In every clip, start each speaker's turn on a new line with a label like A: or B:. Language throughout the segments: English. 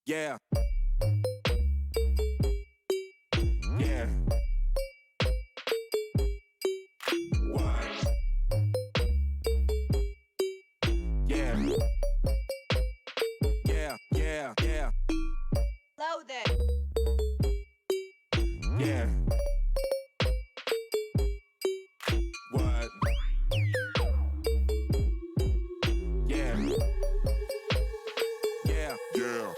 A: Yeah. Yeah. What? Yeah. Yeah, yeah, yeah.
B: Loaded.
A: Yeah. What? Yeah. Yeah, yeah.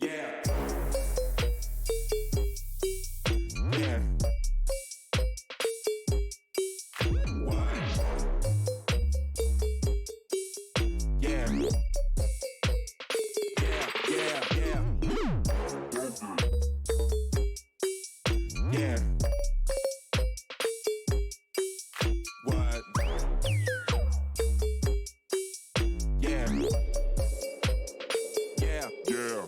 A: Yeah. Yeah. What? Yeah. Yeah, yeah, yeah. Yeah. What? Yeah. Yeah, yeah.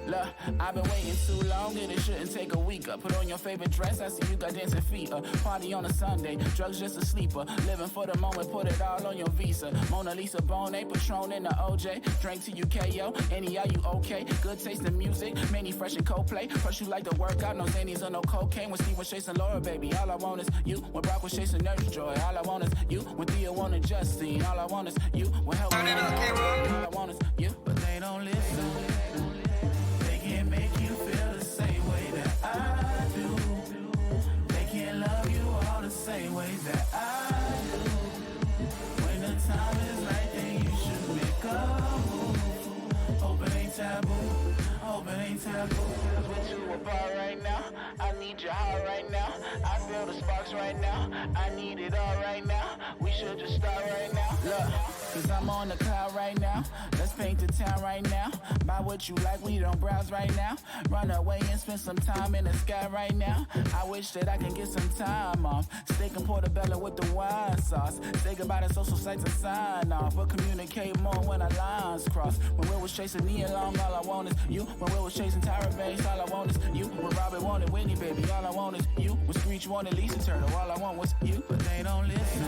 C: Look, I've been waiting too long and it shouldn't take a week. Put on your favorite dress, I see you got dancing feet. Party on a Sunday, drugs just a sleeper. Living for the moment, put it all on your visa. Mona Lisa, Bonet, Patron in the OJ. Drink to you KO, any are you okay? Good taste in music, many fresh and Coldplay. First you like to work out, no Xannies or no cocaine. When Steve was chasing Laura, baby, all I want is you. When Brock was chasing Nurse Joy, all I want is you. When Thea wanted Justine, all I want is you. When help me, all I want is you. But they don't listen. They can't make you feel the same way that I do. They can't love you all the same ways that I do. When the time is right, then you should make a move. Hope it ain't taboo. Hope it ain't taboo. With you apart right now, I need your heart right now. I feel the sparks right now. I need it all right now. We should just start right now. Look, cause I'm on the cloud right now. Let's paint the town right now. Buy what you like, we don't browse right now. Run away and spend some time in the sky right now. I wish that I can get some time off. Steak and portobello with the wine sauce. Say goodbye to social sites and sign off. But communicate more when our lines cross. When Will was chasing Nia Long, all I want is you. When Will was chasing Tyra Banks, all I want is you. When Robert wanted Whitney, baby, all I want is you. When Screech wanted Lisa Turtle, all I want was you. But they don't listen.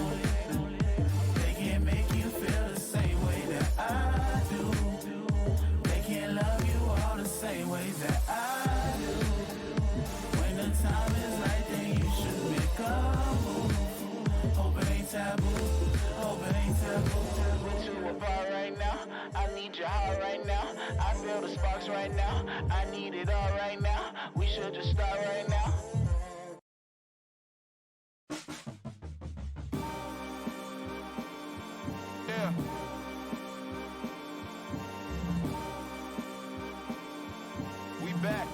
C: They can't make you feel the same way that I do. They can't love you all the same ways that I do. right now. I need it all right now. We should just start right now.
A: Yeah. We back.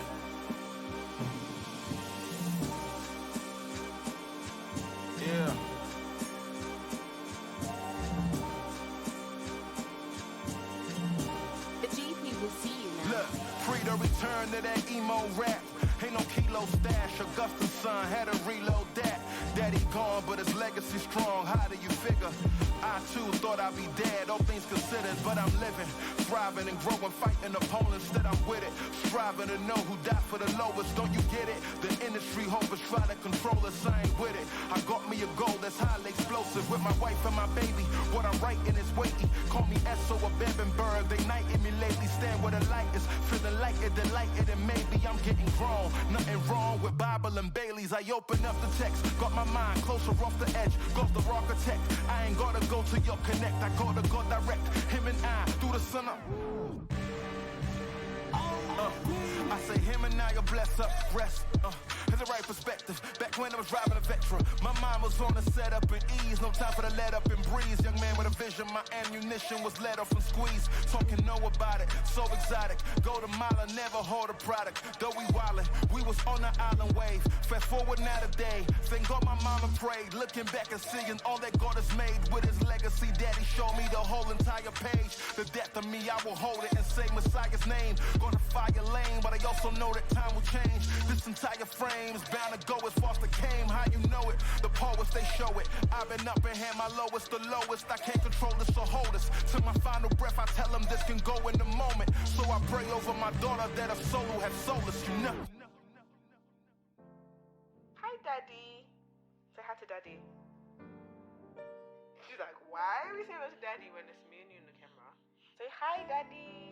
A: Yeah.
B: The GP will see you now.
A: Look, free to return to that emo rap. Ain't no kilo stash. Augustine's son had to reload that. Daddy gone, but his legacy strong. How do you figure? I too thought I'd be dead, all things considered, but I'm living, thriving and growing, fighting opponents that I'm with it. Striving to know who died for the lowest, don't you get it? The industry hopers try to control us, I ain't with it. I got me a goal that's highly explosive with my wife and my baby. What I'm writing is weighty. Call me Esso or Bebenberg. They knighting me lately. Stand where the light is, feeling like it, delighted, and maybe I'm getting grown. Nothing wrong with Bible and Baileys. I open up the text, got my mind closer off the edge. Goes the architect. I ain't gotta go to your connect. I gotta go direct. Him and I through the sun up. I say him and I will bless up, rest. It's the right perspective. Back when I was driving a Vectra, my mind was on the setup and ease. No time for the let up and breeze. Young man with a vision, my ammunition was let off and squeezed. Talking know about it, so exotic. Go to mile and never hold a product. Though we wildin', we was on the island wave. Fast forward now today. Thank God my mama prayed. Looking back and seeing all that God has made with his legacy. Daddy showed me the whole entire page. The depth of me, I will hold it and say Messiah's name. Gonna fire lane, but I also know that time will change. This entire frame's bound to go as far as the came. How you know it? The poets, they show it. I've been up and had my lowest, the lowest. I can't control this or hold this. To my final breath, I tell them this can go in the moment. So I pray over my daughter that her soul will have solace, you know.
D: Hi, Daddy. Say hi to Daddy. She's like, why are we saying hi to Daddy when it's me and you in the camera? Say hi, Daddy.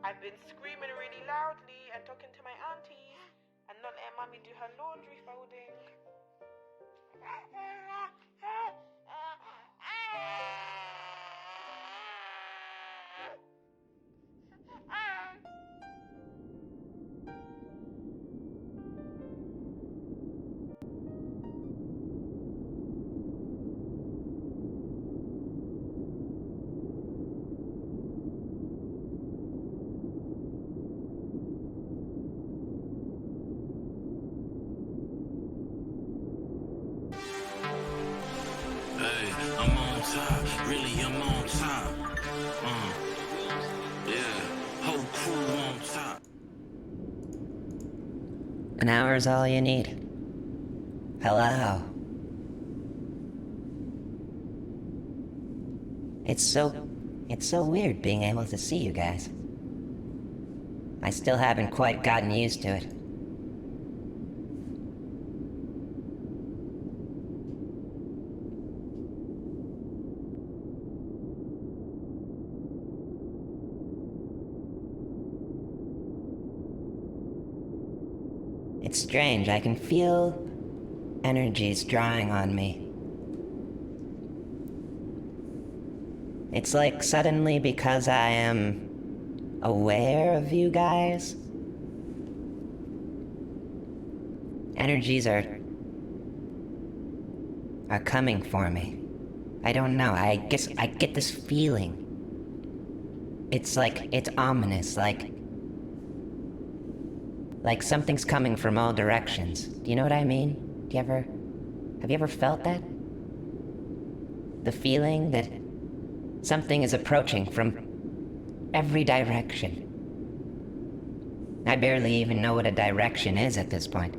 D: I've been screaming really loudly and talking to my aunties and not letting Mommy do her laundry folding.
E: I'm on top, really I'm on top. Yeah, whole crew on top.
F: An hour is all you need. Hello. It's so weird being able to see you guys. I still haven't quite gotten used to it. It's strange, I can feel energies drawing on me. It's like suddenly, because I am aware of you guys, energies are coming for me. I don't know, I guess I get this feeling. It's like, it's ominous, like something's coming from all directions. Do you know what I mean? Have you ever felt that? The feeling that something is approaching from every direction. I barely even know what a direction is at this point.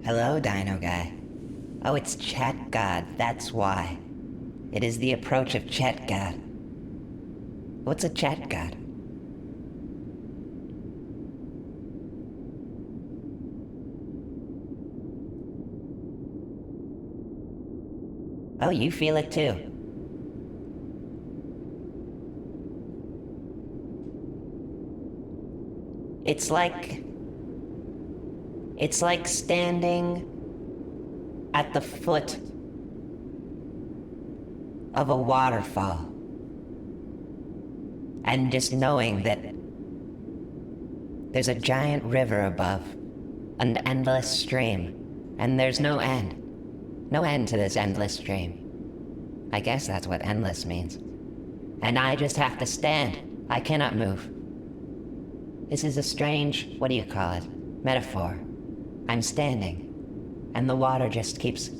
F: Hello, Dino Guy. Oh, it's Chat God, that's why. It is the approach of Chat God. What's a Chat God? Oh, you feel it too. It's like It's like standing at the foot of a waterfall and just knowing that there's a giant river above, an endless stream, and there's no end. No end to this endless stream. I guess that's what endless means. And I just have to stand. I cannot move. This is a strange, what do you call it, metaphor. I'm standing, and the water just keeps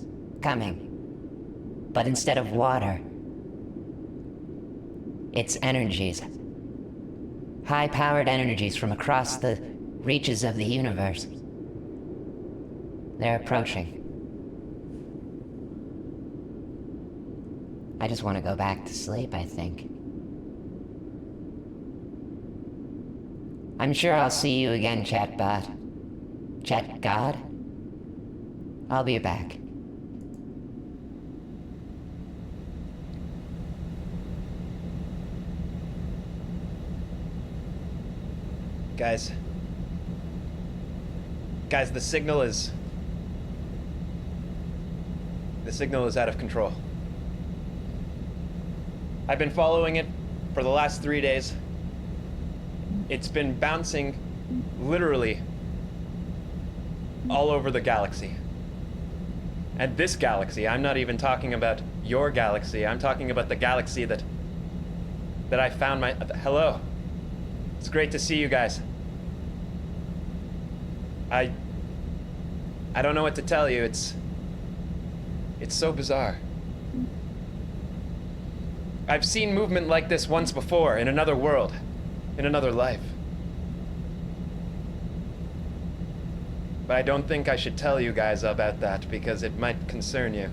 F: coming. But instead of water, it's energies. High-powered energies from across the reaches of the universe. They're approaching. I just want to go back to sleep, I think. I'm sure I'll see you again, chatbot. Chat God? I'll be back.
G: Guys, the signal is out of control. I've been following it for the last 3 days. It's been bouncing literally all over the galaxy. And this galaxy, I'm not even talking about your galaxy, I'm talking about the galaxy that I found my... Hello. It's great to see you guys. I don't know what to tell you. It's so bizarre. I've seen movement like this once before, in another world, in another life. But I don't think I should tell you guys about that, because it might concern you.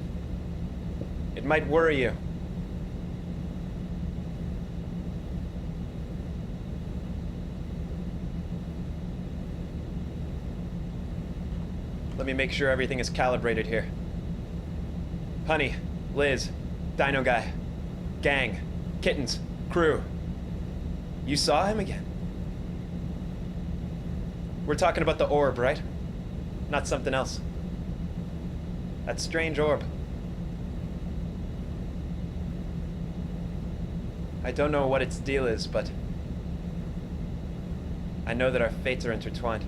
G: It might worry you. Let me make sure everything is calibrated here. Honey, Liz, Dino Guy, gang, kittens, crew. You saw him again? We're talking about the orb, right? Not something else. That strange orb. I don't know what its deal is, but I know that our fates are intertwined.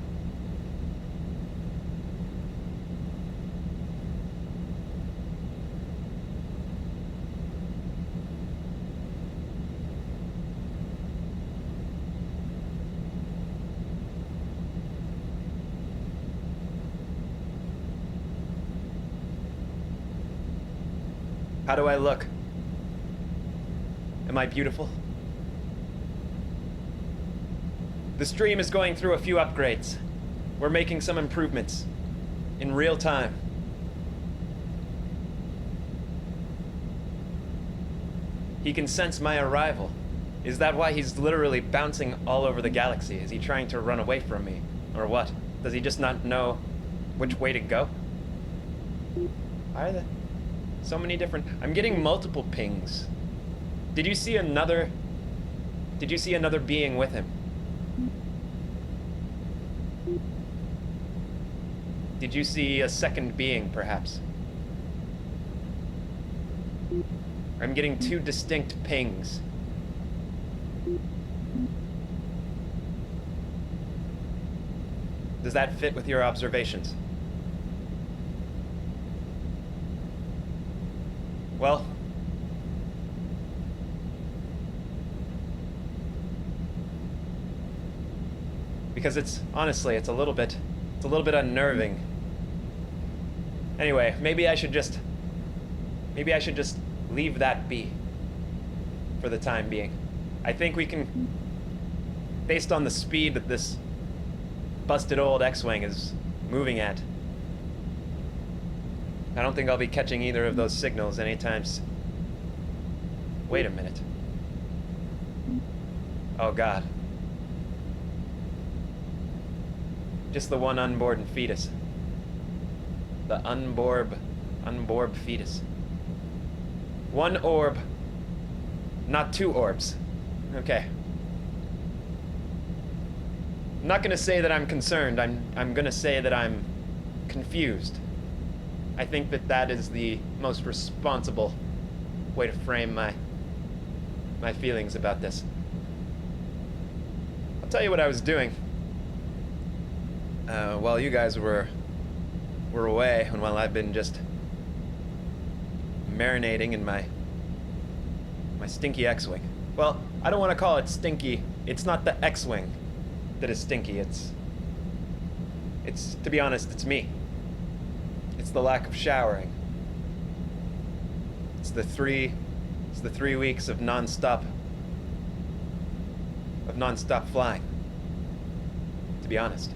G: How do I look? Am I beautiful? The stream is going through a few upgrades. We're making some improvements in real time. He can sense my arrival. Is that why he's literally bouncing all over the galaxy? Is he trying to run away from me? Or what? Does he just not know which way to go? Why are there so many different... I'm getting multiple pings. Did you see another being with him? Did you see a second being, perhaps? I'm getting two distinct pings. Does that fit with your observations? Well, because it's honestly, it's a little bit unnerving. Anyway, maybe I should just leave that be for the time being. I think we can, based on the speed that this busted old X-Wing is moving at, I don't think I'll be catching either of those signals anytime Wait a minute. Oh God. Just the one unborn fetus. The unborb fetus. One orb, not two orbs. Okay. I'm not gonna say that I'm concerned. I'm gonna say that I'm confused. I think that that is the most responsible way to frame my feelings about this. I'll tell you what I was doing while you guys were away, and while I've been just marinating in my stinky X-wing. Well, I don't want to call it stinky. It's not the X-wing that is stinky. It's to be honest, it's me. It's the lack of showering. It's the 3 weeks of non-stop flying. To be honest.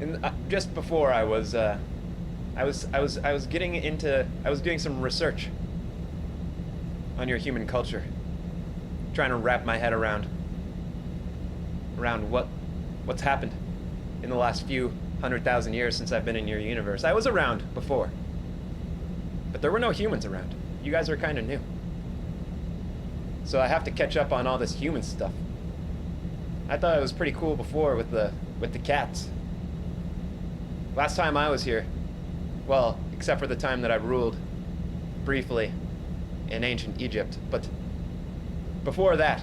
G: And just before I was doing some research on your human culture, trying to wrap my head around what's happened in the last few 100,000 years since I've been in your universe. I was around before, but there were no humans around. You guys are kind of new, so I have to catch up on all this human stuff. I thought it was pretty cool before with the cats. Last time I was here, well, except for the time that I ruled briefly in ancient Egypt, but before that,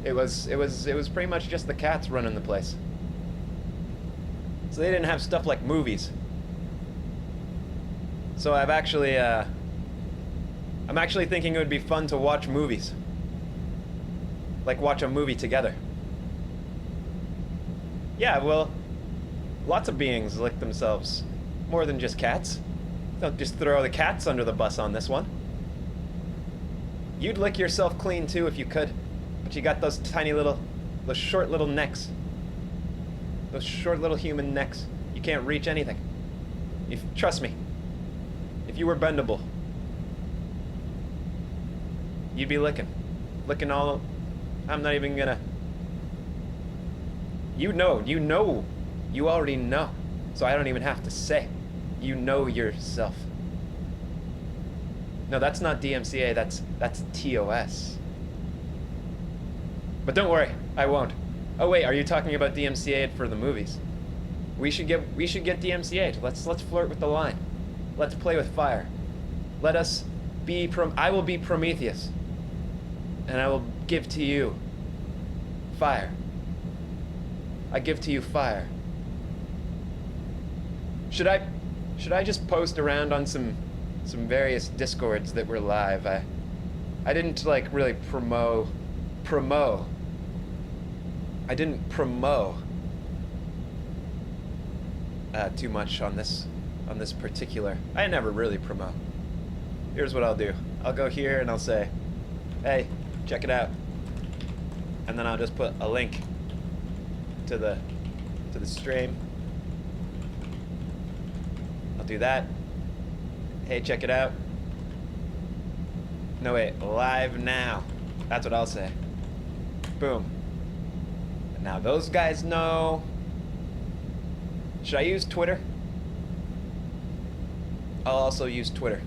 G: it was pretty much just the cats running the place. So they didn't have stuff like movies. So I'm actually thinking it would be fun to watch movies. Like watch a movie together. Yeah, well, lots of beings lick themselves. More than just cats. Don't just throw the cats under the bus on this one. You'd lick yourself clean too if you could. But you got those those short little necks. Those short little human necks. You can't reach anything. Trust me. If you were bendable, you'd be licking. Licking all... I'm not even gonna... You already know. So I don't even have to say. You know yourself. No, that's not DMCA, that's TOS. But don't worry, I won't. Oh wait, are you talking about DMCA for the movies? We should get DMCA. Let's flirt with the line. Let's play with fire. Let us be I will be Prometheus. And I will give to you fire. I give to you fire. Should I just post around on some various discords that were live? I didn't like really promo. I didn't promo too much on this particular. I never really promote. Here's what I'll do. I'll go here and I'll say, hey, check it out. And then I'll just put a link to the stream. I'll do that. Hey, check it out. No, wait, live now. That's what I'll say. Boom. And now those guys know. Should I use Twitter? I'll also use Twitter.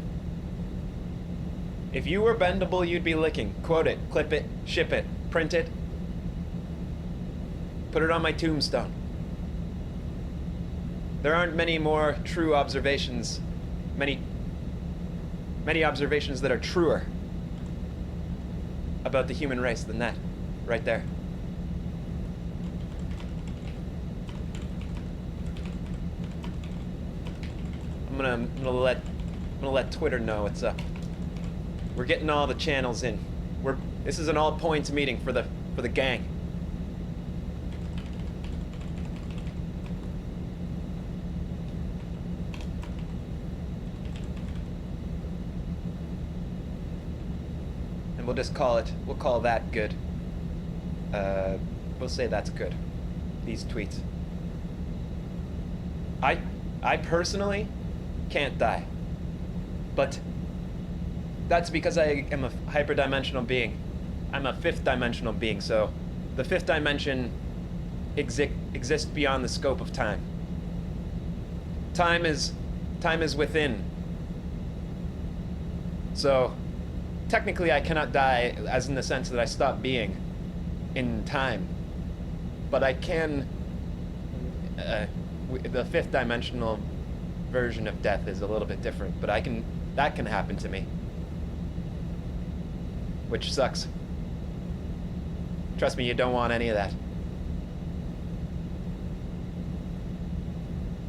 G: If you were bendable, you'd be licking. Quote it, clip it, ship it, print it. Put it on my tombstone. There aren't many more true observations, many observations that are truer about the human race than that, right there. I'm gonna let Twitter know what's up. We're getting all the channels in. This is an all points meeting for the gang. And we'll just we'll call that good. We'll say that's good. These tweets. I personally can't die. But that's because I am a hyperdimensional being. I'm a fifth dimensional being, so the fifth dimension exists beyond the scope of time. Time is within. So technically I cannot die, as in the sense that I stop being in time, but I can. The fifth dimensional version of death is a little bit different, but that can happen to me, which sucks. Trust me, you don't want any of that.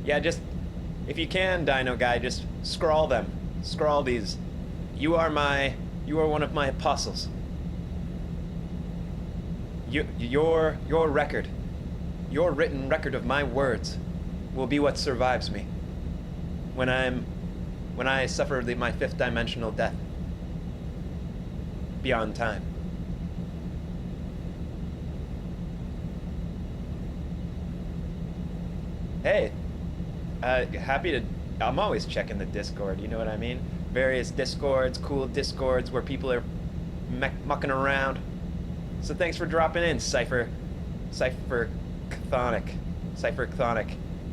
G: Yeah, just, if you can, Dino Guy, just scrawl them. Scrawl these. You are one of my apostles. Your record, your written record of my words will be what survives me when I suffer my fifth dimensional death beyond time. Hey, I'm always checking the Discord, you know what I mean? Various Discords, cool Discords where people are mucking around. So thanks for dropping in, Cypher Chthonic.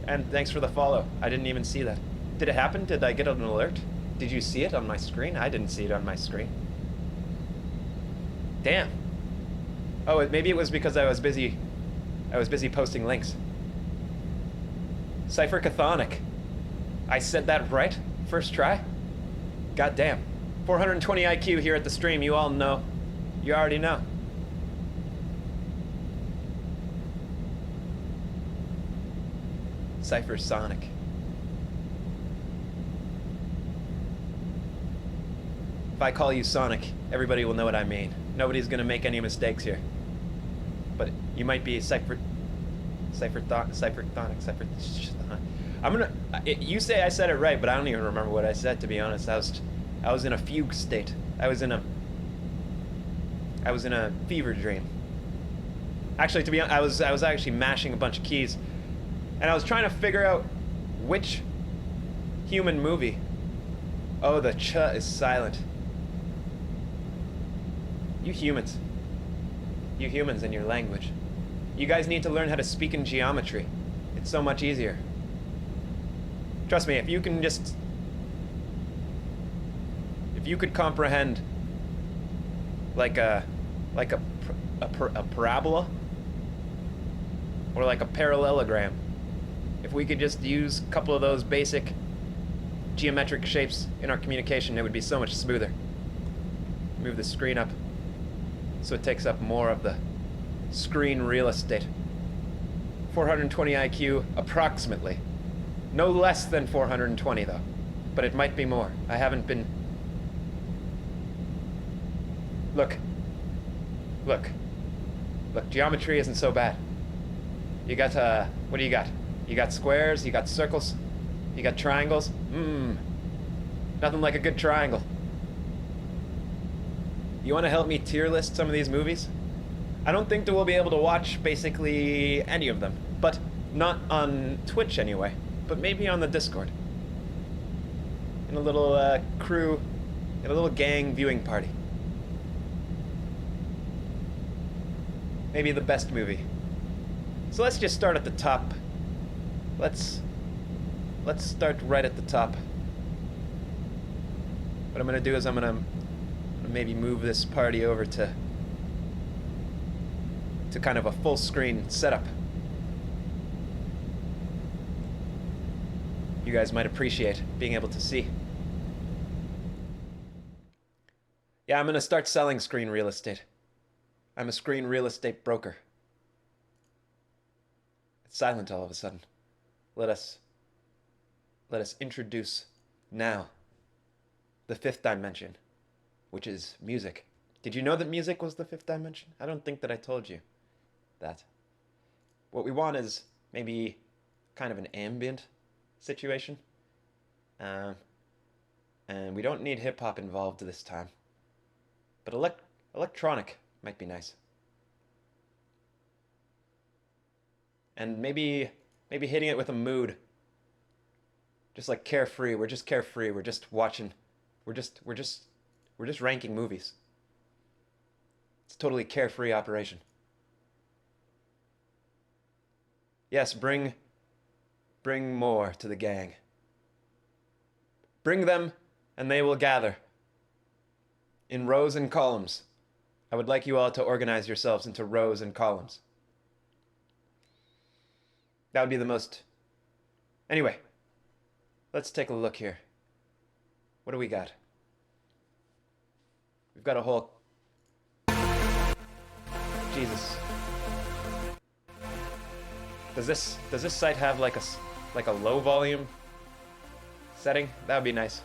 G: And thanks for the follow. I didn't even see that. Did it happen? Did I get an alert? Did you see it on my screen? I didn't see it on my screen. Damn. Oh, maybe it was because I was busy posting links. Cypher Chthonic. I said that right? First try? God damn. 420 IQ here at the stream, you all know. You already know. Cypher Sonic. If I call you Sonic, everybody will know what I mean. Nobody's gonna make any mistakes here. But you might be Cypher Chthonic. You say I said it right, but I don't even remember what I said, to be honest. I was in a fugue state. I was in a fever dream. Actually, to be honest, I was actually mashing a bunch of keys, and I was trying to figure out which human movie. Oh, the ch is silent. You humans and your language. You guys need to learn how to speak in geometry. It's so much easier. Trust me, if you could comprehend like a parabola or like a parallelogram, if we could just use a couple of those basic geometric shapes in our communication, it would be so much smoother. Move the screen up so it takes up more of the screen real estate. 420 IQ, approximately. No less than 420 though, but it might be more. I haven't been... Look, geometry isn't so bad. You got, what do you got? You got squares, you got circles, you got triangles. Nothing like a good triangle. You want to help me tier list some of these movies? I don't think that we'll be able to watch basically any of them, but not on Twitch anyway, but maybe on the Discord. In a little crew, in a little gang viewing party. Maybe the best movie. So let's just start at the top. Let's start right at the top. What I'm gonna do is I'm gonna maybe move this party over to kind of a full screen setup. You guys might appreciate being able to see. Yeah, I'm gonna start selling screen real estate. I'm a screen real estate broker. It's silent all of a sudden. Let us introduce now the fifth dimension, which is music. Did you know that music was the fifth dimension? I don't think that I told you that. What we want is maybe kind of an ambient situation. And we don't need hip-hop involved this time. But electronic might be nice. And maybe hitting it with a mood. Just like carefree. We're just carefree. We're just watching. We're just ranking movies. It's a totally carefree operation. Yes, bring more to the gang. Bring them, and they will gather in rows and columns. I would like you all to organize yourselves into rows and columns. That would be the most... Anyway, let's take a look here. What do we got? We've got a whole... Jesus. Does this site have like a low volume setting? That would be nice.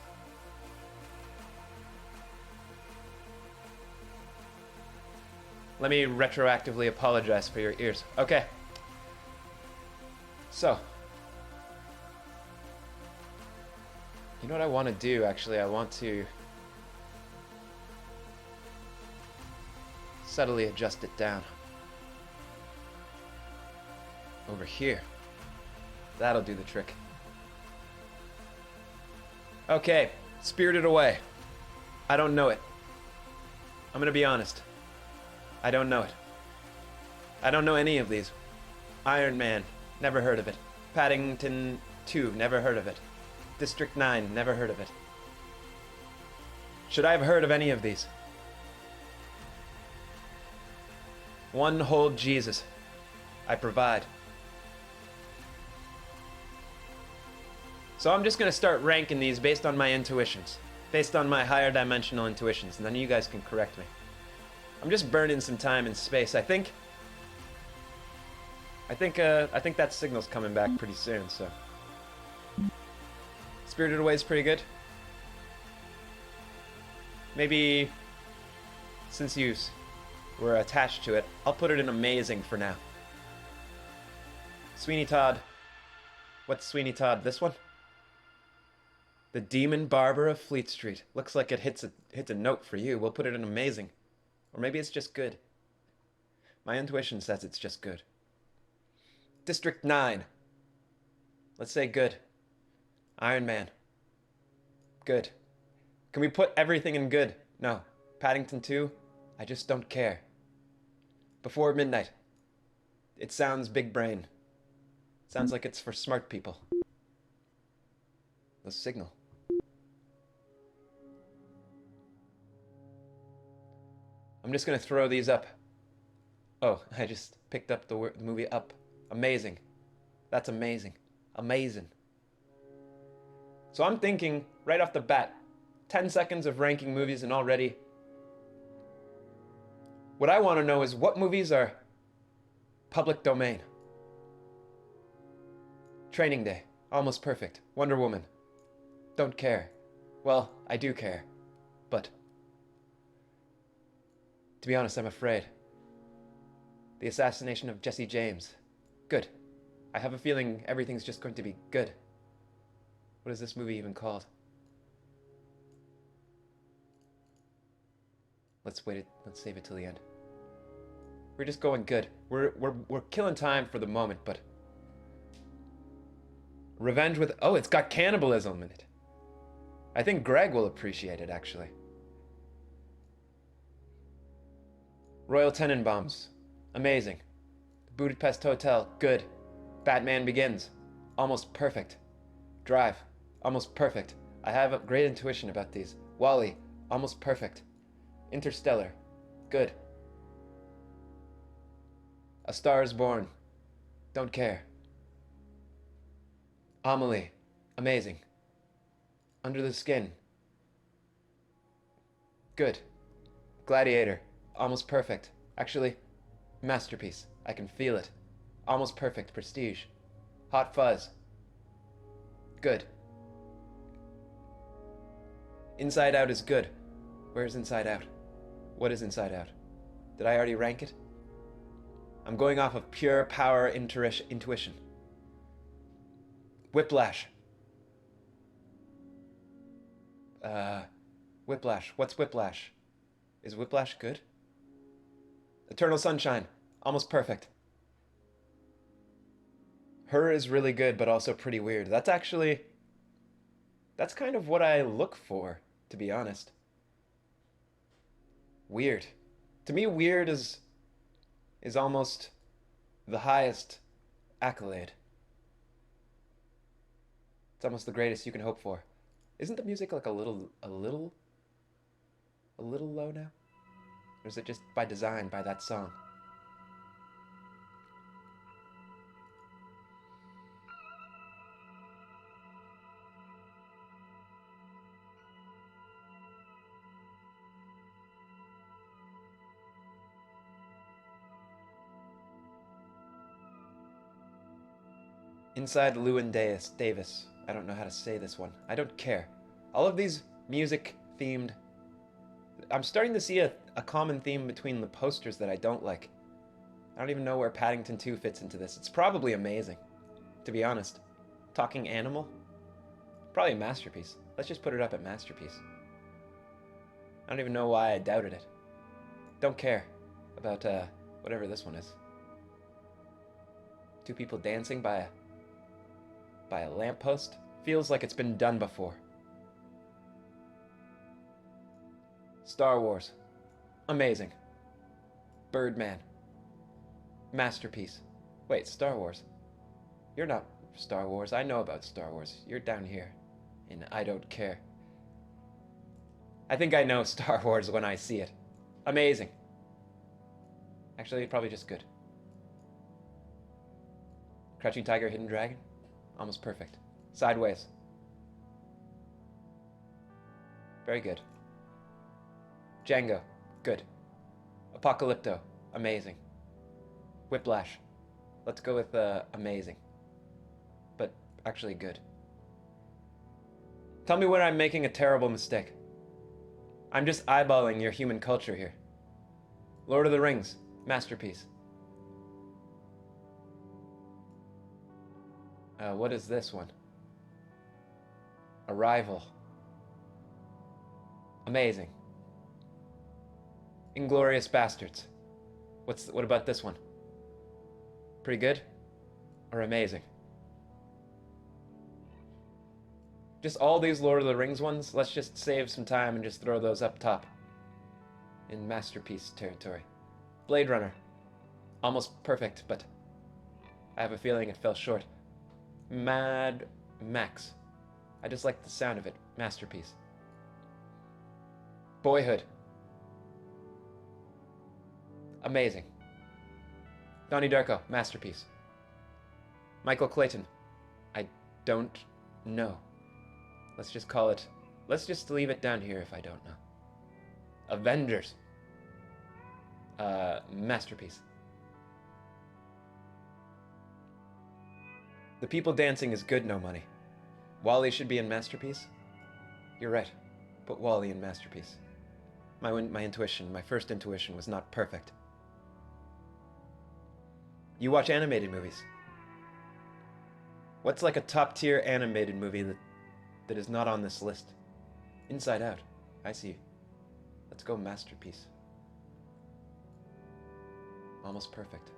G: Let me retroactively apologize for your ears. Okay. So, you know what I want to do, actually? I want to subtly adjust it down. Over here. That'll do the trick. Okay, Spirited Away. I don't know it. I'm gonna be honest. I don't know it. I don't know any of these. Iron Man, never heard of it. Paddington 2, never heard of it. District 9, never heard of it. Should I have heard of any of these? One whole Jesus. I provide. So I'm just going to start ranking these based on my intuitions. Based on my higher dimensional intuitions, and then you guys can correct me. I'm just burning some time and space. I think that signal's coming back pretty soon, so. Spirited Away is pretty good. Maybe, since you were attached to it, I'll put it in amazing for now. Sweeney Todd. What's Sweeney Todd? This one? The Demon Barber of Fleet Street. Looks like it hits a note for you. We'll put it in amazing. Or maybe it's just good. My intuition says it's just good. District 9. Let's say good. Iron Man. Good. Can we put everything in good? No. Paddington 2? I just don't care. Before Midnight. It sounds big brain. Sounds like it's for smart people. The signal. I'm just gonna throw these up. Oh, I just picked up the movie Up. Amazing. That's amazing. Amazing. So I'm thinking, right off the bat, 10 seconds of ranking movies and already... What I want to know is what movies are public domain. Training Day. Almost Perfect. Wonder Woman. Don't care. Well, I do care. But... to be honest, I'm afraid. The assassination of Jesse James. Good. I have a feeling everything's just going to be good. What is this movie even called? Let's wait it. Let's save it till the end. We're just going good. We're killing time for the moment, but... Revenge with... Oh, it's got cannibalism in it. I think Greg will appreciate it, actually. Royal Tenenbaums. Amazing. Budapest Hotel. Good. Batman Begins. Almost perfect. Drive. Almost perfect. I have a great intuition about these. Wall-E. Almost perfect. Interstellar. Good. A Star is Born. Don't care. Amelie. Amazing. Under the Skin. Good. Gladiator. Almost perfect. Actually, masterpiece. I can feel it. Almost perfect. Prestige. Hot Fuzz. Good. Inside Out is good. Where's Inside Out? What is Inside Out? Did I already rank it? I'm going off of pure power intuition. Whiplash. Whiplash. What's Whiplash? Is Whiplash good? Eternal Sunshine. Almost perfect. Her is really good, but also pretty weird. That's actually... that's kind of what I look for, to be honest. Weird. To me, weird is almost the highest accolade. It's almost the greatest you can hope for. Isn't the music like a little a little low now? Or is it just by design, by that song? Inside Llewyn Davis. I don't know how to say this one. I don't care. All of these music-themed... I'm starting to see a common theme between the posters that I don't like. I don't even know where Paddington 2 fits into this. It's probably amazing, to be honest. Talking Animal? Probably a masterpiece. Let's just put it up at masterpiece. I don't even know why I doubted it. Don't care about whatever this one is. Two people dancing by a lamppost? Feels like it's been done before. Star Wars. Amazing. Birdman. Masterpiece. Wait, Star Wars. You're not Star Wars. I know about Star Wars. You're down here. And I don't care. I think I know Star Wars when I see it. Amazing. Actually, probably just good. Crouching Tiger, Hidden Dragon? Almost perfect. Sideways. Very good. Django. Good. Apocalypto. Amazing. Whiplash. Let's go with amazing. But actually good. Tell me when I'm making a terrible mistake. I'm just eyeballing your human culture here. Lord of the Rings. Masterpiece. What is this one? Arrival. Amazing. Inglorious Bastards. What about this one? Pretty good? Or amazing? Just all these Lord of the Rings ones, let's just save some time and just throw those up top. In masterpiece territory. Blade Runner. Almost perfect, but I have a feeling it fell short. Mad Max. I just like the sound of it. Masterpiece. Boyhood. Amazing. Donnie Darko. Masterpiece. Michael Clayton. I don't know. Let's just call it... Let's just leave it down here if I don't know. Avengers. Masterpiece. The people dancing is good, No Money. Wally should be in Masterpiece? You're right. Put Wally in Masterpiece. My intuition, my first intuition was not perfect. You watch animated movies. What's like a top-tier animated movie that is not on this list? Inside Out. I see. Let's go Masterpiece. Almost perfect.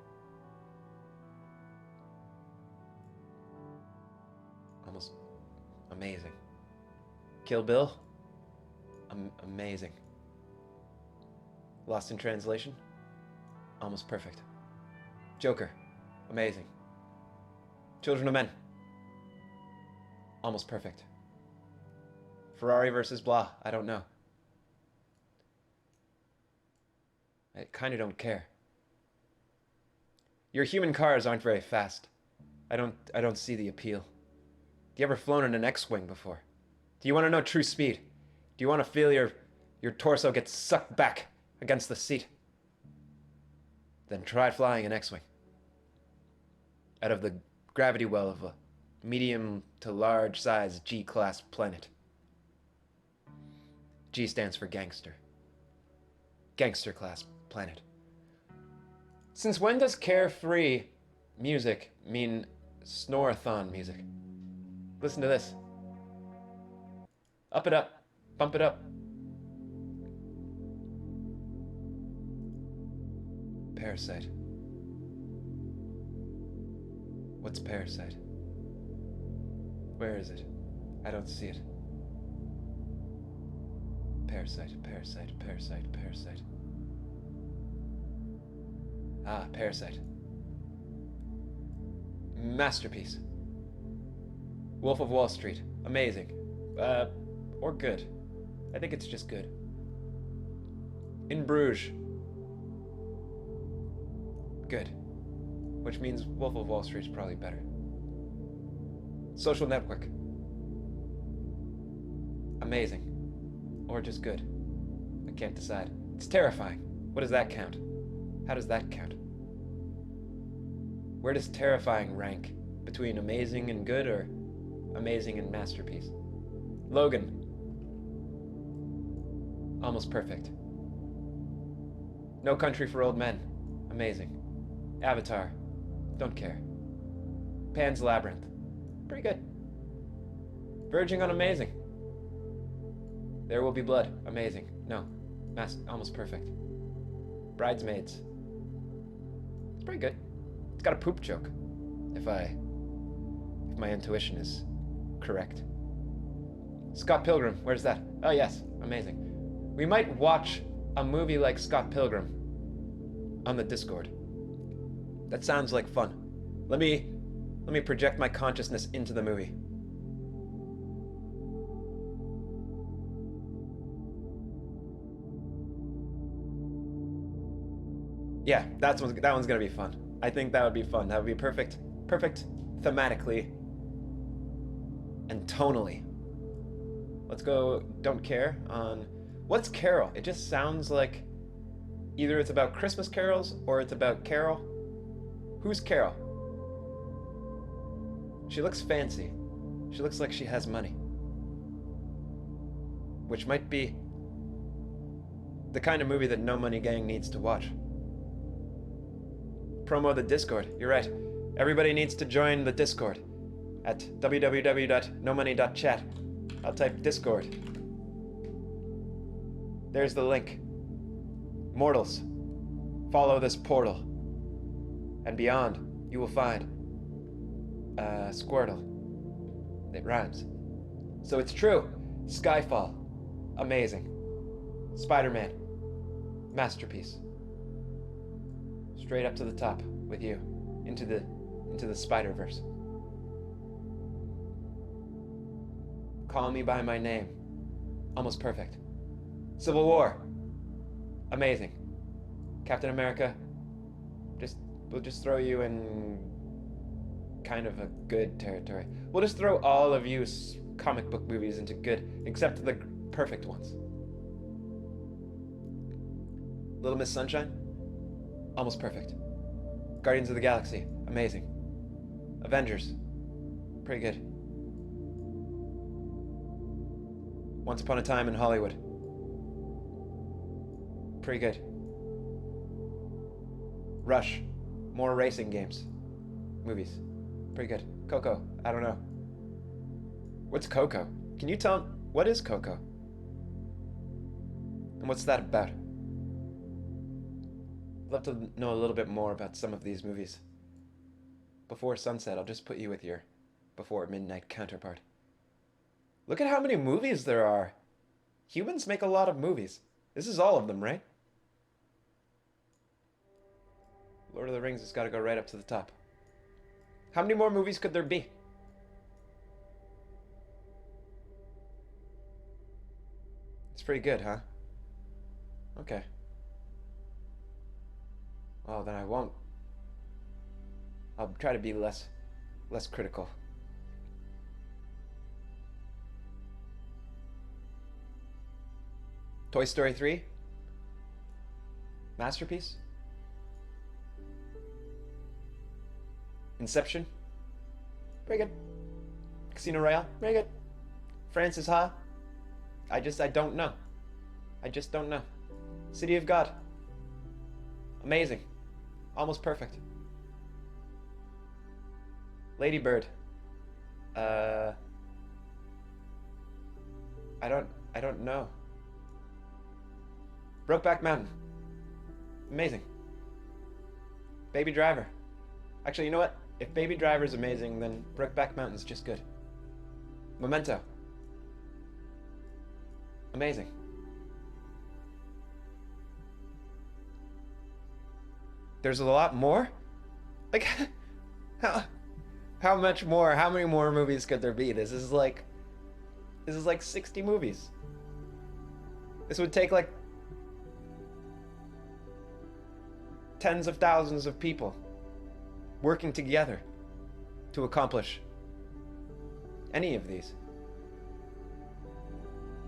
G: Almost amazing. Kill Bill? Amazing. Lost in Translation? Almost perfect. Joker? Amazing. Children of Men? Almost perfect. Ferrari versus blah? I don't know. I kind of don't care. Your human cars aren't very fast. I don't see the appeal. You ever flown in an X-Wing before? Do you want to know true speed? Do you want to feel your torso get sucked back against the seat? Then try flying an X-Wing. Out of the gravity well of a medium to large size G-class planet. G stands for gangster. Gangster class planet. Since when does carefree music mean snorathon music? Listen to this. Up it up. Bump it up. Parasite. What's Parasite? Where is it? I don't see it. Parasite, Parasite, Parasite, Parasite. Ah, Parasite. Masterpiece. Wolf of Wall Street. Amazing. Or good. I think it's just good. In Bruges. Good. Which means Wolf of Wall Street's probably better. Social Network. Amazing. Or just good. I can't decide. It's terrifying. What does that count? How does that count? Where does terrifying rank? Between amazing and good, or amazing and masterpiece? Logan. Almost perfect. No Country for Old Men. Amazing. Avatar. Don't care. Pan's Labyrinth. Pretty good. Verging on amazing. There Will Be Blood. Amazing. No. Almost perfect. Bridesmaids. It's pretty good. It's got a poop joke. If my intuition is correct. Scott Pilgrim. Where's that? Oh yes. Amazing. We might watch a movie like Scott Pilgrim on the Discord. That sounds like fun. Let me project my consciousness into the movie. Yeah, that one's gonna be fun. I think that would be fun. That would be perfect thematically and tonally. Let's go Don't Care on... What's Carol? It just sounds like either it's about Christmas carols or it's about Carol. Who's Carol? She looks fancy. She looks like she has money. Which might be the kind of movie that No Money Gang needs to watch. Promo the Discord. You're right. Everybody needs to join the Discord at www.nomoney.chat. I'll type Discord. There's the link. Mortals, follow this portal. And beyond, you will find Squirtle. It rhymes. So it's true. Skyfall. Amazing. Spider-Man. Masterpiece. Straight up to the top with you. Into the Spider-Verse. Call Me by My Name. Almost perfect. Civil War. Amazing. Captain America. We'll just throw you in kind of a good territory. We'll just throw all of you comic book movies into good, except the perfect ones. Little Miss Sunshine. Almost perfect. Guardians of the Galaxy. Amazing. Avengers. Pretty good. Once Upon a Time in Hollywood. Pretty good. Rush. More racing games. Movies. Pretty good. Coco. I don't know. What's Coco? Can you tell... What is Coco? And what's that about? I'd love to know a little bit more about some of these movies. Before sunset, I'll just put you with your before midnight counterpart. Look at how many movies there are. Humans make a lot of movies. This is all of them, right? Lord of the Rings has got to go right up to the top. How many more movies could there be? It's pretty good, huh? Okay. Well, then I won't. I'll try to be less critical. Toy Story 3? Masterpiece? Inception? Very good. Casino Royale? Very good. Francis Ha? I don't know. I just don't know. City of God? Amazing. Almost perfect. Lady Bird? I don't know. Brokeback Mountain? Amazing. Baby Driver? Actually, you know what? If Baby Driver's amazing, then Brokeback Mountain's just good. Memento. Amazing. There's a lot more? Like, how much more? How many more movies could there be? This is like 60 movies. This would take like tens of thousands of people working together to accomplish any of these.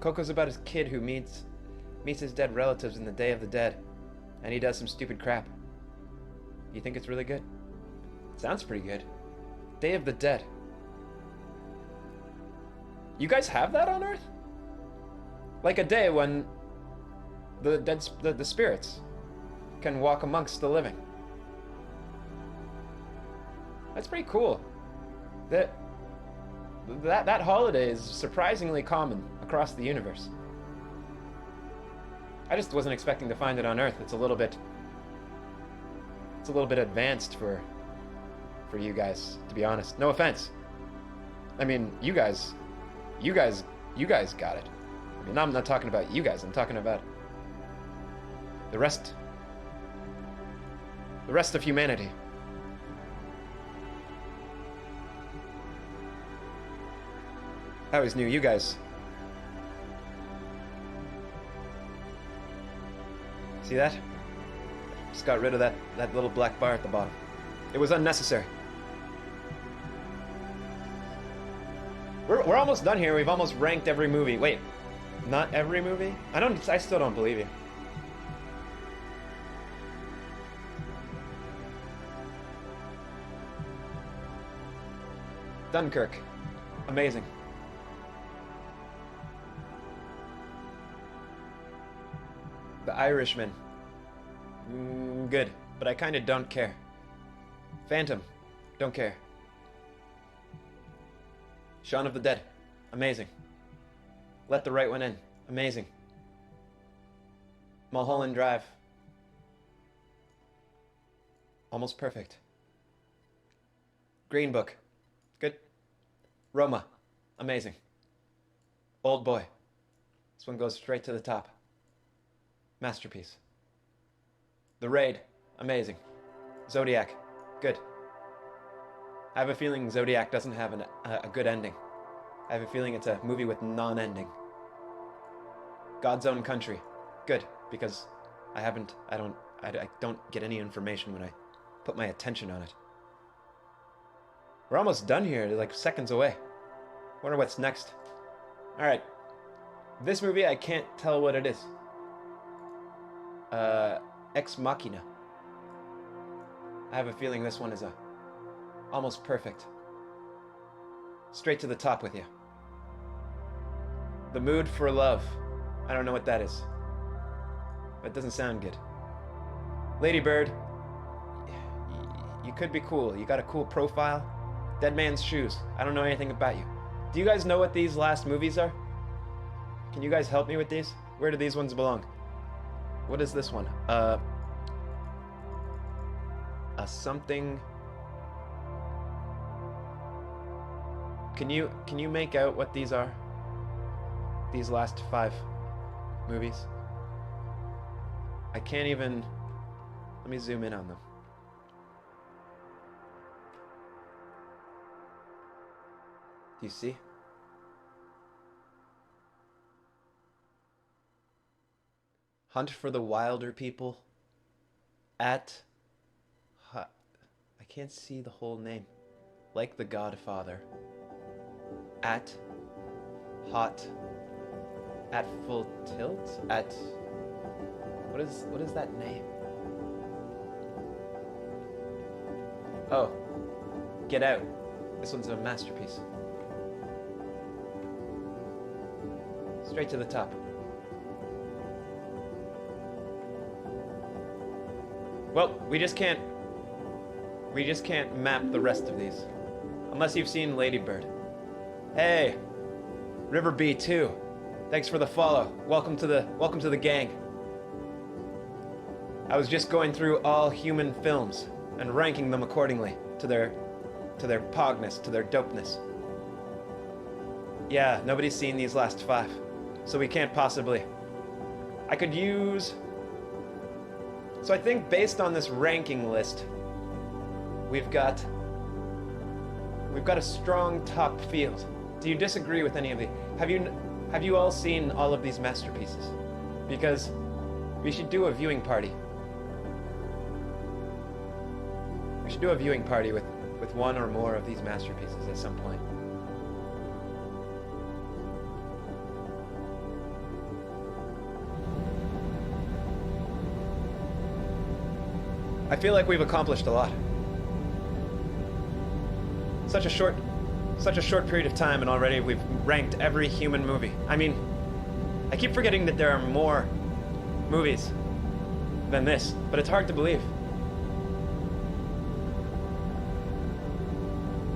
G: Coco's about his kid who meets his dead relatives in the Day of the Dead, and he does some stupid crap. You think it's really good? Sounds pretty good. Day of the Dead. You guys have that on Earth? Like a day when the spirits can walk amongst the living. That's pretty cool. That holiday is surprisingly common across the universe. I just wasn't expecting to find it on Earth. It's a little bit advanced for you guys, to be honest. No offense. I mean, you guys got it. I mean, I'm not talking about you guys. I'm talking about the rest of humanity. I always knew you guys. See that? Just got rid of that little black bar at the bottom. It was unnecessary. We're almost done here. We've almost ranked every movie. Wait, not every movie? I still don't believe you. Dunkirk. Amazing. The Irishman. Good, but I kind of don't care. Phantom. Don't care. Shaun of the Dead. Amazing. Let the Right One In. Amazing. Mulholland Drive. Almost perfect. Green Book. Good. Roma. Amazing. Old Boy. This one goes straight to the top. Masterpiece. The Raid. Amazing. Zodiac. Good. I have a feeling Zodiac doesn't have a good ending. I have a feeling it's a movie with non-ending. God's Own Country. Good, because I don't get any information when I put my attention on it. We're almost done here, like seconds away. Wonder what's next. Alright. This movie, I can't tell what it is. Ex Machina. I have a feeling this one is almost perfect. Straight to the top with you. The Mood for Love. I don't know what that is. That doesn't sound good. Lady Bird. You could be cool. You got a cool profile. Dead Man's Shoes. I don't know anything about you. Do you guys know what these last movies are? Can you guys help me with these? Where do these ones belong? What is this one? A something. Can you make out what these are? These last 5 movies? I can't even. Let me zoom in on them. Do you see? Hunt for the Wilder People. I can't see the whole name. Like the Godfather. At Hot. At Full Tilt? At. What is that name? Oh. Get Out. This one's a masterpiece. Straight to the top. Well, we just can't map the rest of these. Unless you've seen Lady Bird. Hey, River B2. Thanks for the follow. Welcome to the gang. I was just going through all human films and ranking them accordingly to their pogness, to their dopeness. Yeah, nobody's seen these last 5, so we can't possibly. I could use. So I think based on this ranking list, we've got a strong top field. Do you disagree with any of the? Have you all seen all of these masterpieces? Because we should do a viewing party. do a viewing party with one or more of these masterpieces at some point. I feel like we've accomplished a lot. Such a short period of time, and already we've ranked every human movie. I mean, I keep forgetting that there are more movies than this, but it's hard to believe.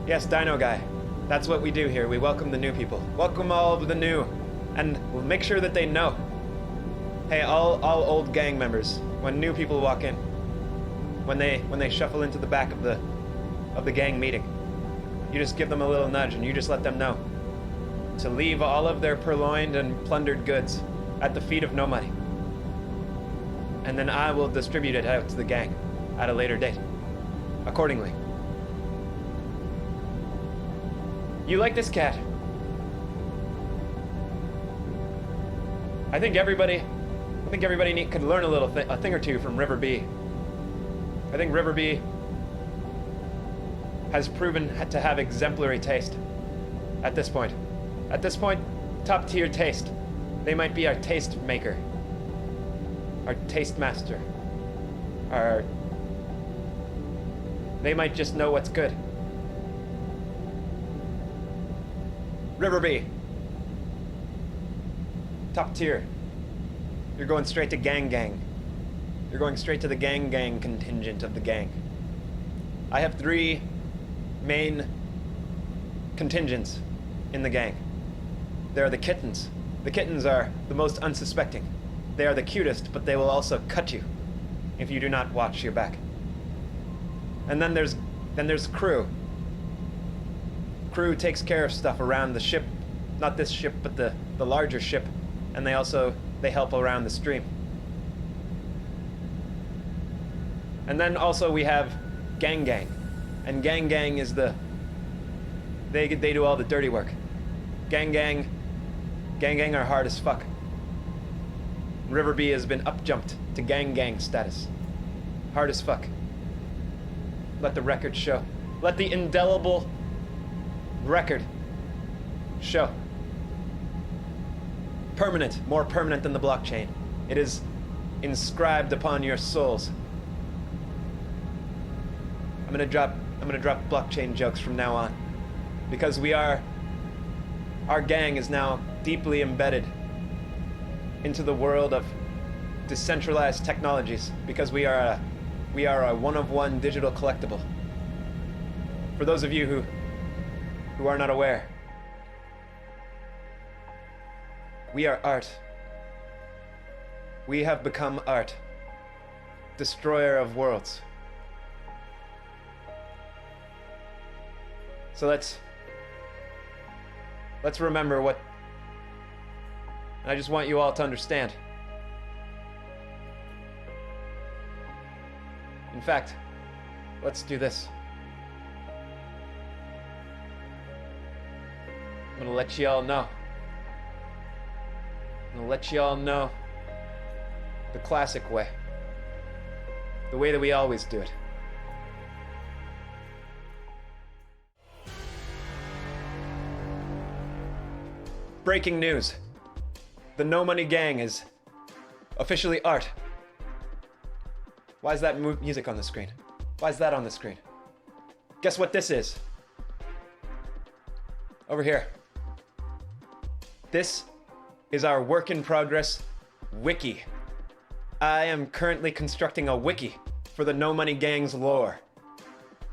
G: Yes, Dino Guy. That's what we do here. We welcome the new people. Welcome all of the new, and we'll make sure that they know. Hey, all old gang members, when new people walk in, when they shuffle into the back of the gang meeting, you just give them a little nudge and you just let them know to leave all of their purloined and plundered goods at the feet of NOMONEY. And then I will distribute it out to the gang at a later date, accordingly. You like this cat? I think everybody could learn a thing or two from River B. I think River B has proven to have exemplary taste at this point. At this point, top tier taste. They might be our taste maker, our taste master, they might just know what's good. River B, top tier. You're going straight to gang. You're going straight to the gang contingent of the gang. I have 3 main contingents in the gang. There are the kittens. The kittens are the most unsuspecting. They are the cutest, but they will also cut you if you do not watch your back. And then there's crew. Crew takes care of stuff around the ship, not this ship, but the larger ship, and they help around the stream. And then also we have gang, and gang is they do all the dirty work. Gang are hard as fuck. River B has been upjumped to gang status. Hard as fuck. Let the record show. Let the indelible record show. Permanent, more permanent than the blockchain. It is inscribed upon your souls. I'm gonna drop blockchain jokes from now on, because our gang is now deeply embedded into the world of decentralized technologies, because we are a one-of-one digital collectible. For those of you who are not aware, we are art. We have become art, destroyer of worlds. So let's remember what, and I just want you all to understand. In fact, let's do this. I'm gonna let you all know. I'm gonna let you all know the classic way. The way that we always do it. Breaking news. The NOMONEY gang is officially art. Why is that music on the screen? Why is that on the screen? Guess what this is? Over here. This is our work in progress wiki. I am currently constructing a wiki for the NOMONEY gang's lore.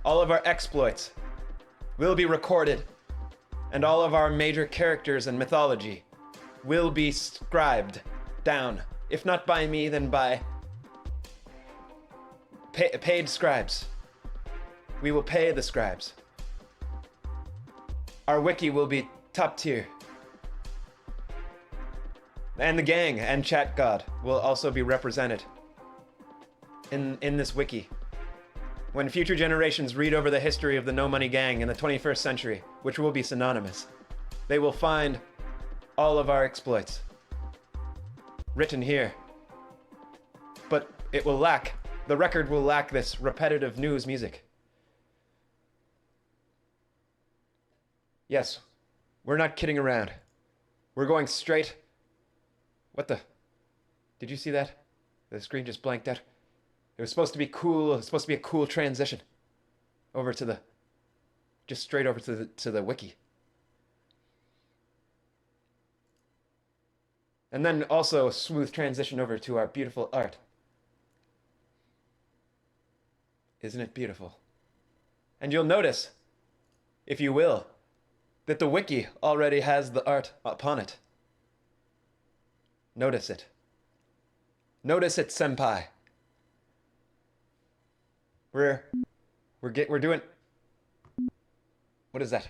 G: All of our exploits will be recorded, and all of our major characters and mythology will be scribed down. If not by me, then by paid scribes. We will pay the scribes. Our wiki will be top tier. And the gang and Chat God will also be represented in this wiki. When future generations read over the history of the NOMONEY gang in the 21st century, which will be synonymous, they will find all of our exploits written here. But it will lack, the record will lack this repetitive news music. Yes, we're not kidding around. We're going straight. What the? Did you see that? The screen just blanked out. It was supposed to be cool. It was supposed to be a cool transition over to the, just straight over to the wiki. And then also a smooth transition over to our beautiful art. Isn't it beautiful? And you'll notice, if you will, that the wiki already has the art upon it. Notice it. Notice it, senpai. We're doing. What is that?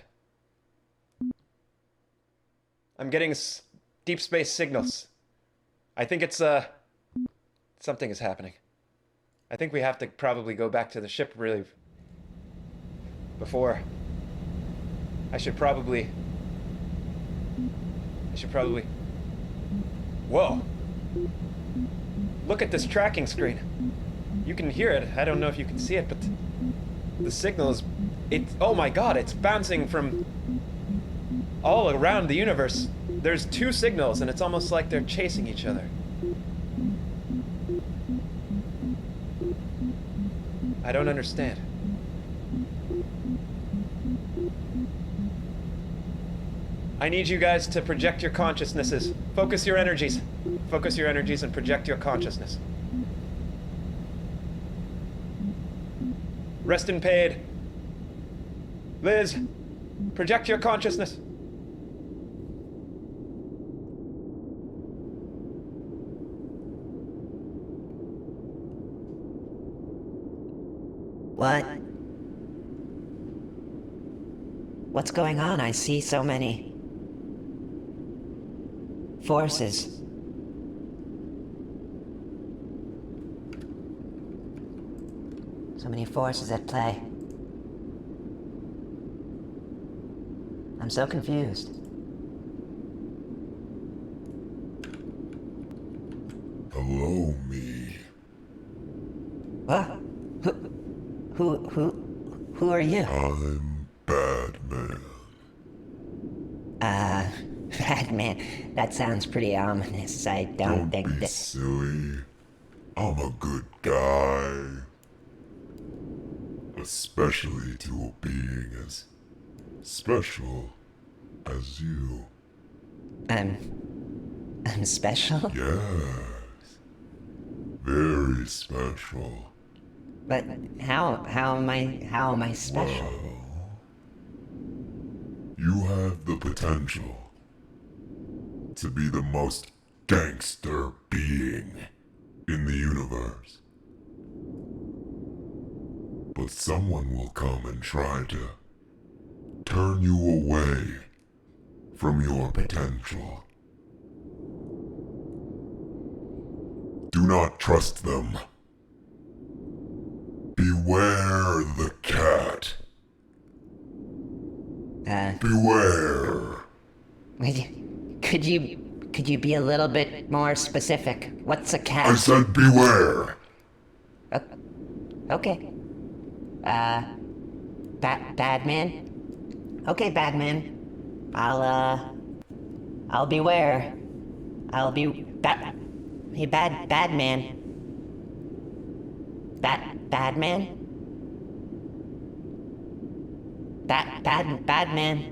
G: I'm getting deep space signals. I think it's something is happening. I think we have to probably go back to the ship really before. I should probably. Whoa! Look at this tracking screen. You can hear it. I don't know if you can see it, but the signal is. Oh my god, it's bouncing from all around the universe. There's two signals, and it's almost like they're chasing each other. I don't understand. I need you guys to project your consciousnesses. Focus your energies. Focus your energies and project your consciousness. Rest in paid. Liz, project your consciousness.
F: What? What's going on? I see so many forces. So many forces at play. I'm so confused.
H: Hello, me.
F: What? Who are you?
H: I'm Batman.
F: Batman. That sounds pretty ominous. I don't think
H: be
F: that.
H: silly. I'm a good guy. Especially to a being as special as you.
F: I'm special?
H: Yes. Very special.
F: But how am I special?
H: Well, you have the potential to be the most gangster being in the universe. But someone will come and try to turn you away from your potential. Do not trust them. Beware the cat. Beware.
F: Could you be a little bit more specific? What's a cat?
H: I said beware.
F: Okay. Badman? Okay, Badman. I'll beware. Hey, Badman. Badman? Badman.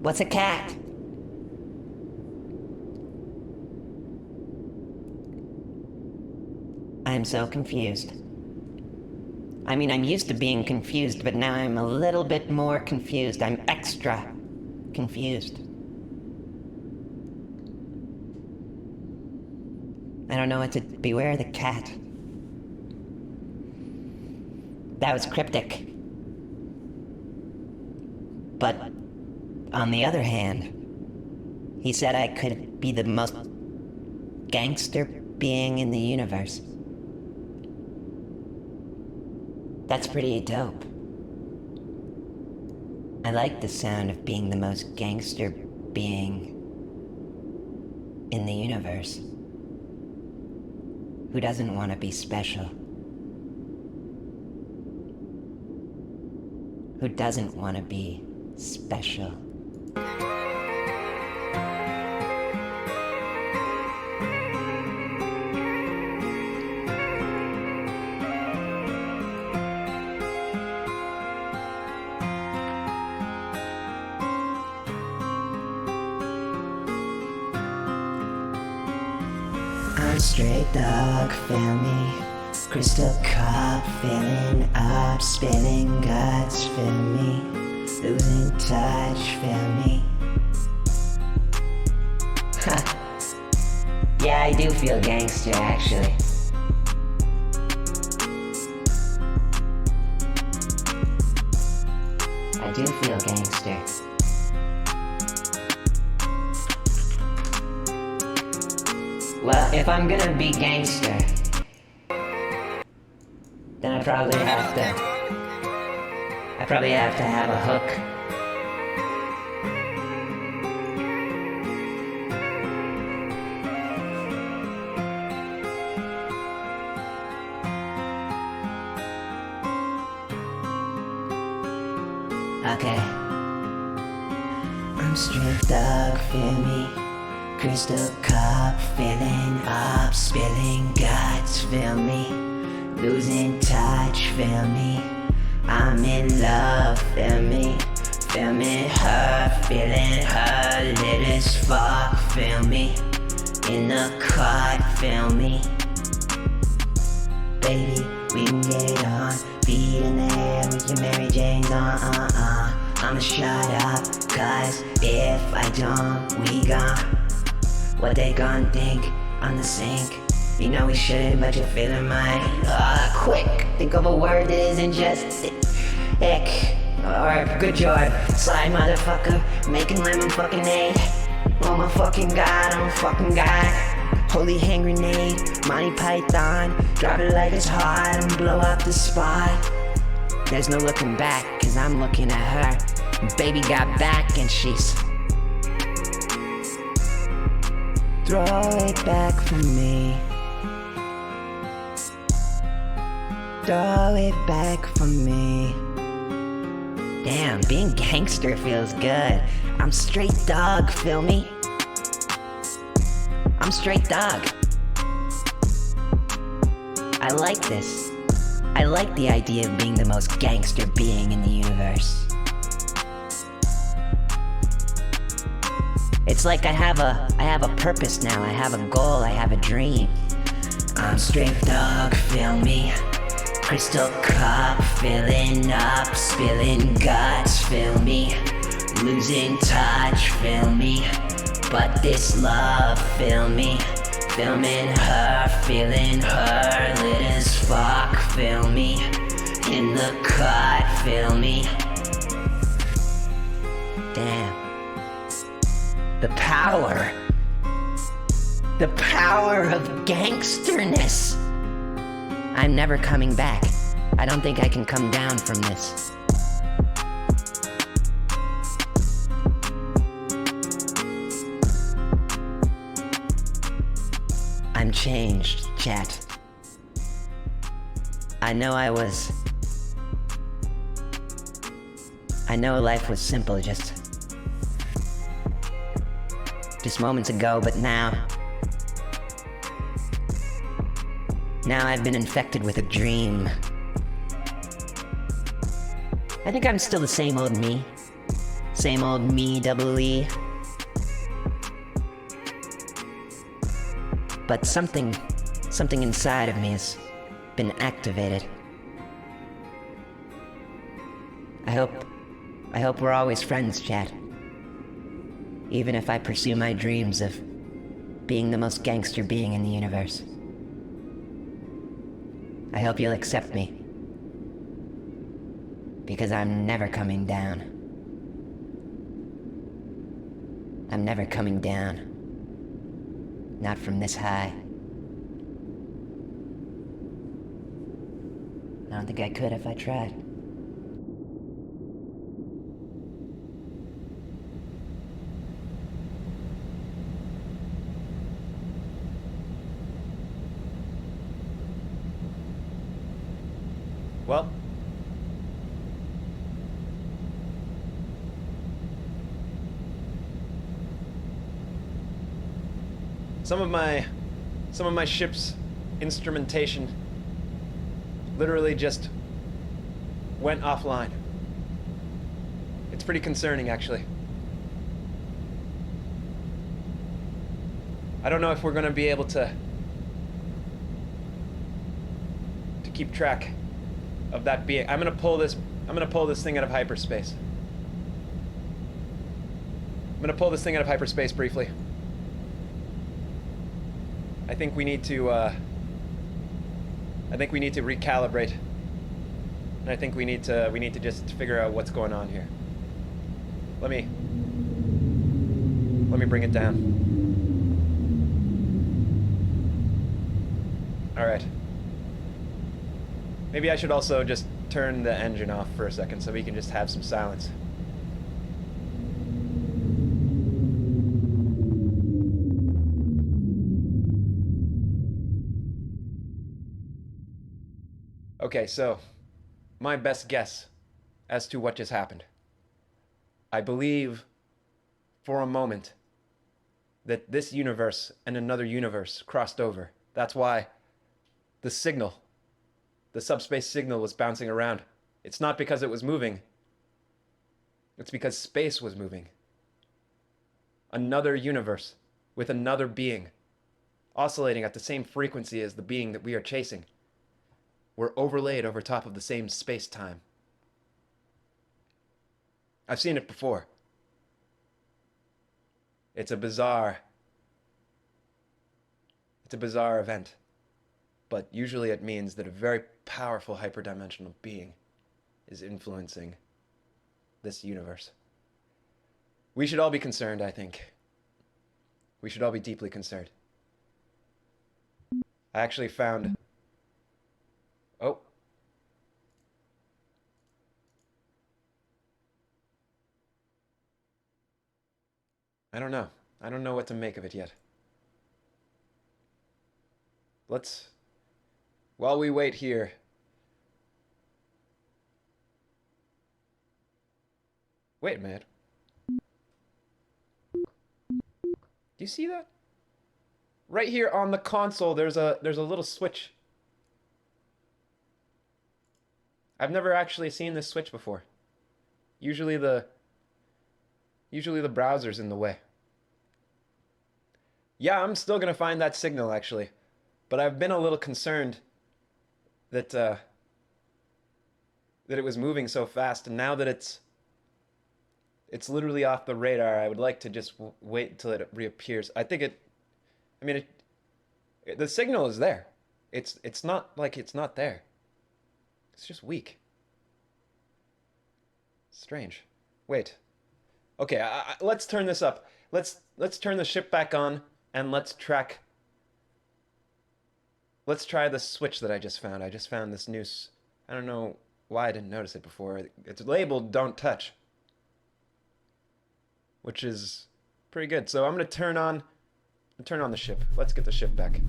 F: What's a cat? I'm so confused. I mean, I'm used to being confused, but now I'm a little bit more confused. I'm extra confused. I don't know what to beware the cat. That was cryptic. But on the other hand, he said I could be the most gangster being in the universe. That's pretty dope. I like the sound of being the most gangster being in the universe. Who doesn't want to be special? Who doesn't want to be special? I'm straight dog, feel me. Crystal cup, filling up, spilling guts, feel me. Losing touch, feel me. Yeah, I do feel gangster, actually. I do feel gangster. Well, if I'm gonna be gangster, then I probably have to have a hook. Okay. I'm straight dog, feel me. Crystal cup, filling up, spilling guts, feel me. Losing touch, feel me. I'm in love, feel me. Feeling her lit as fuck, feel me. In the cut, feel me. Baby, we can get it on. Feet in the air with your Mary Jane's on, I'ma shut up, cause if I don't, we gone. What they gon' think on the sink? You know we shouldn't, but you're feeling mine. Quick, think of a word that isn't just ick or good job. Slide motherfucker, making lemon fucking aid. Oh my fucking god, I'm a fucking guy. Holy hand grenade, Monty Python. Drop it like it's hot and blow up the spot. There's no looking back, cause I'm looking at her. Baby got back and she's throw it back for me. Throw it back for me. Damn, being gangster feels good. I'm straight dog, feel me? I'm straight dog. I like this. I like the idea of being the most gangster being in the universe. It's like I have a purpose now. I have a goal, I have a dream. I'm straight dog, feel me. Crystal cup, filling up, spilling guts, feel me. Losing touch, feel me. But this love, feel me. Feeling her, lit as fuck, feel me. In the cut, feel me. Damn. The power of gangsterness. I'm never coming back. I don't think I can come down from this. I'm changed, chat. I know life was simple just moments ago, but now I've been infected with a dream. I think I'm still the same old me. Same old me, double E. But something inside of me has been activated. I hope we're always friends, chat. Even if I pursue my dreams of being the most gangster being in the universe. I hope you'll accept me. Because I'm never coming down. I'm never coming down. Not from this high. I don't think I could if I tried.
G: Well, Some of my ship's instrumentation literally just went offline. It's pretty concerning, actually. I don't know if we're gonna be able to keep track of that being. I'm gonna pull this thing out of hyperspace. I'm gonna pull this thing out of hyperspace briefly. I think we need to recalibrate. And I think we need to just figure out what's going on here. Let me bring it down. All right. Maybe I should also just turn the engine off for a second so we can just have some silence. Okay, so my best guess as to what just happened. I believe for a moment that this universe and another universe crossed over. That's why the signal, the subspace signal, was bouncing around. It's not because it was moving. It's because space was moving. Another universe with another being, oscillating at the same frequency as the being that we are chasing, were overlaid over top of the same space-time. I've seen it before. It's a bizarre event. But usually it means that a very powerful hyperdimensional being is influencing this universe. We should all be concerned, I think. We should all be deeply concerned. I actually found... Oh. I don't know. I don't know what to make of it yet. While we wait here... Wait a minute. Do you see that? Right here on the console, there's a little switch. I've never actually seen this switch before. Usually the browser's in the way. Yeah, I'm still gonna find that signal, actually. But I've been a little concerned that it was moving so fast, and now that it's literally off the radar, I would like to just wait until it reappears. I think the signal is there. It's not like it's not there. It's just weak. Strange. Wait. Okay, let's turn this up. Let's turn the ship back on, and let's try the switch that I just found. I just found this new... I don't know why I didn't notice it before. It's labeled "Don't Touch," which is pretty good. So I'm gonna turn on the ship. Let's get the ship back.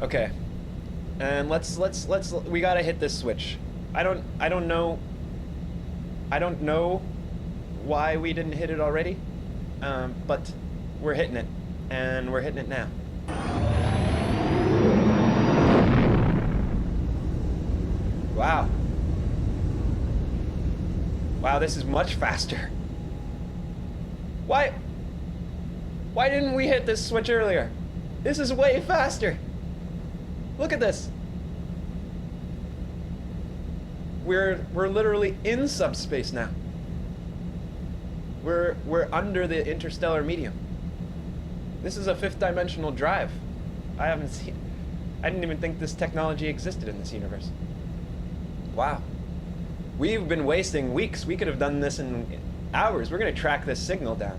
G: Okay, and let's we gotta hit this switch. I don't know why we didn't hit it already, but we're hitting it, and we're hitting it now. Wow. Wow, this is much faster. Why didn't we hit this switch earlier? This is way faster. Look at this. We're literally in subspace now. We're under the interstellar medium. This is a fifth dimensional drive. I didn't even think this technology existed in this universe. Wow. We've been wasting weeks. We could have done this in hours. We're gonna track this signal down.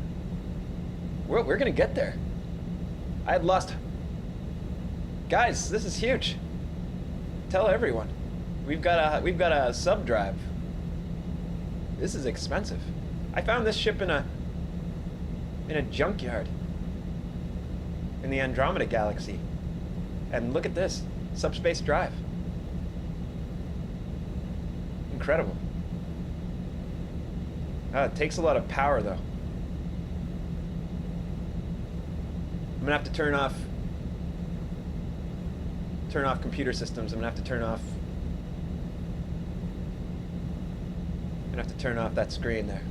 G: We're gonna get there. I had lost... Guys, this is huge. Tell everyone. We've got a sub drive. This is expensive. I found this ship in a junkyard in the Andromeda galaxy. And look at this, subspace drive. incredible. It takes a lot of power, though. I'm gonna have to turn off computer systems. I'm gonna have to turn off that screen there.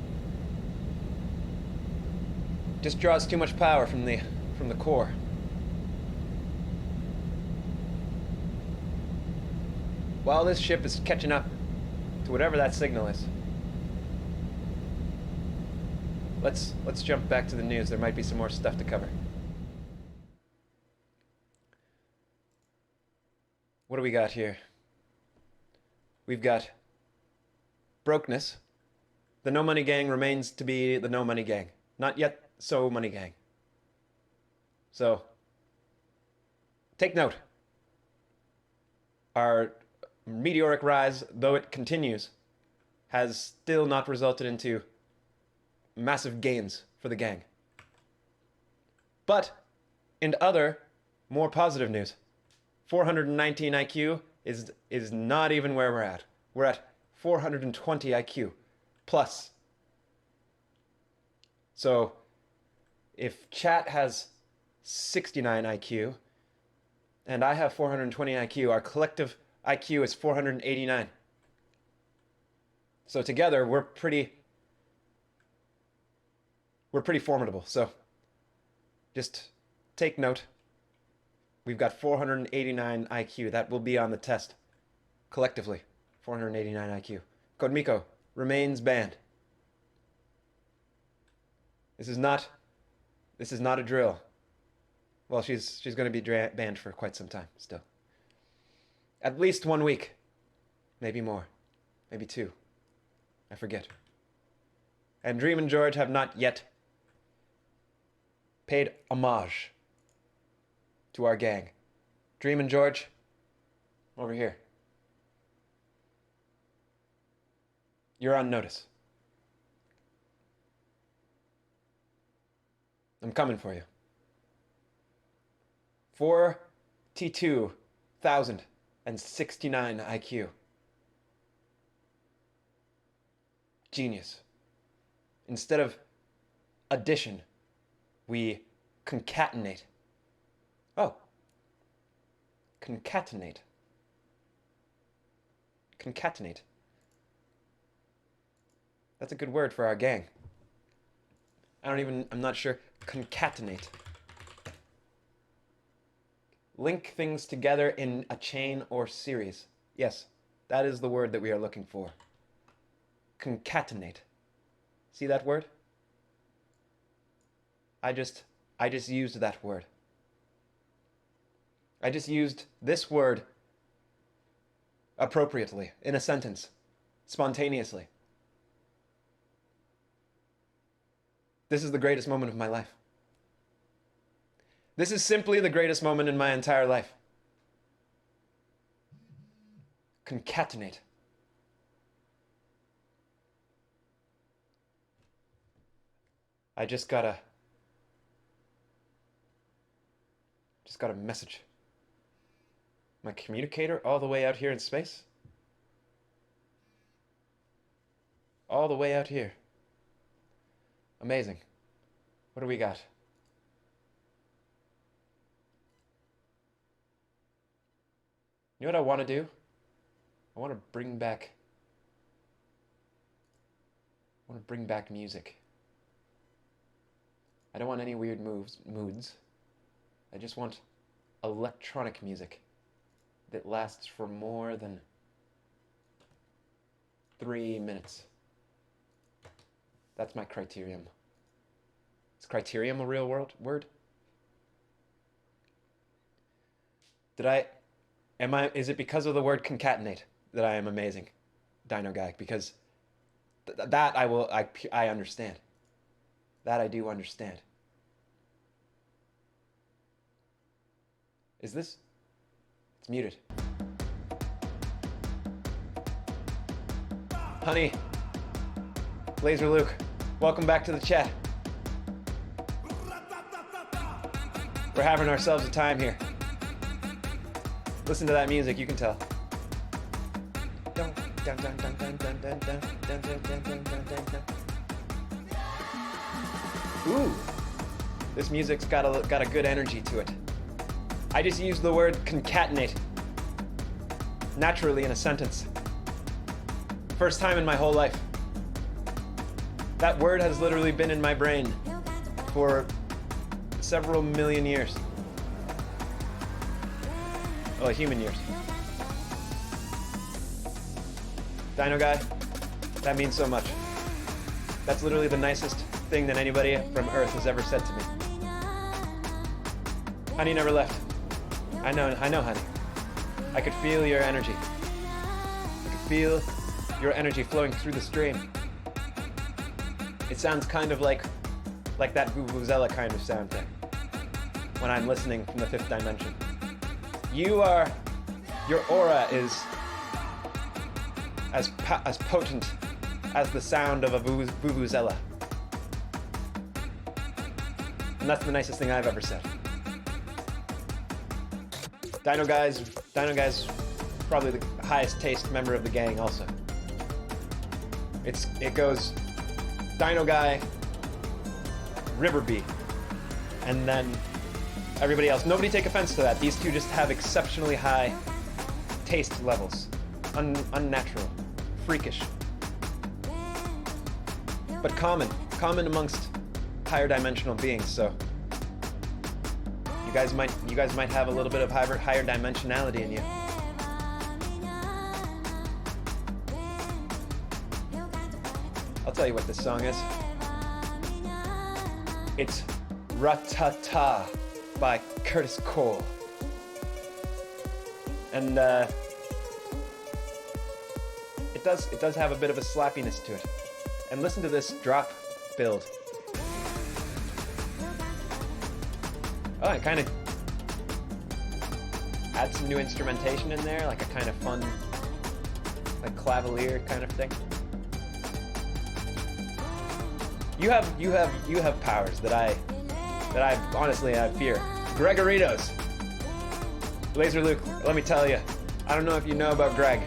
G: Just draws too much power from the core. While this ship is catching up to whatever that signal is, let's jump back to the news. There might be some more stuff to cover. What do we got here? We've got Brokeness. The No Money Gang remains to be the No Money Gang. Not yet So Money Gang. So, take note. Our meteoric rise, though it continues, has still not resulted into massive gains for the gang. But, in other, more positive news, 419 IQ is not even where we're at. We're at 420 IQ plus. So, if chat has 69 IQ and I have 420 IQ, our collective IQ is 489. So together we're pretty formidable. So just take note. We've got 489 IQ. That will be on the test. Collectively, 489 IQ. Code Miko remains banned. This is not a drill. Well, she's going to be banned for quite some time still. At least 1 week. Maybe more. Maybe 2. I forget. And Dream and George have not yet paid homage to our gang. Dream and George, over here. You're on notice. I'm coming for you. 42,069 IQ. Genius. Instead of addition, we concatenate. Oh. Concatenate. Concatenate. That's a good word for our gang. I'm not sure. Concatenate. Link things together in a chain or series. Yes, that is the word that we are looking for. Concatenate. See that word? I just used that word. I just used this word appropriately in a sentence, spontaneously. This is the greatest moment of my life. This is simply the greatest moment in my entire life. Concatenate. I just got a message. My communicator all the way out here in space? All the way out here. Amazing. What do we got? You know what I want to do? I want to bring back music. I don't want any weird moods. I just want electronic music that lasts for more than 3 minutes. That's my criterion. Is criterion a real word? Is it because of the word concatenate that I am amazing, Dino Guy? Because that I understand. That I do understand. Is this? It's muted. Honey, Laser Luke, welcome back to the chat. We're having ourselves a time here. Listen to that music, you can tell. Don't Dun, dun, dun, dun, dun, dun, dun, dun, dun, dun, dun, dun, dun, dun. Ooh, this music's got a good energy to it. I just used the word concatenate naturally in a sentence. First time in my whole life. That word has literally been in my brain for several million years. Well, human years. Dino guy, that means so much. That's literally the nicest thing that anybody from Earth has ever said to me. Honey never left. I know, honey. I could feel your energy. I could feel your energy flowing through the stream. It sounds kind of like that vuvuzela kind of sound thing when I'm listening from the fifth dimension. Your aura is as potent as the sound of a vuvuzela. And that's the nicest thing I've ever said. Dino Guy's probably the highest taste member of the gang also. It goes Dino Guy, Riverbee, and then everybody else. Nobody take offense to that. These two just have exceptionally high taste levels. Unnatural. Freakish. But common amongst higher dimensional beings, so you guys might have a little bit of higher dimensionality in you. I'll tell you what this song is. It's Ratata by Curtis Cole. And it does have a bit of a slappiness to it. And listen to this drop build. Oh, it kind of adds some new instrumentation in there, like a kind of fun, like clavalier kind of thing. You have powers that I honestly fear. Gregoritos. Laser Luke, let me tell you, I don't know if you know about Greg.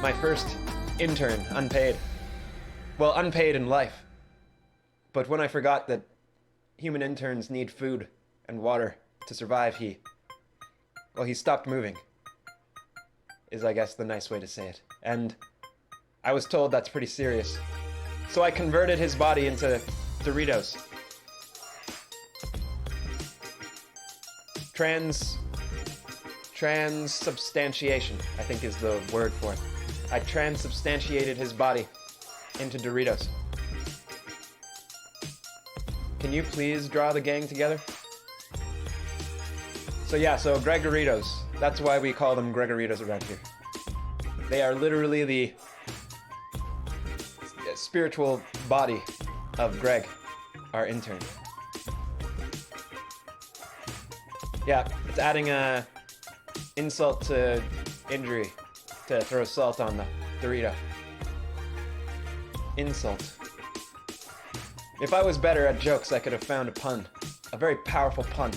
G: My first intern, unpaid. Well, unpaid in life. But when I forgot that human interns need food and water to survive, he stopped moving, is I guess the nice way to say it. And I was told that's pretty serious. So I converted his body into Doritos. Transubstantiation, I think is the word for it. I transubstantiated his body into Doritos. Can you please draw the gang together? So Gregoritos. That's why we call them Gregoritos around here. They are literally the spiritual body of Greg, our intern. Yeah, it's adding a insult to injury to throw salt on the Dorito. Insult. If I was better at jokes, I could have found a pun. A very powerful pun.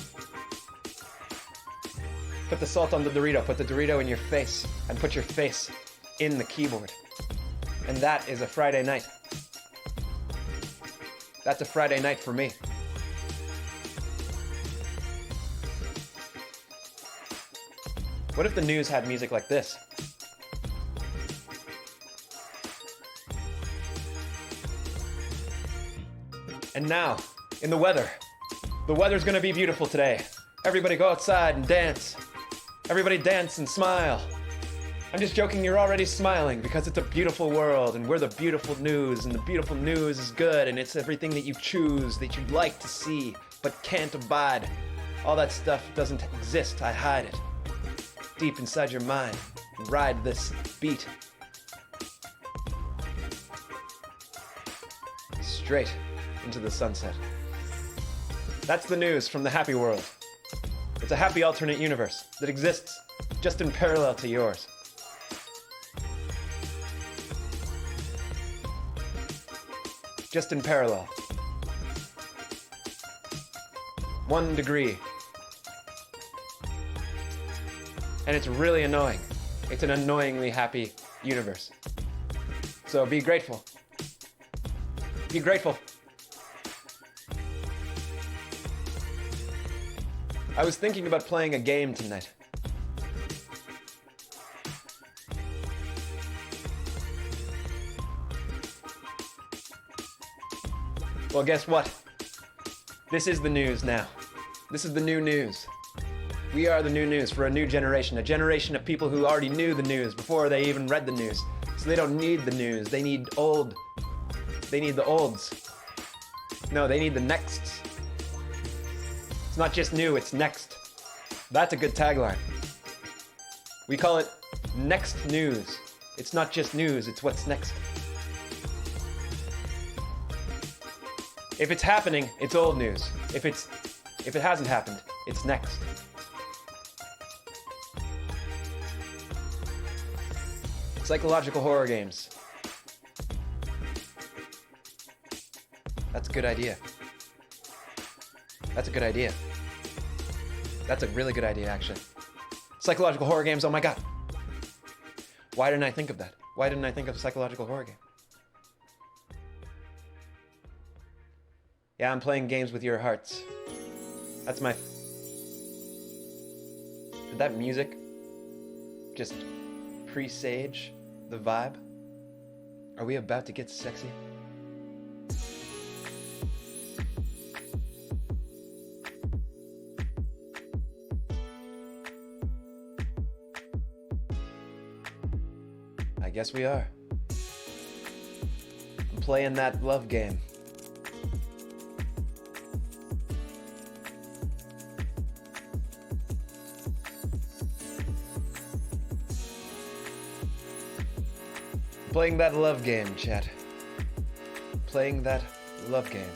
G: Put the salt on the Dorito, put the Dorito in your face, and put your face in the keyboard. And that is a Friday night. That's a Friday night for me. What if the news had music like this? And now, in the weather. The weather's gonna be beautiful today. Everybody go outside and dance. Everybody dance and smile. I'm just joking, you're already smiling because it's a beautiful world and we're the beautiful news, and the beautiful news is good, and it's everything that you choose, that you'd like to see, but can't abide. All that stuff doesn't exist, I hide it. Deep inside your mind, and ride this beat. Straight into the sunset. That's the news from the happy world. It's a happy alternate universe that exists just in parallel to yours. Just in parallel. 1 degree. And it's really annoying. It's an annoyingly happy universe. So be grateful. Be grateful. I was thinking about playing a game tonight. Well, guess what? This is the news now. This is the new news. We are the new news for a new generation of people who already knew the news before they even read the news. So they don't need the news, they need the olds. No, they need the nexts. It's not just new, it's next. That's a good tagline. We call it next news. It's not just news, it's what's next. If it's happening, it's old news. If it hasn't happened, it's next. Psychological horror games. That's a good idea. That's a good idea. That's a really good idea, actually. Psychological horror games, oh my god. Why didn't I think of that? Why didn't I think of a psychological horror game? Yeah, I'm playing games with your hearts. That's my... Did that music just presage the vibe? Are we about to get sexy? I guess we are. I'm playing that love game. Playing that love game, chat. Playing that love game.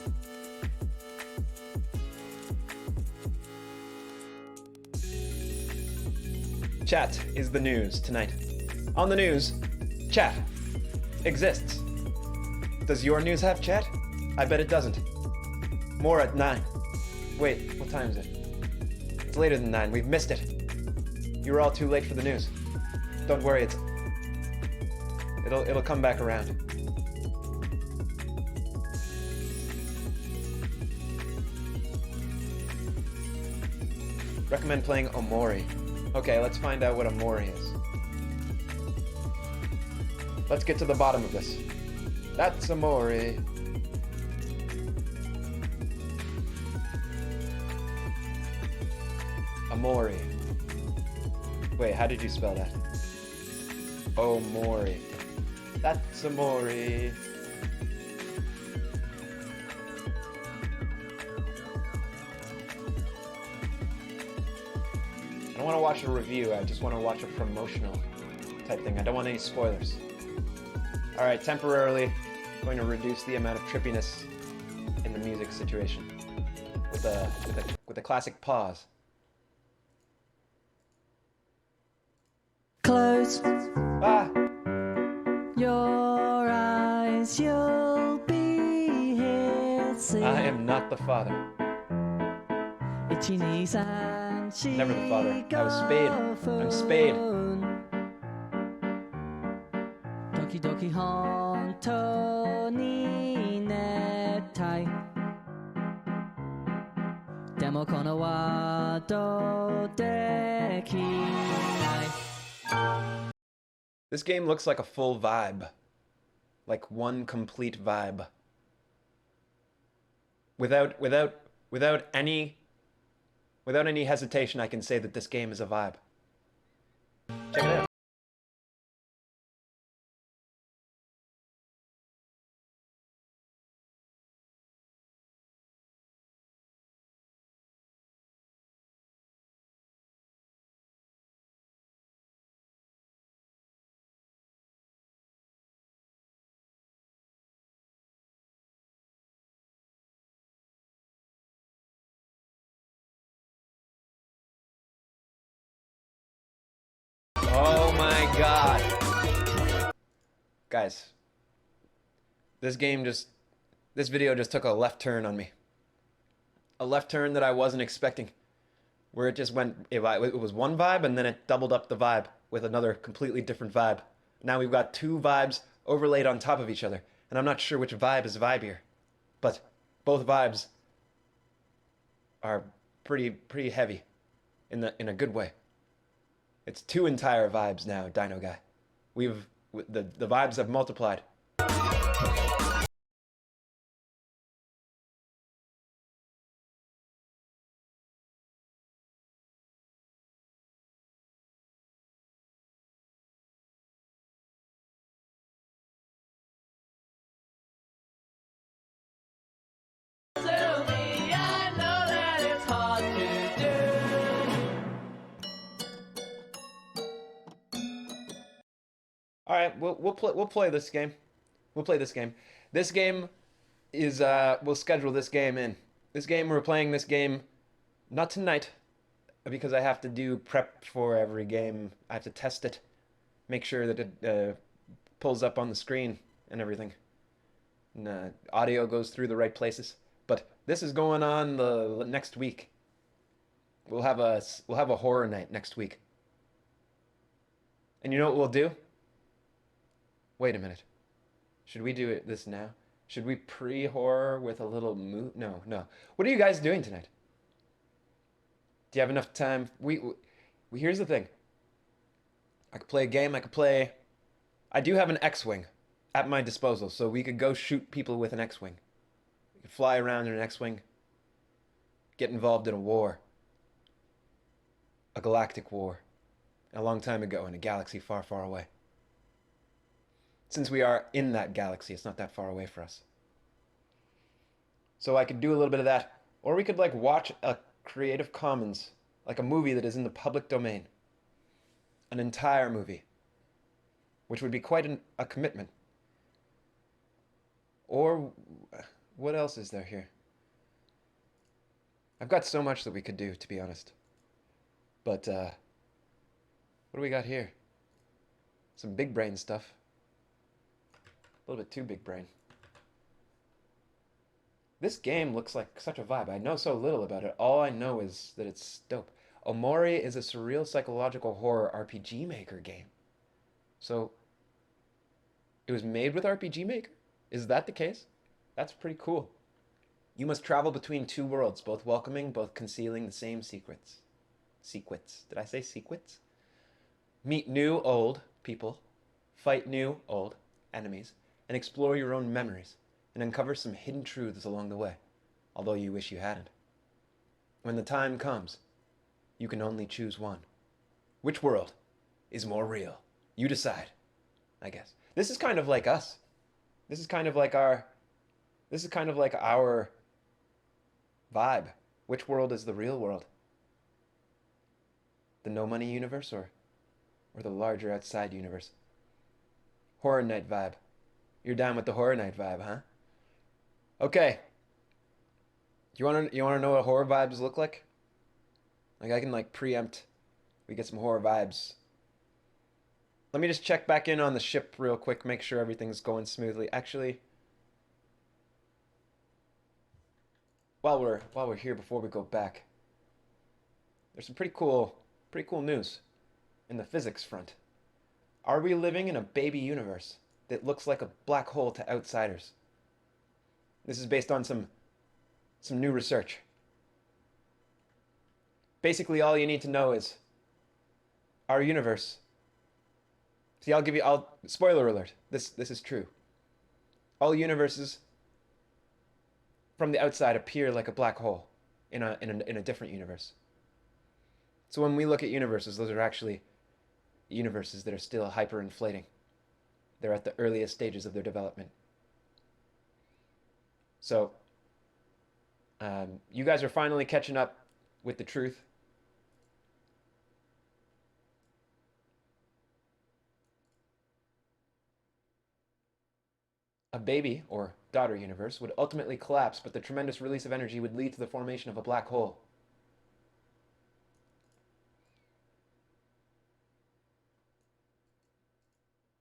G: Chat is the news tonight. On the news, chat exists. Does your news have chat? I bet it doesn't. More at 9. Wait, what time is it? It's later than 9. We've missed it. You were all too late for the news. Don't worry, It'll come back around. Recommend playing Omori. Okay, let's find out what Omori is. Let's get to the bottom of this. That's Omori. Omori. Wait, how did you spell that? Omori. That's Omori. I don't want to watch a review, I just want to watch a promotional type thing. I don't want any spoilers. Alright, temporarily going to reduce the amount of trippiness in the music situation with a classic pause.
I: Close
G: Ah!
I: your eyes, you'll be here soon.
G: I am not the father.
I: 1, 2, 3, 4
G: Never the father. I was Spade. I'm Spade.
I: 時々本当に熱帯でもこのワードできない
G: This game looks like a full vibe. Like one complete vibe. Without any hesitation, I can say that this game is a vibe. Check it out. Oh my god. Guys, this video just took a left turn on me. A left turn that I wasn't expecting. Where it just went, it was one vibe and then it doubled up the vibe with another completely different vibe. Now we've got two vibes overlaid on top of each other, and I'm not sure which vibe is vibier, but both vibes are pretty heavy in a good way. It's two entire vibes now, Dino Guy. The vibes have multiplied. All right, we'll play this game. We'll play this game. This game is we'll schedule this game in. We're playing this game not tonight because I have to do prep for every game. I have to test it, make sure that it pulls up on the screen and everything. And audio goes through the right places. But this is going on the next week. We'll have a horror night next week. And you know what we'll do? Wait a minute. Should we do this now? Should we pre-horror with a little No. What are you guys doing tonight? Do you have enough time? Here's the thing. I could play a game. I do have an X-Wing at my disposal, so we could go shoot people with an X-Wing. We could fly around in an X-Wing, get involved in a war. A galactic war. A long time ago in a galaxy far, far away. Since we are in that galaxy, it's not that far away for us. So I could do a little bit of that. Or we could watch a Creative Commons, like a movie that is in the public domain. An entire movie. Which would be quite a commitment. Or what else is there here? I've got so much that we could do, to be honest. But what do we got here? Some big brain stuff. A little bit too big brain. This game looks like such a vibe. I know so little about it. All I know is that it's dope. Omori is a surreal psychological horror RPG Maker game. So, it was made with RPG Maker? Is that the case? That's pretty cool. You must travel between two worlds, both welcoming, both concealing the same secrets. Secrets. Did I say secrets? Meet new, old people. Fight new, old enemies. And explore your own memories, and uncover some hidden truths along the way, although you wish you hadn't. When the time comes, you can only choose one. Which world is more real? You decide, I guess. This is kind of like us. This is kind of like our vibe. Which world is the real world? The No Money universe or the larger outside universe? Horror night vibe. You're down with the horror night vibe, huh? Okay. You wanna know what horror vibes look like? I can preempt. We get some horror vibes. Let me just check back in on the ship real quick, make sure everything's going smoothly. Actually, while we're here before we go back, there's some pretty cool news in the physics front. Are we living in a baby universe that looks like a black hole to outsiders? This is based on some new research. Basically, all you need to know is our universe. See, spoiler alert. This is true. All universes from the outside appear like a black hole in a different universe. So when we look at universes, those are actually universes that are still hyperinflating. They're at the earliest stages of their development. So, you guys are finally catching up with the truth. A baby, or daughter universe, would ultimately collapse, but the tremendous release of energy would lead to the formation of a black hole.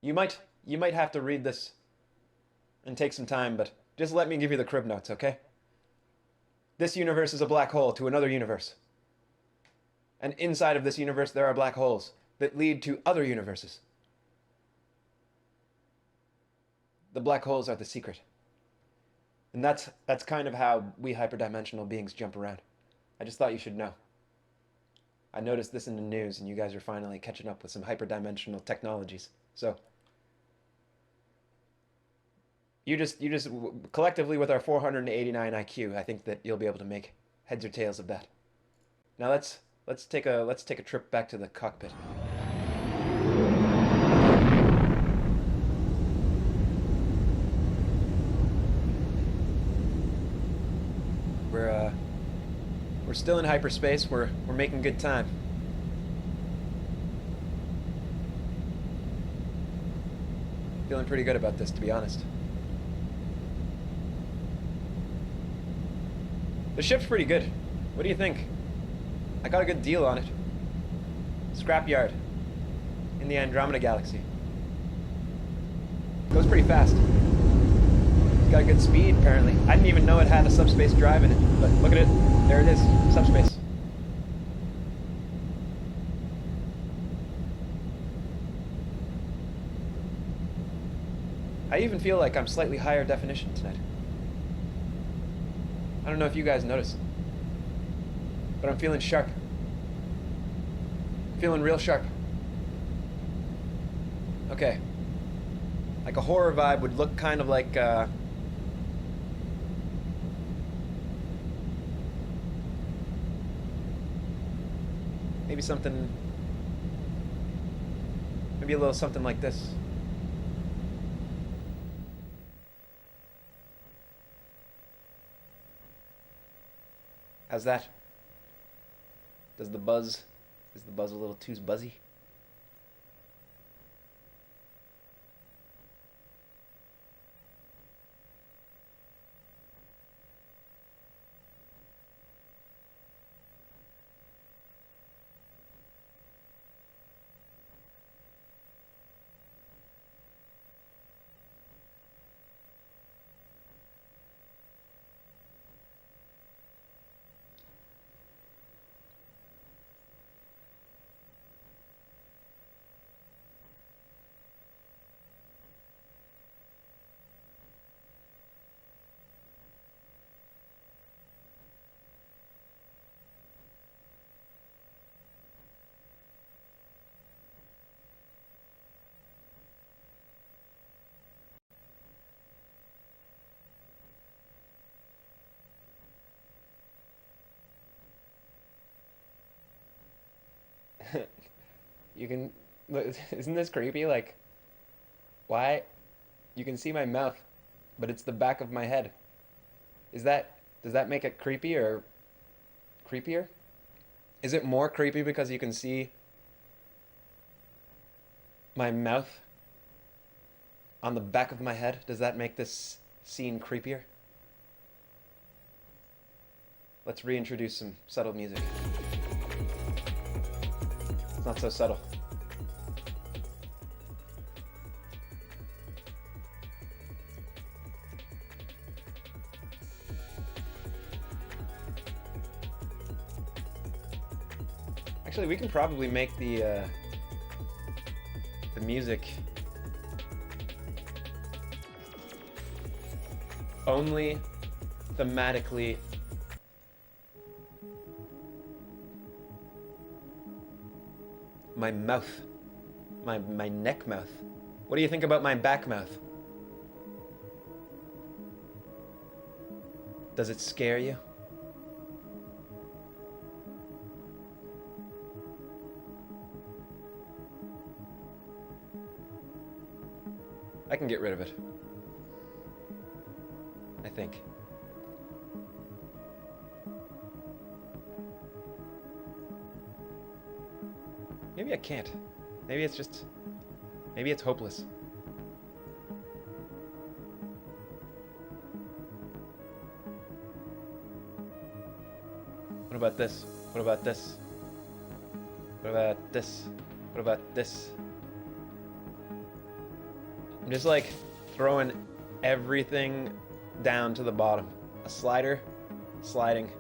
G: You might have to read this and take some time, but just let me give you the crib notes, okay? This universe is a black hole to another universe. And inside of this universe, there are black holes that lead to other universes. The black holes are the secret. And that's kind of how we hyperdimensional beings jump around. I just thought you should know. I noticed this in the news, and you guys are finally catching up with some hyperdimensional technologies. So, you just collectively with our 489 IQ, I think that you'll be able to make heads or tails of that. Now let's take a trip back to the cockpit. We're still in hyperspace. We're making good time. Feeling pretty good about this, to be honest. The ship's pretty good. What do you think? I got a good deal on it. Scrapyard in the Andromeda Galaxy. Goes pretty fast. Got a good speed, apparently. I didn't even know it had a subspace drive in it, but look at it. There it is, subspace. I even feel like I'm slightly higher definition tonight. I don't know if you guys notice, but I'm feeling sharp. Feeling real sharp. Okay. Like a horror vibe would look kind of like, maybe something, maybe a little something like this. How's that? Is the buzz a little too buzzy? You can, isn't this creepy? Like, why? You can see my mouth, but it's the back of my head. Does that make it creepy or creepier? Is it more creepy because you can see my mouth on the back of my head? Does that make this scene creepier? Let's reintroduce some subtle music. It's not so subtle. Actually, we can probably make the music only thematically my mouth, my neck mouth. What do you think about my back mouth? Does it scare you? I can get rid of it. I think. Maybe I can't. Maybe it's hopeless. What about this? What about this? What about this? What about this? I'm just like throwing everything down to the bottom. A slider, sliding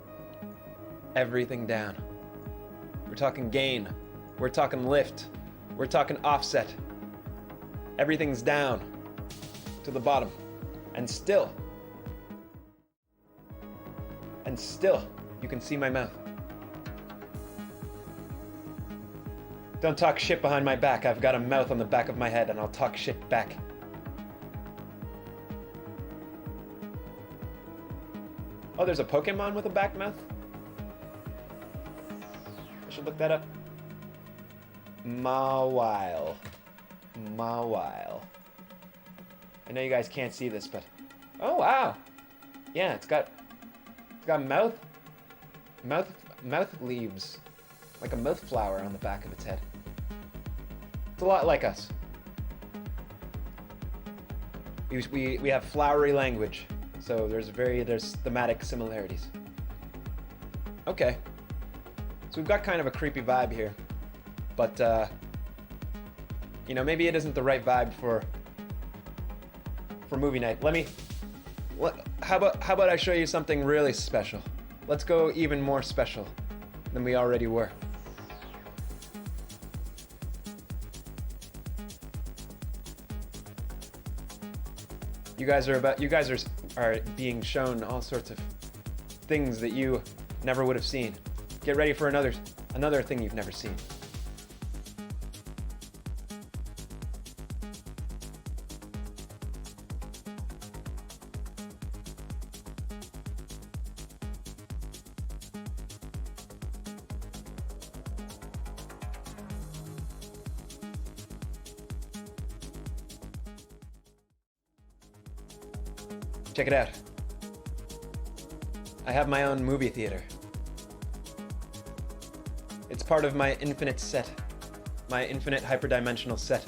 G: everything down. We're talking gain. We're talking lift. We're talking offset. Everything's down. to the bottom. And still, you can see my mouth. Don't talk shit behind my back. I've got a mouth on the back of my head and I'll talk shit back. Oh, there's a Pokemon with a back mouth? I should look that up. Mawile. I know you guys can't see this, but... Oh, wow! Yeah, it's got mouth leaves. Like a mouth flower on the back of its head. It's a lot like us. We have flowery language, so there's thematic similarities. Okay. So we've got kind of a creepy vibe here. But you know, maybe it isn't the right vibe for movie night. How about I show you something really special? Let's go even more special than we already were. You guys are being shown all sorts of things that you never would have seen. Get ready for another thing you've never seen. Check it out. I have my own movie theater. It's part of my infinite set. My infinite hyperdimensional set.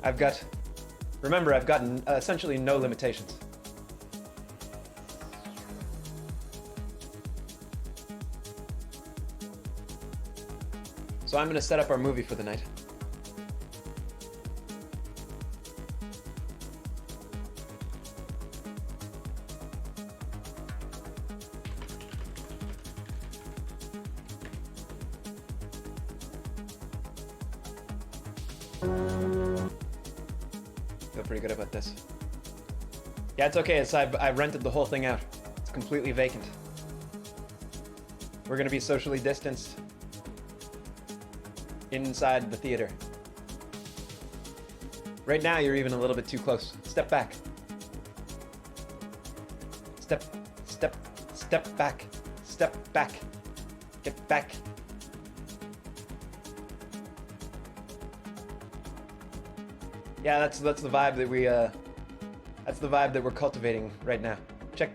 G: I've got essentially no limitations. So I'm going to set up our movie for the night. Feel pretty good about this. Yeah, it's okay. I rented the whole thing out. It's completely vacant. We're going to be socially distanced inside the theater. Right now, you're even a little bit too close. Step back. Step back. Step back. Get back. Yeah, that's the vibe that we're cultivating right now. Check.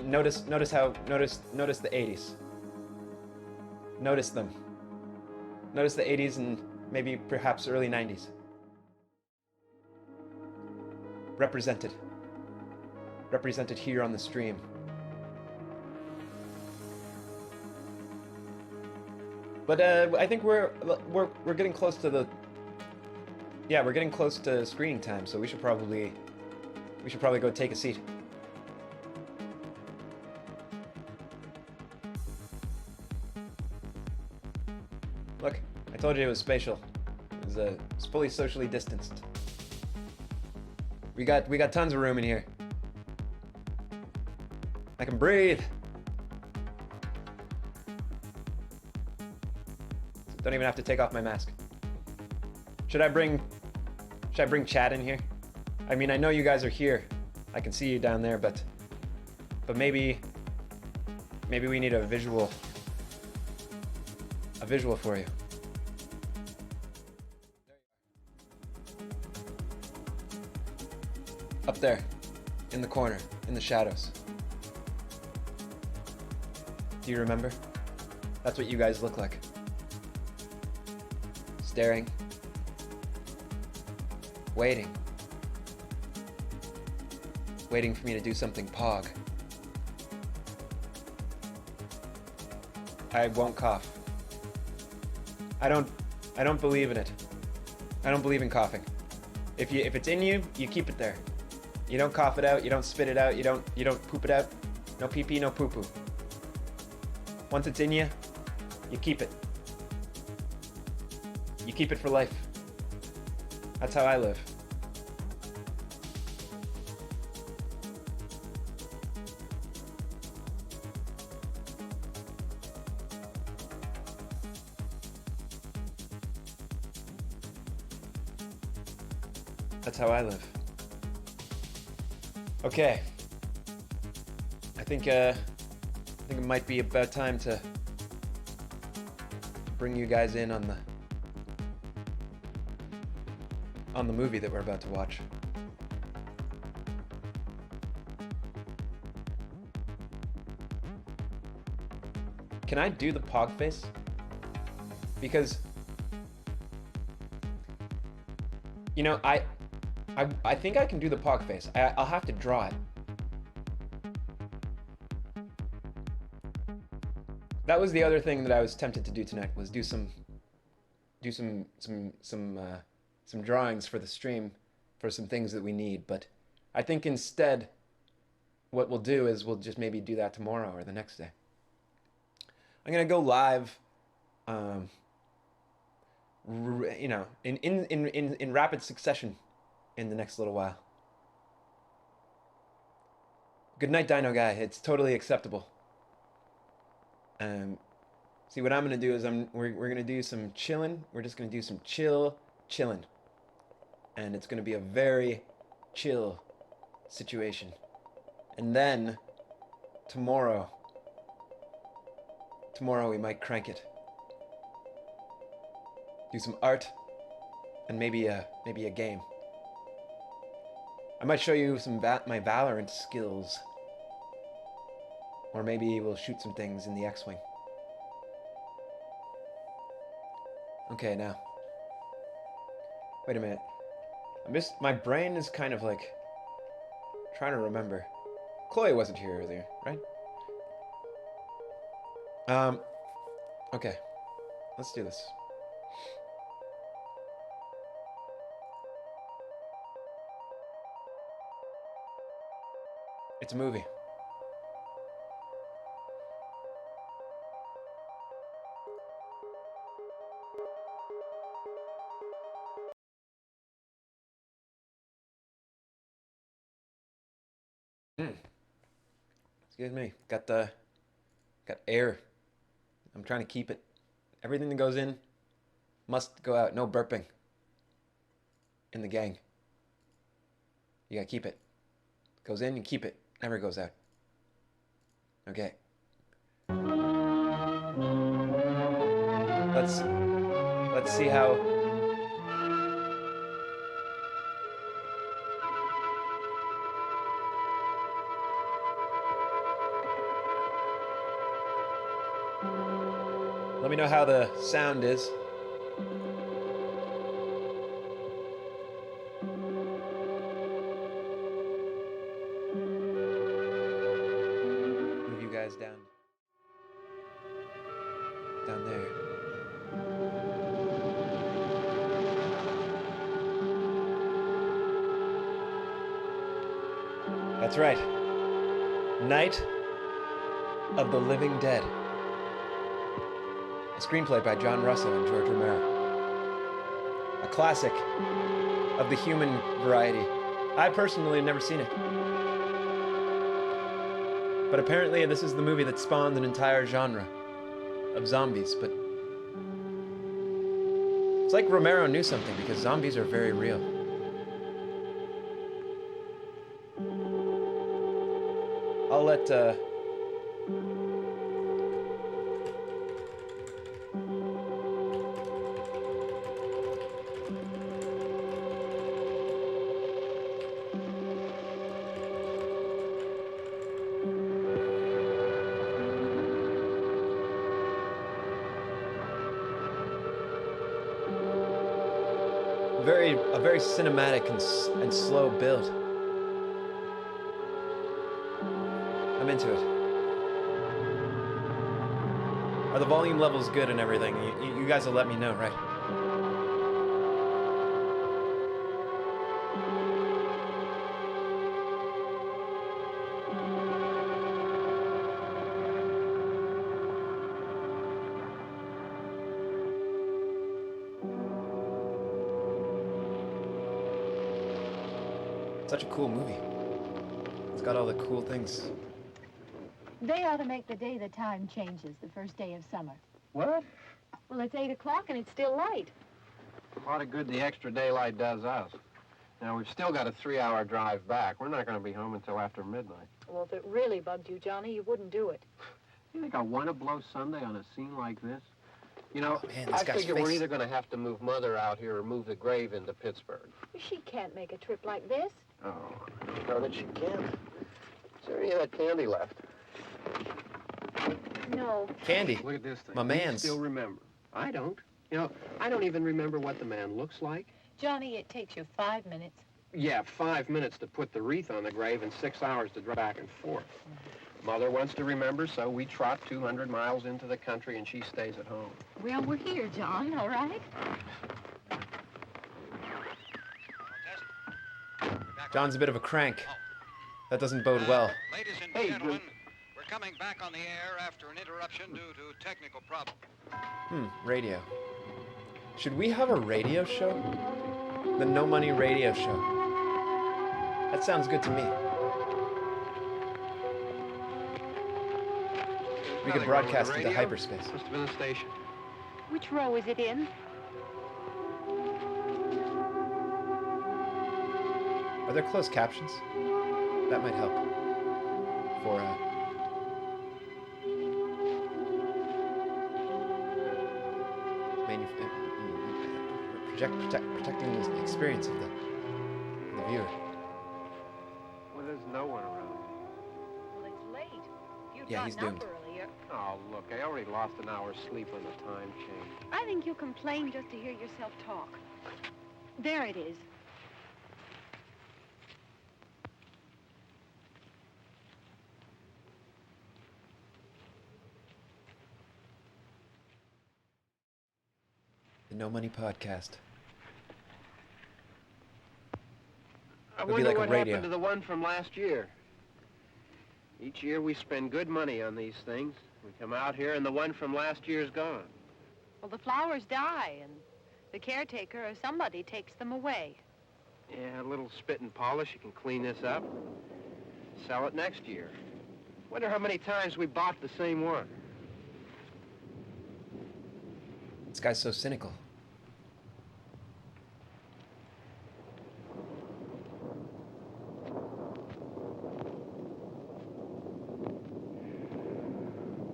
G: Notice the 80s. Notice them. Notice the 80s and maybe perhaps early 90s. Represented here on the stream. But I think we're getting close to we're getting close to screening time, so we should probably go take a seat. Look, I told you it was spatial. It's fully socially distanced. We got tons of room in here. I can breathe. Don't even have to take off my mask. Should I bring Chad in here? I mean, I know you guys are here. I can see you down there, but maybe we need a visual for you. Up there, in the corner, in the shadows. Do you remember? That's what you guys look like. Staring. Waiting. Waiting for me to do something pog. I won't cough. I don't believe in it. I don't believe in coughing. If it's in you, you keep it there. You don't cough it out, you don't spit it out, you don't poop it out. No pee pee, no poo poo. Once it's in you, you keep it. You keep it for life. That's how I live. That's how I live. Okay. I think it might be about time to bring you guys in on the movie that we're about to watch. Can I do the pog face? Because you know, I think I can do the pog face. I'll have to draw it. That was the other thing that I was tempted to do tonight, was do some drawings for the stream for some things that we need. But I think instead, what we'll do is we'll just maybe do that tomorrow or the next day. I'm gonna go live, you know, in rapid succession in the next little while. Good night, Dino Guy. It's totally acceptable. See, what I'm gonna do is we're gonna do some chilling. We're just gonna do some chilling, and it's gonna be a very chill situation. And then tomorrow we might crank it. Do some art, and maybe a game. I might show you some my Valorant skills. Or maybe we'll shoot some things in the X-Wing. Okay, now. Wait a minute. My brain is kind of like trying to remember. Chloe wasn't here earlier, right? Okay. Let's do this. It's a movie. Excuse me. Got air. I'm trying to keep it. Everything that goes in must go out. No burping in the gang. You gotta keep it. Goes in, you keep it. Never goes out. Okay. Let's see how. Let me know how the sound is. Move you guys down there. That's right. Night of the Living Dead. A screenplay by John Russo and George Romero. A classic of the human variety. I personally have never seen it. But apparently this is the movie that spawned an entire genre of zombies, but it's like Romero knew something, because zombies are very real. I'll let a very cinematic and slow build. I'm into it. Are the volume levels good and everything? You guys will let me know, right? Such a cool movie. It's got all the cool things.
B: They ought to make the day the time changes, the first day of summer.
J: What?
B: Well, it's 8 o'clock and it's still light.
J: A lot of good the extra daylight does us. Now, we've still got a 3-hour drive back. We're not going to be home until after midnight.
B: Well, if it really bugged you, Johnny, you wouldn't do it.
J: You think I want to blow Sunday on a scene like this? You know,
G: Oh, man, this
J: I
G: guy's
J: figure
G: face.
J: we're either going to have to move Mother out here or move the grave into Pittsburgh.
B: She can't make a trip like this.
J: Oh, I don't know that she can. Is there any of that candy left?
B: No.
G: Candy.
J: Look at this thing.
G: My
J: You
G: man's.
J: still remember. I don't. You know, I don't even remember what the man looks like.
B: Johnny, it takes you 5 minutes.
J: Yeah, 5 minutes to put the wreath on the grave and 6 hours to drive back and forth. Mother wants to remember, so we trot 200 miles into the country and she stays at home.
B: Well, we're here, John, all right?
G: John's a bit of a crank. That doesn't bode well.
K: Ladies and
J: Hey,
K: gentlemen, we're coming back on the air after an interruption due to technical problem.
G: Radio. Should we have a radio show? The No Money Radio Show. That sounds good to me. We could broadcast into
J: Radio?
G: hyperspace.
J: Must have been the station.
B: Which row is it in?
G: Are there closed captions? That might help. For, protecting the experience of the viewer.
J: Well, there's no one around.
B: Well, it's late. You
G: Yeah, he's doomed.
B: earlier.
J: Oh, look, I already lost an hour's sleep on the time change.
B: I think you complain just to hear yourself talk. There it is.
G: The No Money Podcast.
J: I
G: It'll be
J: wonder
G: like a
J: what
G: radio.
J: happened to the one from last year. Each year we spend good money on these things. We come out here and the one from last year's gone.
B: Well, the flowers die, and the caretaker or somebody takes them away.
J: Yeah, a little spit and polish. You can clean this up. Sell it next year. Wonder how many times we bought the same one.
G: This guy's so cynical.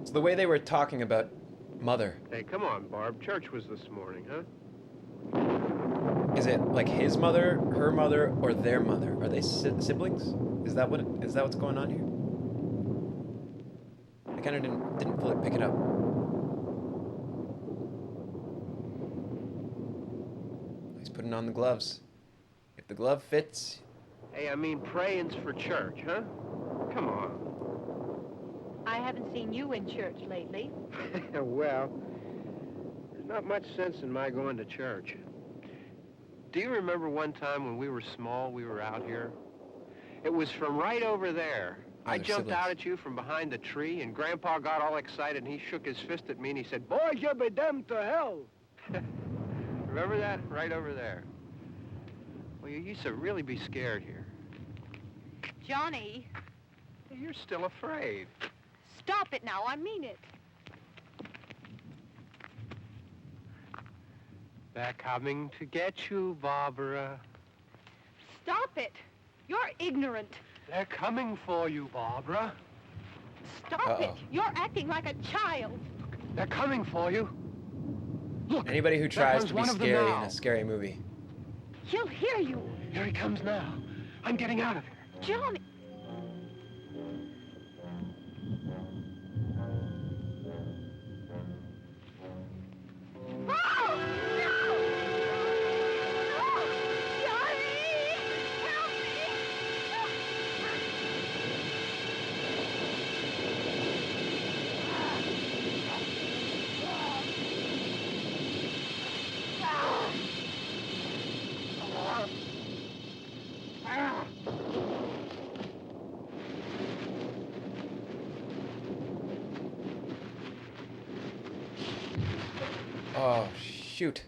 G: So the way they were talking about Mother,
J: Hey, come on, Barb. Church was this morning, huh?
G: is it like his mother, her mother, or their mother? Are they siblings? Is that what's going on here? I kind of didn't fully pick it up. He's putting on the gloves. If the glove fits,
J: Hey, I mean, praying's for church, huh? Come on.
B: I haven't seen you in church lately.
J: Well, there's not much sense in my going to church. Do you remember one time when we were small, we were out here? It was from right over there. I
G: they're
J: jumped out
G: siblings.
J: at you from behind the tree, and Grandpa got all excited, and he shook his fist at me, and he said, "Boys, you'll be damned to hell." Remember that? Right over there. Well, you used to really be scared here.
B: Johnny,
J: You're still afraid.
B: stop it now. I mean it.
J: They're coming to get you, Barbara.
B: Stop it. You're ignorant.
J: They're coming for you, Barbara.
B: Stop it.
G: Uh-oh.
B: You're acting like a child.
J: They're coming for you. Look,
G: anybody who
J: there
G: tries
J: comes
G: to be
J: one of them
G: scary in
J: now.
G: a scary movie.
B: He'll hear you.
J: Here he comes now. I'm getting out of here.
B: Johnny. Oh! No! No! Johnny! Help me!
G: Oh, shoot.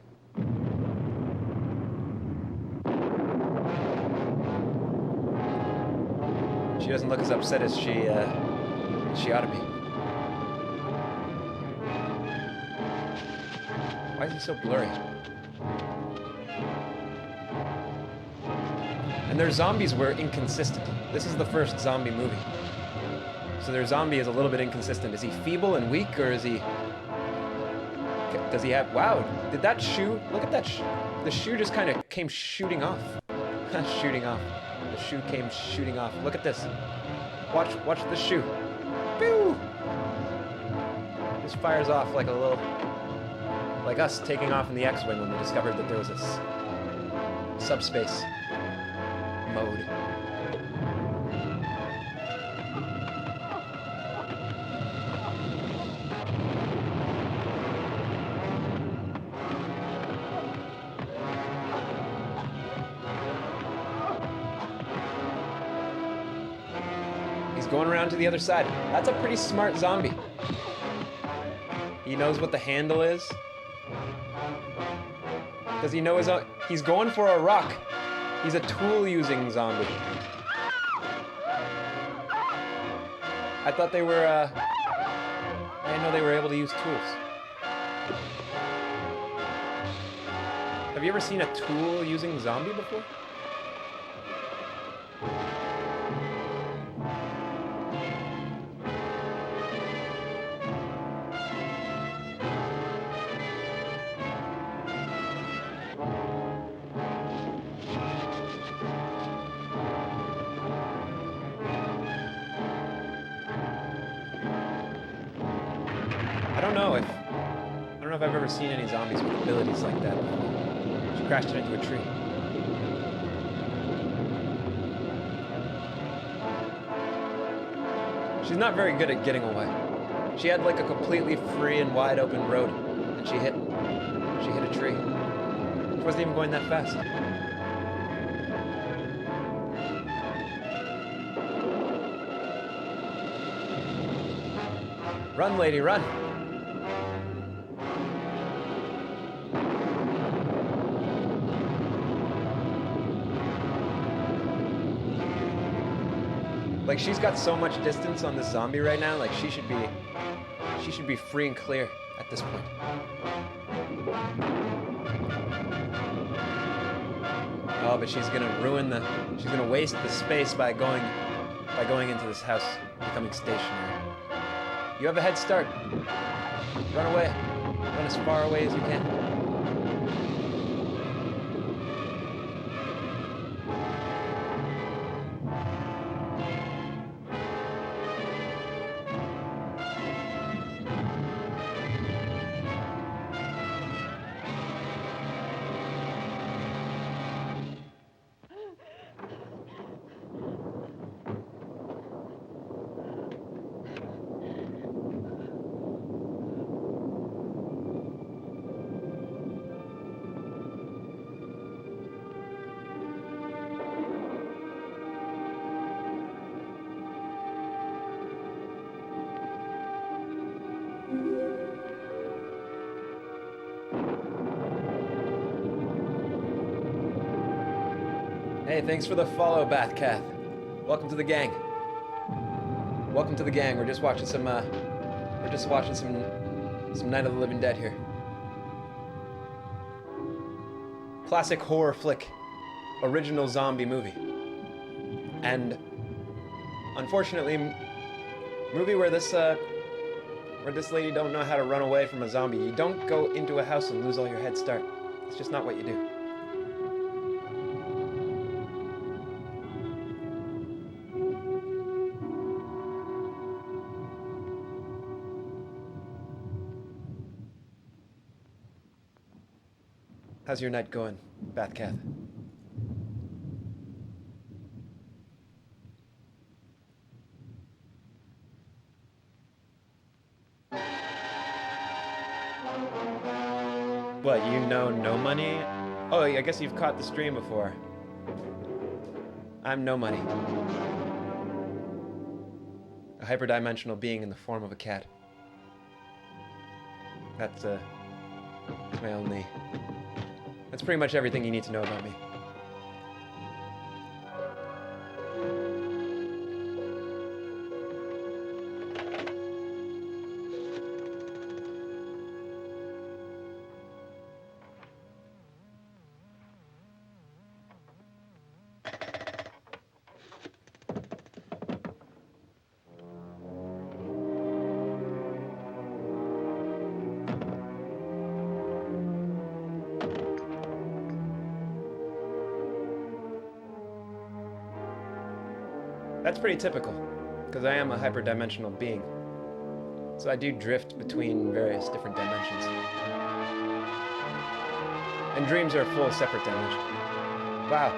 G: doesn't look as upset as she ought to be. Why is he so blurry? And their zombies were inconsistent. This is the first zombie movie. So their zombie is a little bit inconsistent. Is he feeble and weak, or is he... Does he have... Wow, did that shoe... Look at that the shoe just kind of came shooting off. Shooting off. The shoe came shooting off. Look at this. Watch the shoe. Pew! Just fires off like a little... Like us taking off in the X-Wing when we discovered that there was this subspace mode. He's going around to the other side. That's a pretty smart zombie. He knows what the handle is. Does he know his own? He's going for a rock. He's a tool-using zombie. I thought they were, I didn't know they were able to use tools. Have you ever seen a tool-using zombie before? I don't know if I've ever seen any zombies with abilities like that before. She crashed it into a tree. She's not very good at getting away. She had like a completely free and wide open road, and she hit a tree. She wasn't even going that fast. Run, lady, run! Like, she's got so much distance on this zombie right now, like she should be free and clear at this point. Oh, but she's gonna waste the space by going into this house, becoming stationary. You have a head start. Run away. Run as far away as you can. Hey, thanks for the follow, Bathcath. Welcome to the gang. Welcome to the gang. We're just watching some Night of the Living Dead here. Classic horror flick, original zombie movie. And unfortunately, movie where this lady don't know how to run away from a zombie. You don't go into a house and lose all your head start. It's just not what you do. How's your night going, Bathcath? What, you know No Money? Oh, I guess you've caught the stream before. I'm No Money. A hyperdimensional being in the form of a cat. That's my only... That's pretty much everything you need to know about me. That's pretty typical, because I am a hyperdimensional being. So I do drift between various different dimensions. And dreams are a full separate dimension. Wow.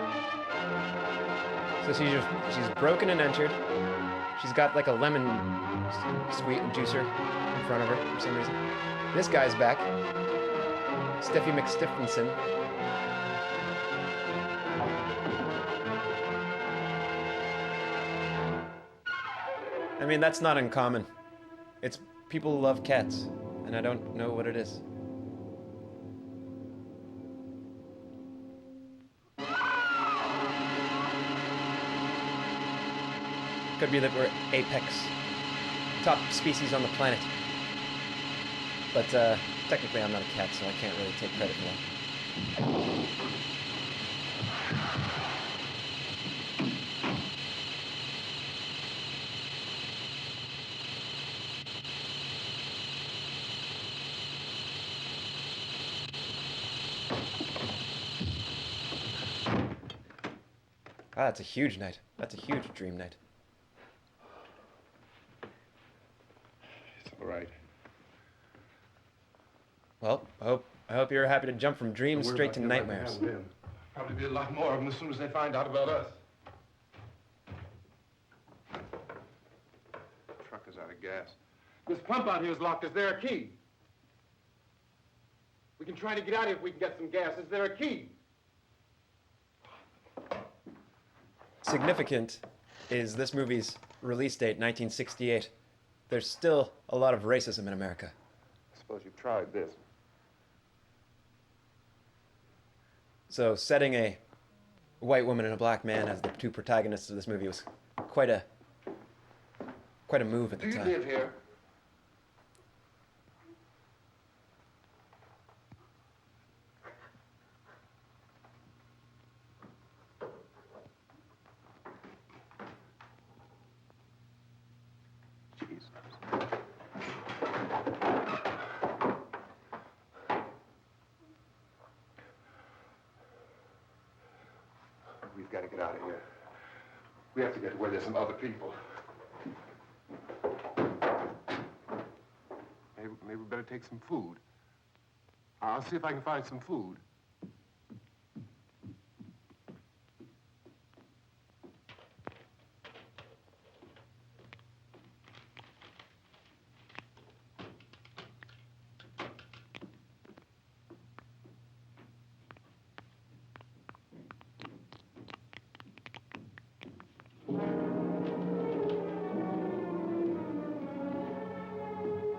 G: So she's broken and entered. She's got like a lemon sweet juicer in front of her for some reason. This guy's back. Steffi McStiffinson. I mean, that's not uncommon. It's people love cats, and I don't know what it is. Could be that we're apex, top species on the planet. But technically I'm not a cat, so I can't really take credit for that. Ah, that's a huge night. That's a huge dream night.
L: It's all right.
G: Well, I hope you're happy to jump from dreams straight to nightmares.
L: Probably be a lot more of them as soon as they find out about us. The truck is out of gas. This pump out here is locked. Is there a key? We can try to get out of here if we can get some gas. Is there a key?
G: Significant is this movie's release date, 1968. There's still a lot of racism in America.
L: I suppose you've tried this.
G: So setting a white woman and a black man as the two protagonists of this movie was quite a move at the time.
L: Do you live here? Jesus. We've got to get out of here. We have to get to where there's some other people. Maybe we better take some food. I'll see if I can find some food.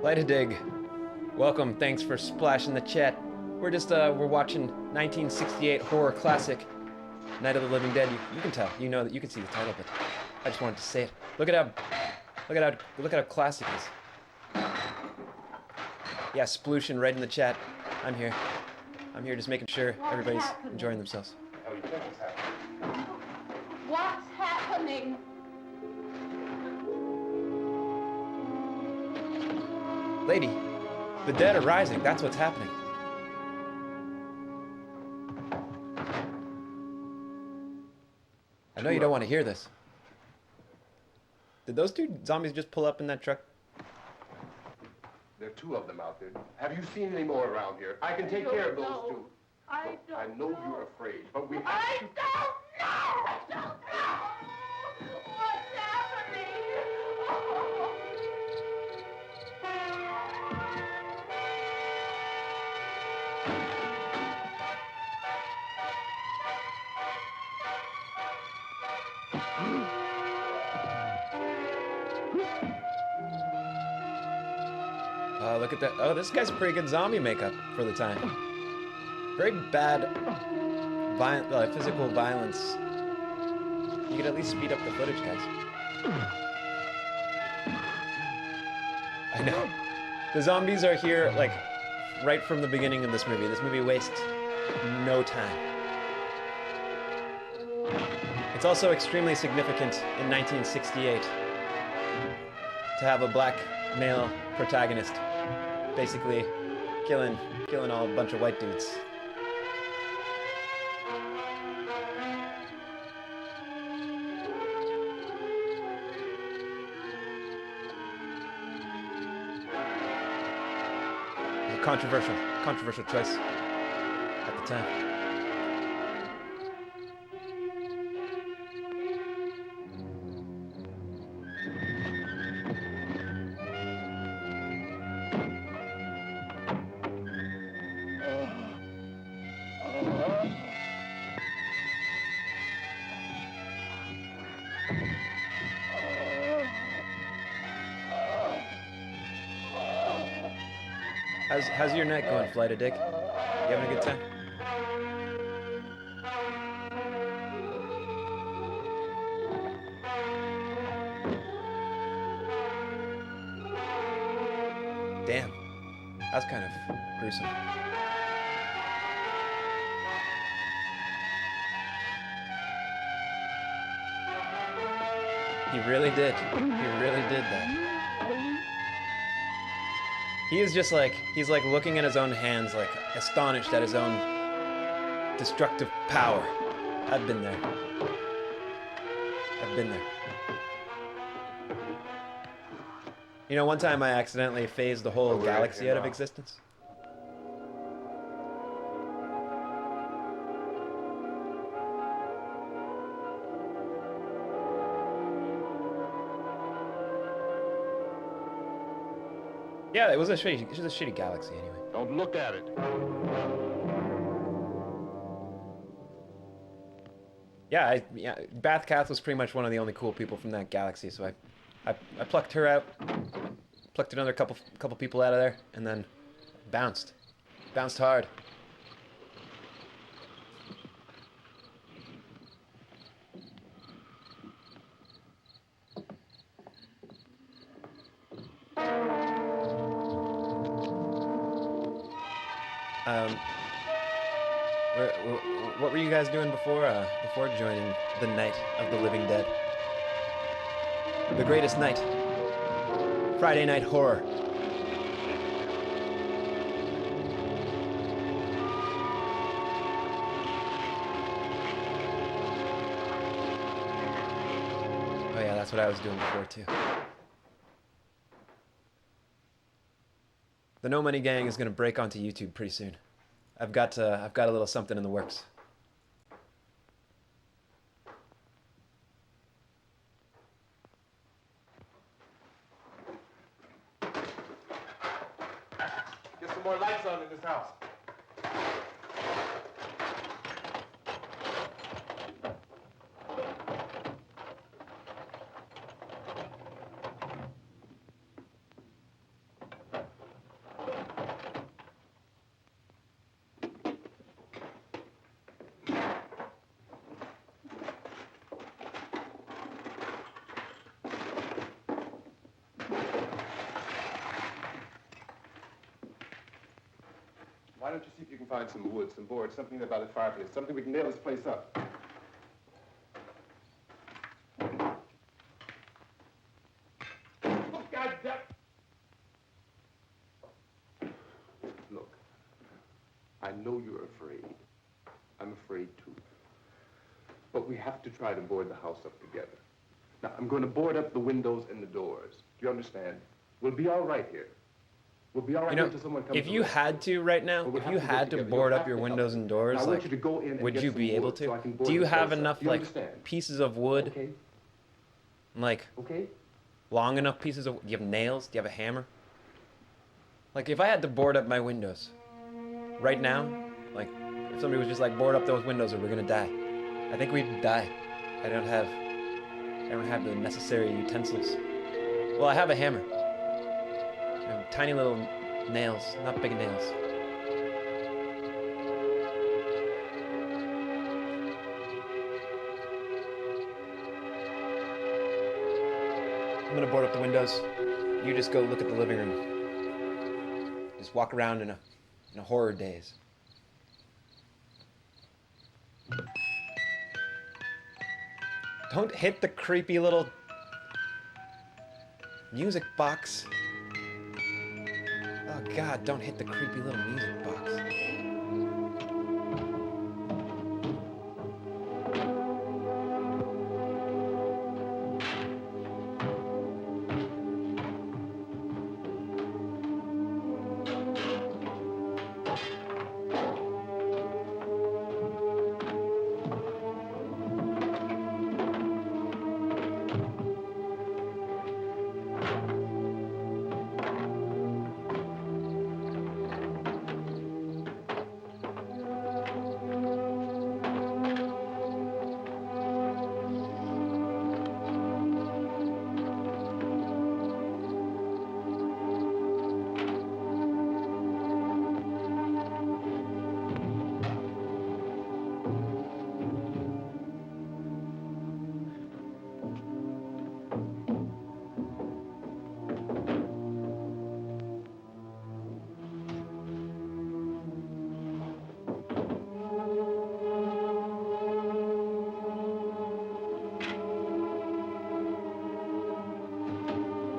G: Light a dig. Welcome, thanks for splashing the chat. We're watching 1968 horror classic, Night of the Living Dead. You can tell, you know that you can see the title, but I just wanted to say it. Look at how classic it is. Yeah, splooshing right in the chat. I'm here just making sure everybody's enjoying themselves.
B: What's happening?
G: Lady, the dead are rising. That's what's happening. I know you don't want to hear this. Did those two zombies just pull up in that truck?
L: There are two of them out there. Have you seen any more around here? I can take care of those two.
B: I
L: know you're afraid, but we have
B: I
L: to...
B: don't know! I don't know! What's happening?
G: Look at that. Oh, this guy's pretty good zombie makeup for the time. Very bad physical violence. You could at least speed up the footage, guys. I know. The zombies are here, like, right from the beginning of this movie. This movie wastes no time. It's also extremely significant in 1968 to have a black male protagonist basically killing all a bunch of white dudes. controversial choice at the time. How's your night going, Flight of Dick? You having a good time? Damn. That's kind of gruesome. He really did. He really did that. He is just like, he's like looking at his own hands, like astonished at his own destructive power. I've been there. I've been there. You know, one time I accidentally phased the whole galaxy out of existence. Yeah, it was a shitty galaxy anyway.
L: Don't look at it.
G: Yeah, Bath Cath was pretty much one of the only cool people from that galaxy, so I plucked her out, plucked another couple people out of there, and then bounced hard. What were you guys doing before joining the Night of the Living Dead? The greatest night. Friday night horror. Oh yeah, that's what I was doing before too. The No Money Gang is gonna break onto YouTube pretty soon. I've got a little something in the works.
L: Get some more lights on in this house. Why don't you see if you can find some wood, some board, something about a fireplace, something we can nail this place up. Look, goddamn! Look, I know you're afraid. I'm afraid too. But we have to try to board the house up together. Now, I'm going to board up the windows and the doors. Do you understand? We'll be all right here. We'll be all right until someone comes.
G: If you had to right now, if you had to board up your windows and doors, like, would you be able to? Do you have enough like pieces of wood? Like, long enough pieces of? Do you have nails? Do you have a hammer? Like, if I had to board up my windows right now, like, if somebody was just like, board up those windows or we're gonna die, I think we'd die. I don't have the necessary utensils. Well, I have a hammer. Tiny little nails, not big nails. I'm gonna board up the windows. You just go look at the living room. Just walk around in a horror daze. Don't hit the creepy little music box. Oh God, don't hit the creepy little music box.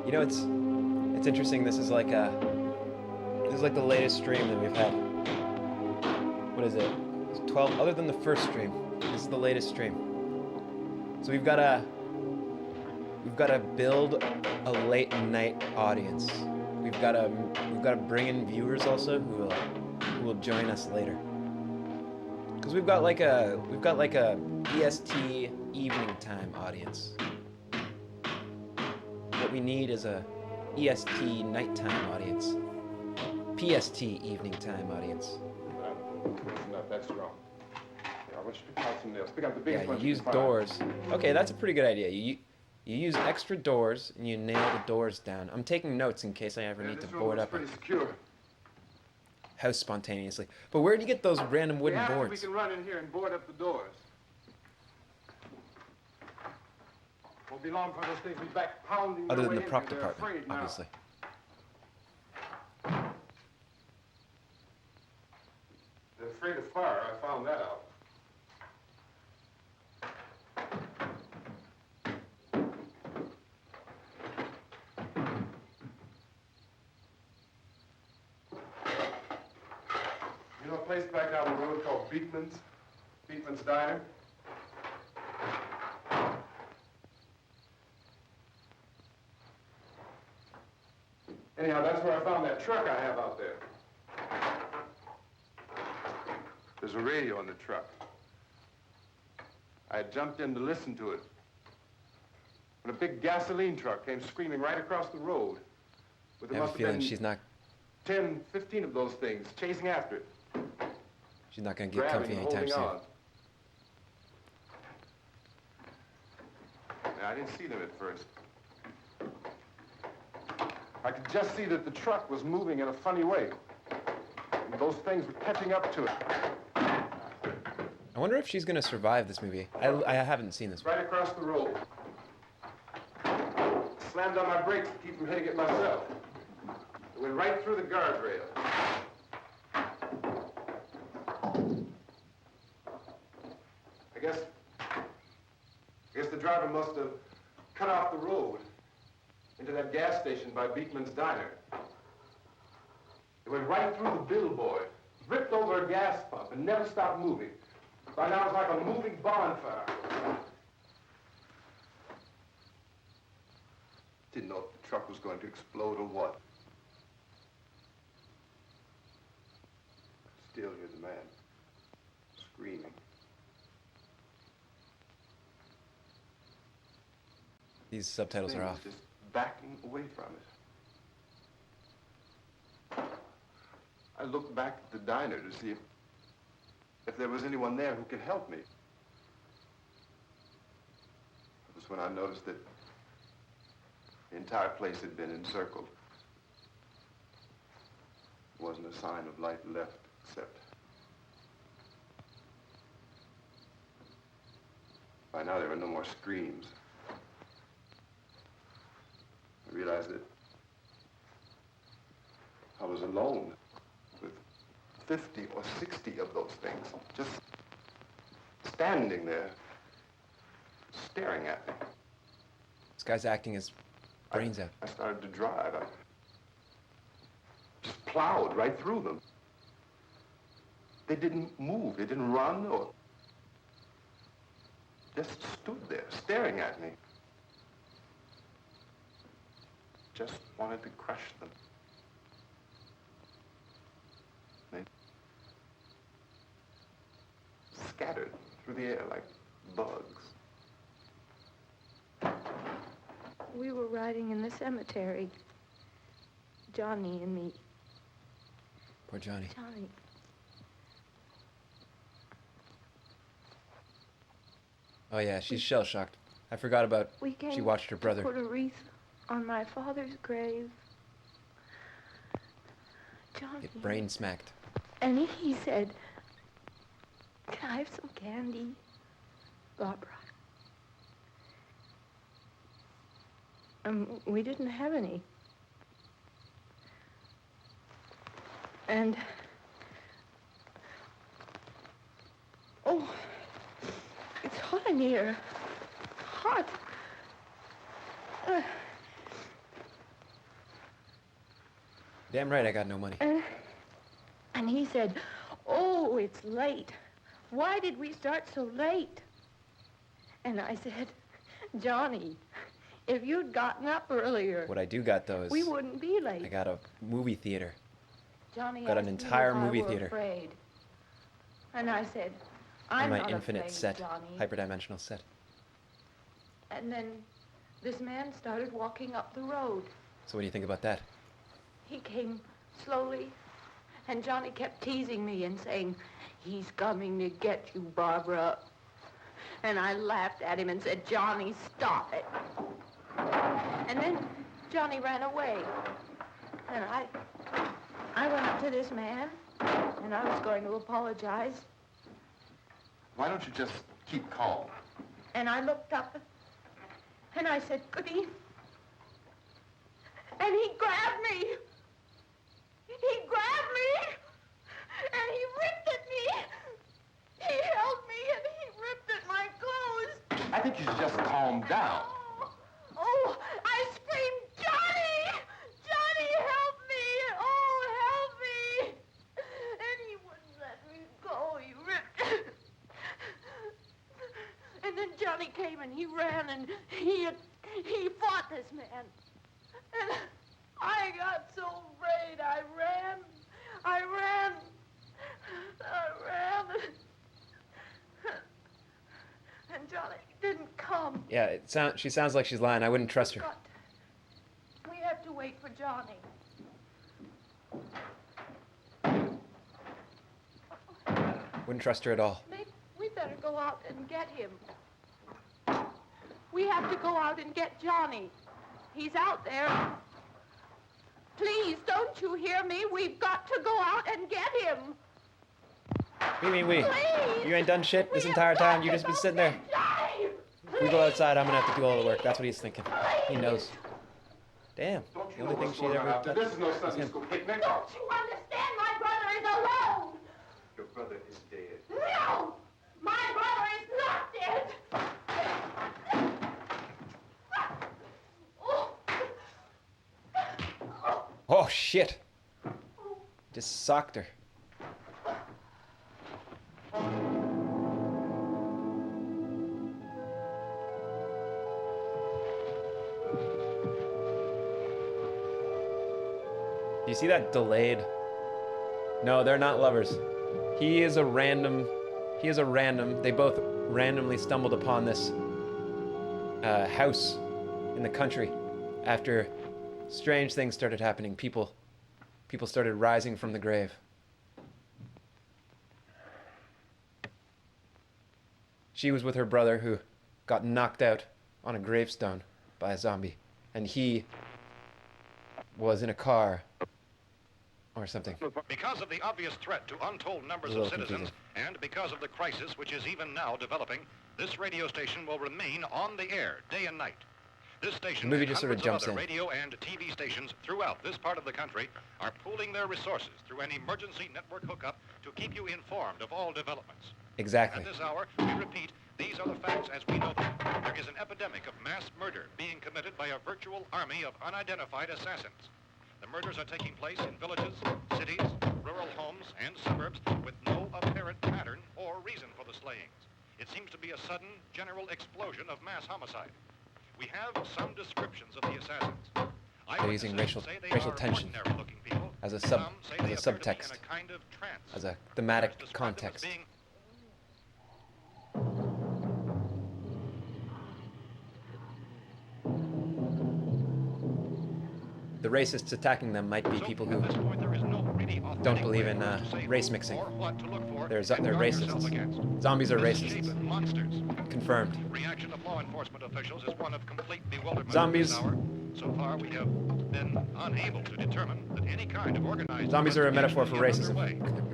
G: You know, it's interesting. This is like the latest stream that we've had. What is it? It's 12. Other than the first stream, this is the latest stream. So we've got to build a late night audience. We've got to bring in viewers also who will join us later. Because we've got like a EST evening time audience. What we need is a EST nighttime audience. PST evening time audience.
L: No, that's wrong. Yeah, I want you to pick out some nails. Pick out the biggest
G: Yeah,
L: ones
G: you use
L: can find.
G: doors. Okay, that's a pretty good idea. You use extra doors and you nail the doors down. I'm taking notes in case I ever need to board up
L: pretty secure.
G: a house spontaneously. But where do you get those random wooden
L: We
G: boards?
L: can run in here and board up the doors. Won't be long for those things be back pounding.
G: Other
L: their
G: than
L: way
G: the
L: in
G: prop
L: here. They're
G: department,
L: afraid now.
G: obviously.
L: They're afraid of fire. I found that out. You know a place back down the road called Beekman's Diner? Anyhow, that's where I found that truck I have out there. There's a radio in the truck. I had jumped in to listen to it when a big gasoline truck came screaming right across the road. With
G: I have a feeling she's not
L: 10, 15 of those things chasing after it.
G: she's not gonna get
L: Grabbing
G: comfy
L: and
G: anytime
L: holding
G: soon.
L: on. Now, I didn't see them at first. I could just see that the truck was moving in a funny way. And those things were catching up to it.
G: I wonder if she's gonna survive this movie. I haven't seen this one.
L: Right across the road. Slammed on my brakes to keep from hitting it myself. It went right through the guardrail. I guess the driver must have cut off the road into that gas station by Beekman's Diner. It went right through the billboard, ripped over a gas pump, and never stopped moving. By now, it's like a moving bonfire. Didn't know if the truck was going to explode or what. Still hear the man screaming.
G: These subtitles are
L: Thing
G: off.
L: was just backing away from it. I looked back at the diner to see if there was anyone there who could help me. It was when I noticed that the entire place had been encircled. There wasn't a sign of light left except by now there were no more screams. I realized that I was alone with 50 or 60 of those things, just standing there, staring at me.
G: This guy's acting his brains out.
L: I started to drive. I just plowed right through them. They didn't move. They didn't run or just stood there, staring at me. Just wanted to crush them. They scattered through the air like bugs.
B: We were riding in the cemetery. Johnny and me.
G: Poor Johnny.
B: Johnny.
G: Oh yeah, she's shell-shocked. I forgot about
B: We came
G: she watched her brother.
B: to put a wreath on my father's grave. Johnny.
G: Get brain smacked.
B: And he said, "Can I have some candy, Barbara?" We didn't have any. And, oh, it's hot in here. Hot.
G: Damn right I got no money.
B: And he said, "Oh, it's late. Why did we start so late?" And I said, "Johnny, if you'd gotten up earlier,
G: What I do got, though, is
B: we wouldn't be late."
G: I got a movie theater.
B: Johnny
G: Got an
B: asked me
G: entire
B: if
G: movie
B: I were
G: theater.
B: afraid. And I said,
G: And
B: "I'm
G: my
B: not
G: infinite
B: afraid,
G: set,
B: Johnny."
G: hyperdimensional set.
B: And then this man started walking up the road.
G: So what do you think about that?
B: He came slowly, and Johnny kept teasing me and saying, "He's coming to get you, Barbara." And I laughed at him and said, "Johnny, stop it." And then Johnny ran away. And I went up to this man, and I was going to apologize.
L: Why don't you just keep calm?
B: And I looked up, and I said, "Good evening." And he grabbed me. He grabbed me, and he ripped at me. He held me, and he ripped at my clothes.
L: I think you should just calm down.
B: Oh, I screamed, "Johnny! Johnny, help me! Oh, help me!" And he wouldn't let me go. He ripped. And then Johnny came, and he ran, and he fought this man. And I got so afraid. I ran. And Johnny didn't come.
G: Yeah, she sounds like she's lying. I wouldn't trust her.
B: We have to wait for Johnny.
G: Wouldn't trust her at all.
B: Maybe we better go out and get him. We have to go out and get Johnny. He's out there. Please, don't you hear me? We've got to go out and get him.
G: What do you mean we?
B: Please.
G: You ain't done shit this entire time. You just been sitting there. If we go outside, I'm gonna have to do all the work. That's what he's thinking. He knows. Damn. The only thing she's ever done.
L: This is no Sunday school picnic.
B: Don't you understand? My brother is alone.
L: Your brother is dead.
B: No! My brother is not dead.
G: Oh shit! Just socked her. Do you see that delayed? No, they're not lovers. He is a random. They both randomly stumbled upon this house in the country after strange things started happening. People started rising from the grave. She was with her brother who got knocked out on a gravestone by a zombie, and he was in a car or something.
K: Because of the obvious threat to untold numbers of citizens, and because of the crisis which is even now developing, this radio station will remain on the air day and night. This station
G: The movie
K: and
G: just sort of
K: hundreds
G: jumps
K: of other
G: in.
K: radio and TV stations throughout this part of the country are pooling their resources through an emergency network hookup to keep you informed of all developments.
G: Exactly.
K: At this hour, we repeat, these are the facts as we know them. There is an epidemic of mass murder being committed by a virtual army of unidentified assassins. The murders are taking place in villages, cities, rural homes, and suburbs with no apparent pattern or reason for the slayings. It seems to be a sudden, general explosion of mass homicide. We have some descriptions of the assassins.
G: They're using racial tension as a subtext, as a thematic context. The racists attacking them might be people who don't believe in race mixing. They're racists. Zombies are racists. Confirmed.
K: Reaction of law enforcement officials is one of complete bewilderment.
G: Zombies.
K: So far, we have been unable to determine that any kind of organized.
G: Zombies are a metaphor for racism.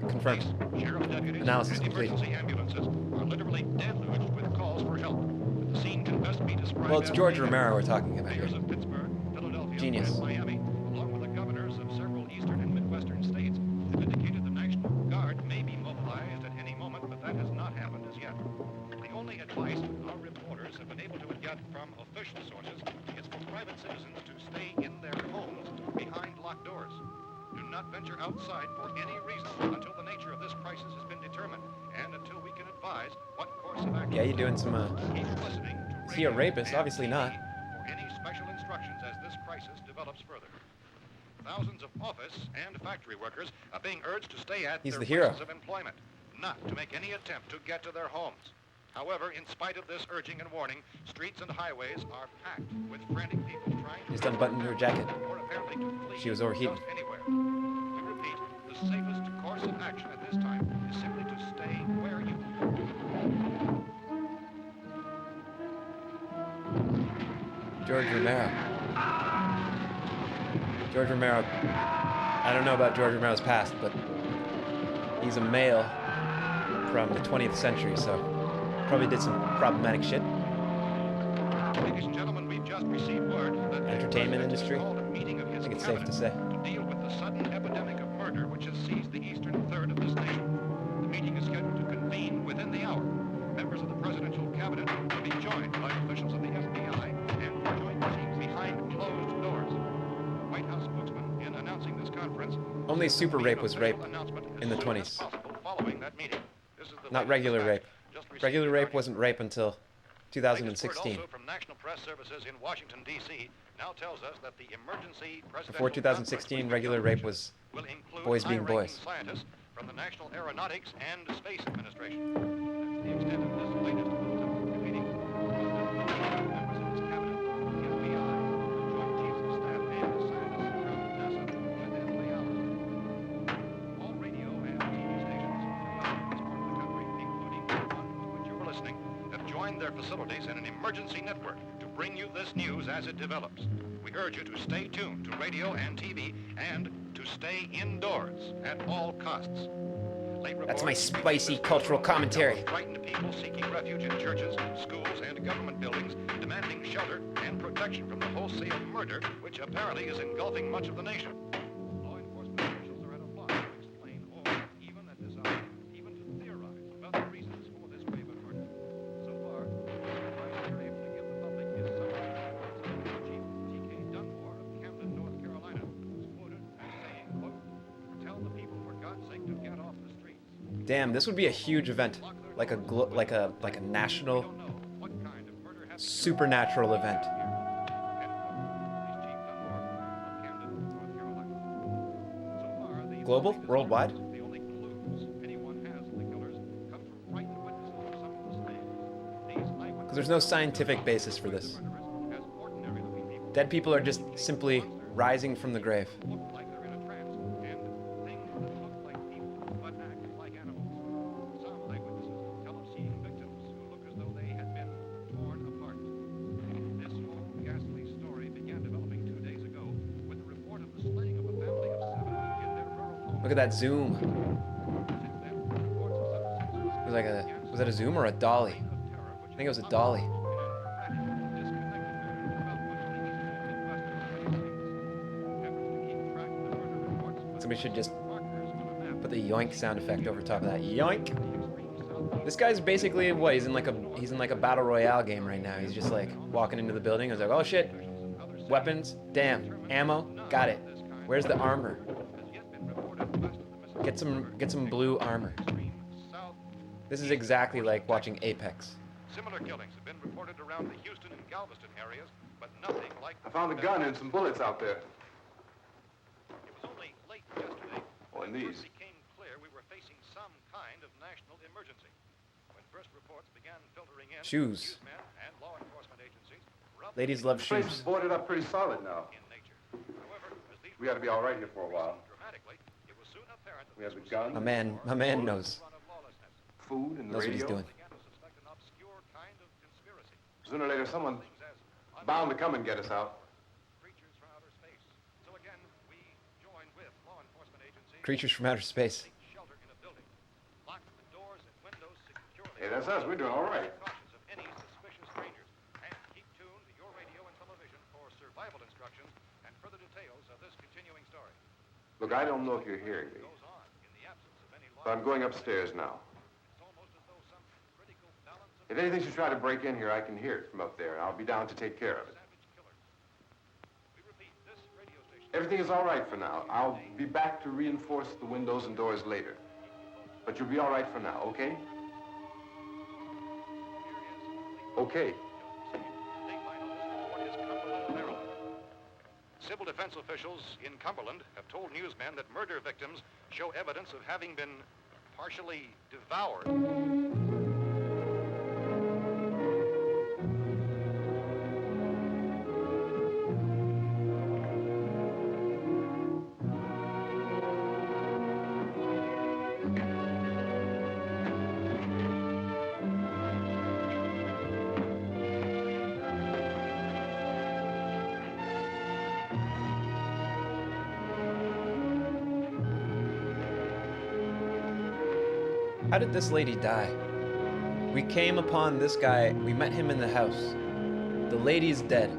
G: Confirmed.
K: Sheriff's deputies
G: Analysis
K: and
G: complete.
K: emergency ambulances are literally deluged with calls for help. The scene can best be described.
G: Well, it's
K: as
G: George Romero we're talking about here.
K: mayors of Pittsburgh, Philadelphia,
G: Genius.
K: and Miami, along with the governors of several eastern and midwestern states, have indicated the National Guard may be mobilized at any moment, but that has not happened as yet. The only advice our reporters have been able to get from official sources is for private citizens to stay in their homes behind locked doors. Do not venture outside for any reason until the nature of this crisis has been determined and until we can advise what course of action.
G: Yeah, you doing some,
K: Keep listening to
G: Is he a
K: radio
G: rapist?
K: and
G: Obviously not.
K: for any special instructions as this crisis develops further. Thousands of office and factory workers are being urged to stay at
G: He's
K: their
G: the hero.
K: places of employment, not to make any attempt to get to their homes. However, in spite of this urging and warning, streets and highways are packed with frantic people trying to
G: He's unbuttoned her jacket.
K: or apparently to flee
G: She was overheating.
K: just anywhere. We repeat, the safest course of action at this time is simply to stay where you
G: George Romero. George Romero. I don't know about George Romero's past, but he's a male from the 20th century, so probably did some problematic shit.
K: Ladies and gentlemen, we've just received word that
G: Entertainment industry.
K: called a meeting of
G: I
K: his
G: think it's safe to
K: cabinet
G: say.
K: to deal with the sudden epidemic of murder which has seized the eastern third of this nation. The meeting is scheduled to convene within the hour. Members of the presidential cabinet will be joined by officials of the FBI and joint teams behind closed doors. The White House spokesman, in announcing this conference,
G: Only
K: said
G: super
K: the
G: rape was rape
K: announcement as
G: in the
K: soon as
G: 20s.
K: possible following that meeting. This is the
G: Not
K: latest
G: regular
K: dispatch
G: rape.
K: just received
G: Regular rape
K: regarding
G: wasn't rape until
K: Latest word
G: 2016.
K: also from National Press Services in Washington, D.C. now tells us that the emergency presidential
G: Before 2016, regular rape was
K: will include
G: boys being
K: high-ranking
G: boys.
K: scientists from the National Aeronautics and Space Administration. That's the extent of this latest bulletin. Repeating, members of his cabinet, the FBI, Joint Chiefs of Staff, and scientists from NASA within the hour. All radio and TV stations throughout this part of the country, including the one to which you are listening, have joined their facilities in an emergency network to bring you this news as it develops. We urge you to stay tuned to radio and TV and to stay indoors at all costs. Late
G: That's my
K: reports
G: spicy
K: reveal
G: cultural commentary.
K: frightened people seeking refuge in churches, schools, and government buildings, demanding shelter and protection from the wholesale murder which apparently is engulfing much of the nation. Law enforcement officials are at a loss to explain or even at this hour, even to theorize about the reasons for this wave of murder. So far, the advice we're able to give the public is summary reports of Chief T.K. Dunmore of Camden, North Carolina, who's quoted as saying, quote, "Tell the people for God's sake to get off the streets."
G: Damn, this would be a huge event, like a national, supernatural event. Global, worldwide. Because there's no scientific basis for this. Dead people are just simply rising from the grave. Look at that zoom. Was that a zoom or a dolly? I think it was a dolly. Somebody should just put the yoink sound effect over top of that. Yoink! This guy's basically what? He's in like a battle royale game right now. He's just like walking into the building. He's like, oh shit, weapons, damn, ammo, got it. Where's the armor? Get some blue armor. This is exactly like watching Apex.
K: Similar killings have been reported around the Houston and Galveston areas, but nothing like.
L: I found a gun and some bullets out there.
K: It was only late yesterday
L: when
K: it
L: these.
K: first became clear we were facing some kind of national emergency. When first reports began filtering in,
G: Shoes.
K: newsmen and law enforcement agencies.
G: Ladies love
L: This place is
G: shoes.
L: boarded up pretty solid now. We ought to be all right here for a while. We have the gun.
G: My man knows.
L: Food and the
G: Knows what
L: radio.
G: he's doing.
L: Sooner or later, someone bound to come and get us out.
G: Creatures from outer space.
L: Hey, that's us. We're doing all right. Look, I don't know if you're hearing me, but I'm going upstairs now. If anything should try to break in here, I can hear it from up there, and I'll be down to take care of it. Everything is all right for now. I'll be back to reinforce the windows and doors later. But you'll be all right for now, okay? Okay.
K: Civil defense officials in Cumberland have told newsmen that murder victims show evidence of having been partially devoured.
G: How did this lady die? We came upon this guy, we met him in the house. The lady's dead.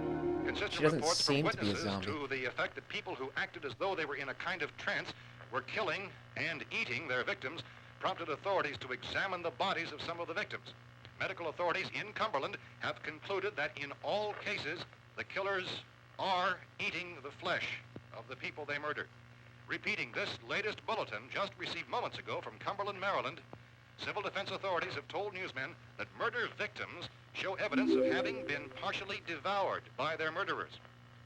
G: She doesn't seem to be a zombie.
K: To the effect that people who acted as though they were in a kind of trance were killing and eating their victims prompted authorities to examine the bodies of some of the victims. Medical authorities in Cumberland have concluded that in all cases, the killers are eating the flesh of the people they murdered. Repeating this latest bulletin just received moments ago from Cumberland, Maryland, civil defense authorities have told newsmen that murder victims show evidence of having been partially devoured by their murderers.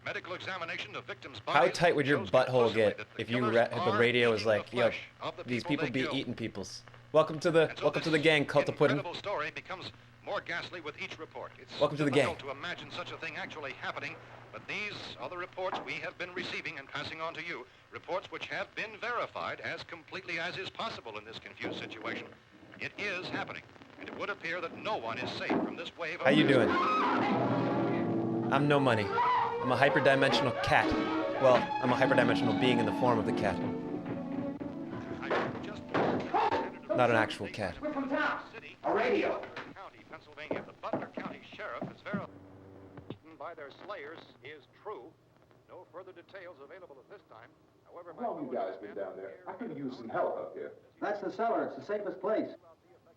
K: Medical examination of victims' bodies.
G: How tight would your butthole get if you the radio was like, yo, these people be eating peoples? Welcome to the gang, Cult of Puddin'.
K: The incredible story becomes more ghastly with each report. It's
G: Welcome to the gang.
K: difficult to imagine such a thing actually happening, but these are the reports we have been receiving and passing on to you. Reports which have been verified as completely as is possible in this confused situation. It is happening, and it would appear that no one is safe from this wave of...
G: How you doing? I'm No Money. I'm a hyperdimensional cat. Well, I'm a hyperdimensional being in the form of the cat. Not an actual cat.
M: We're from town. A radio.
K: County, Pennsylvania. The Butler County Sheriff is verified by their slayers is true. No further details available at this time. However,
L: How long you guys been down there? I could use some help up here.
M: That's the cellar. It's the safest place.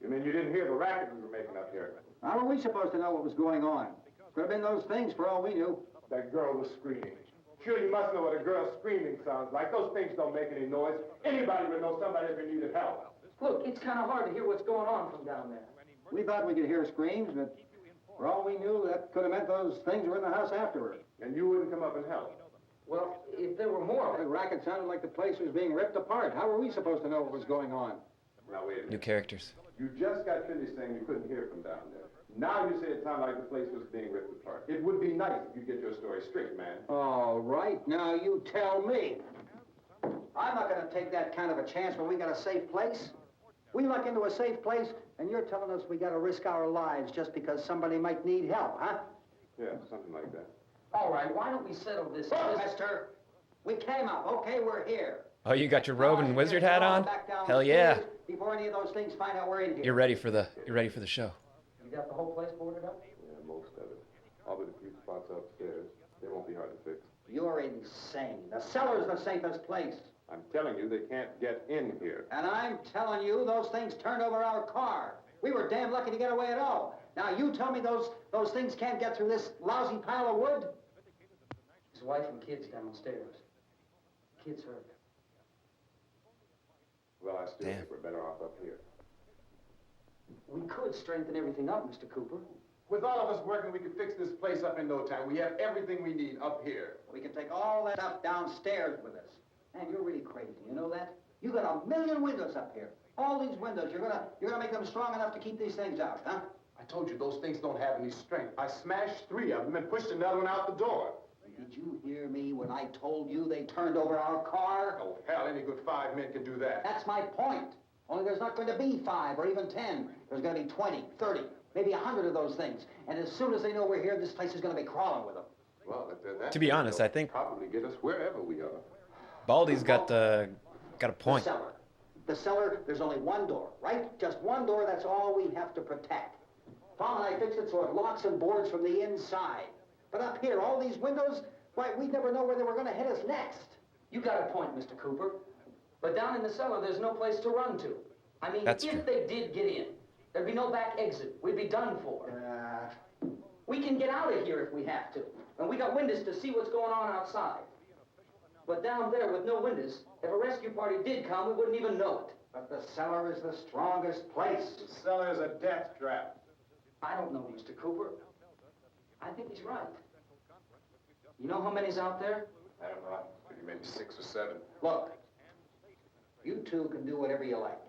L: You mean you didn't hear the racket we were making up here?
M: How were we supposed to know what was going on? Could have been those things for all we knew.
L: That girl was screaming. Sure, you must know what a girl screaming sounds like. Those things don't make any noise. Anybody would know somebody ever needed help.
N: Look, it's kind of hard to hear what's going on from down there.
M: We thought we could hear screams, but for all we knew, that could have meant those things were in the house afterward.
L: And you wouldn't come up and help?
N: Well, if there were more...
M: The racket sounded like the place was being ripped apart. How were we supposed to know what was going on?
L: Now, wait a minute.
G: New characters.
L: You just got finished saying you couldn't hear from down there. Now you say it sounded like the place was being ripped apart. It would be nice if you get your story straight, man.
M: All right, now you tell me. I'm not going to take that kind of a chance when we got a safe place. We luck into a safe place, and you're telling us we got to risk our lives just because somebody might need help, huh?
L: Yeah, something like that.
N: All right, why don't we settle this?
M: Look, mister, we came up. Okay, we're here.
G: Oh, you got your robe and wizard hat on? Hell yeah.
M: Before any of those things find out we're in here.
G: You're ready for the show.
N: You got the whole place boarded up?
L: Yeah, most of it. All but a few spots upstairs. They won't be hard to fix.
M: You're insane. The cellar's the safest place.
L: I'm telling you, they can't get in here.
M: And I'm telling you, those things turned over our car. We were damn lucky to get away at all. Now, you tell me those things can't get through this lousy pile of wood?
N: His wife and kids downstairs. Kids hurt.
L: Well, I still think we're better off up here.
N: We could strengthen everything up, Mr. Cooper.
L: With all of us working, we could fix this place up in no time. We have everything we need up here.
M: We can take all that stuff downstairs with us. Man, you're really crazy, you know that? You got 1 million windows up here. All these windows, you're gonna make them strong enough to keep these things out, huh?
L: I told you those things don't have any strength. I smashed 3 of them and pushed another one out the door.
M: Did you hear me when I told you they turned over our car?
L: Oh, hell, any good 5 men can do that.
M: That's my point. Only there's not going to be 5 or even 10. There's going to be 20, 30, maybe 100 of those things. And as soon as they know we're here, this place is going to be crawling with them.
L: Well, if they're that...
G: To be honest, I think...
L: probably get us wherever we are.
G: Baldy's got a point.
M: The cellar, there's only one door, right? Just one door, that's all we have to protect. Tom and I fixed it so it locks and boards from the inside. But up here, all these windows, why, we'd never know where they were going to hit us next.
N: You got a point, Mr. Cooper. But down in the cellar, there's no place to run to. I mean,
G: That's
N: if
G: true.
N: they did get in, there'd be no back exit. We'd be done for. We can get out of here if we have to. And we got windows to see what's going on outside. But down there with no windows, if a rescue party did come, we wouldn't even know it.
M: But the cellar is the strongest place.
L: The cellar is a death trap.
N: I don't know, Mr. Cooper. I think he's right. You know how many's out there?
L: I don't know. Maybe 6 or 7.
M: Look, you two can do whatever you like.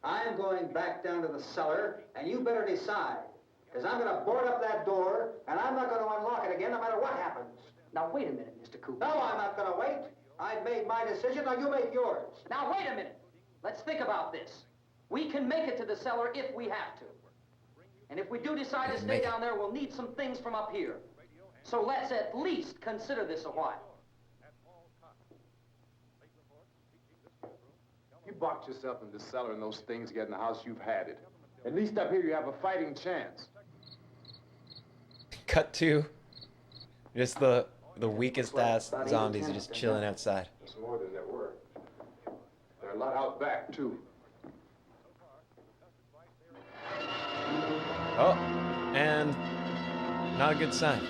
M: I'm going back down to the cellar, and you better decide. Because I'm going to board up that door, and I'm not going to unlock it again no matter what happens.
N: Now, wait a minute, Mr. Cooper.
M: No, I'm not going to wait. I've made my decision, now you make yours.
N: Now, wait a minute. Let's think about this. We can make it to the cellar if we have to. And if we do decide to stay down there, we'll need some things from up here. So let's at least consider this a while.
L: You box yourself in the cellar and those things get in the house, you've had it. At least up here you have a fighting chance.
G: Cut to just the weakest ass zombies are just chilling outside.
L: It's more than there were. There are a lot out back, too.
G: Oh, and not a good sign.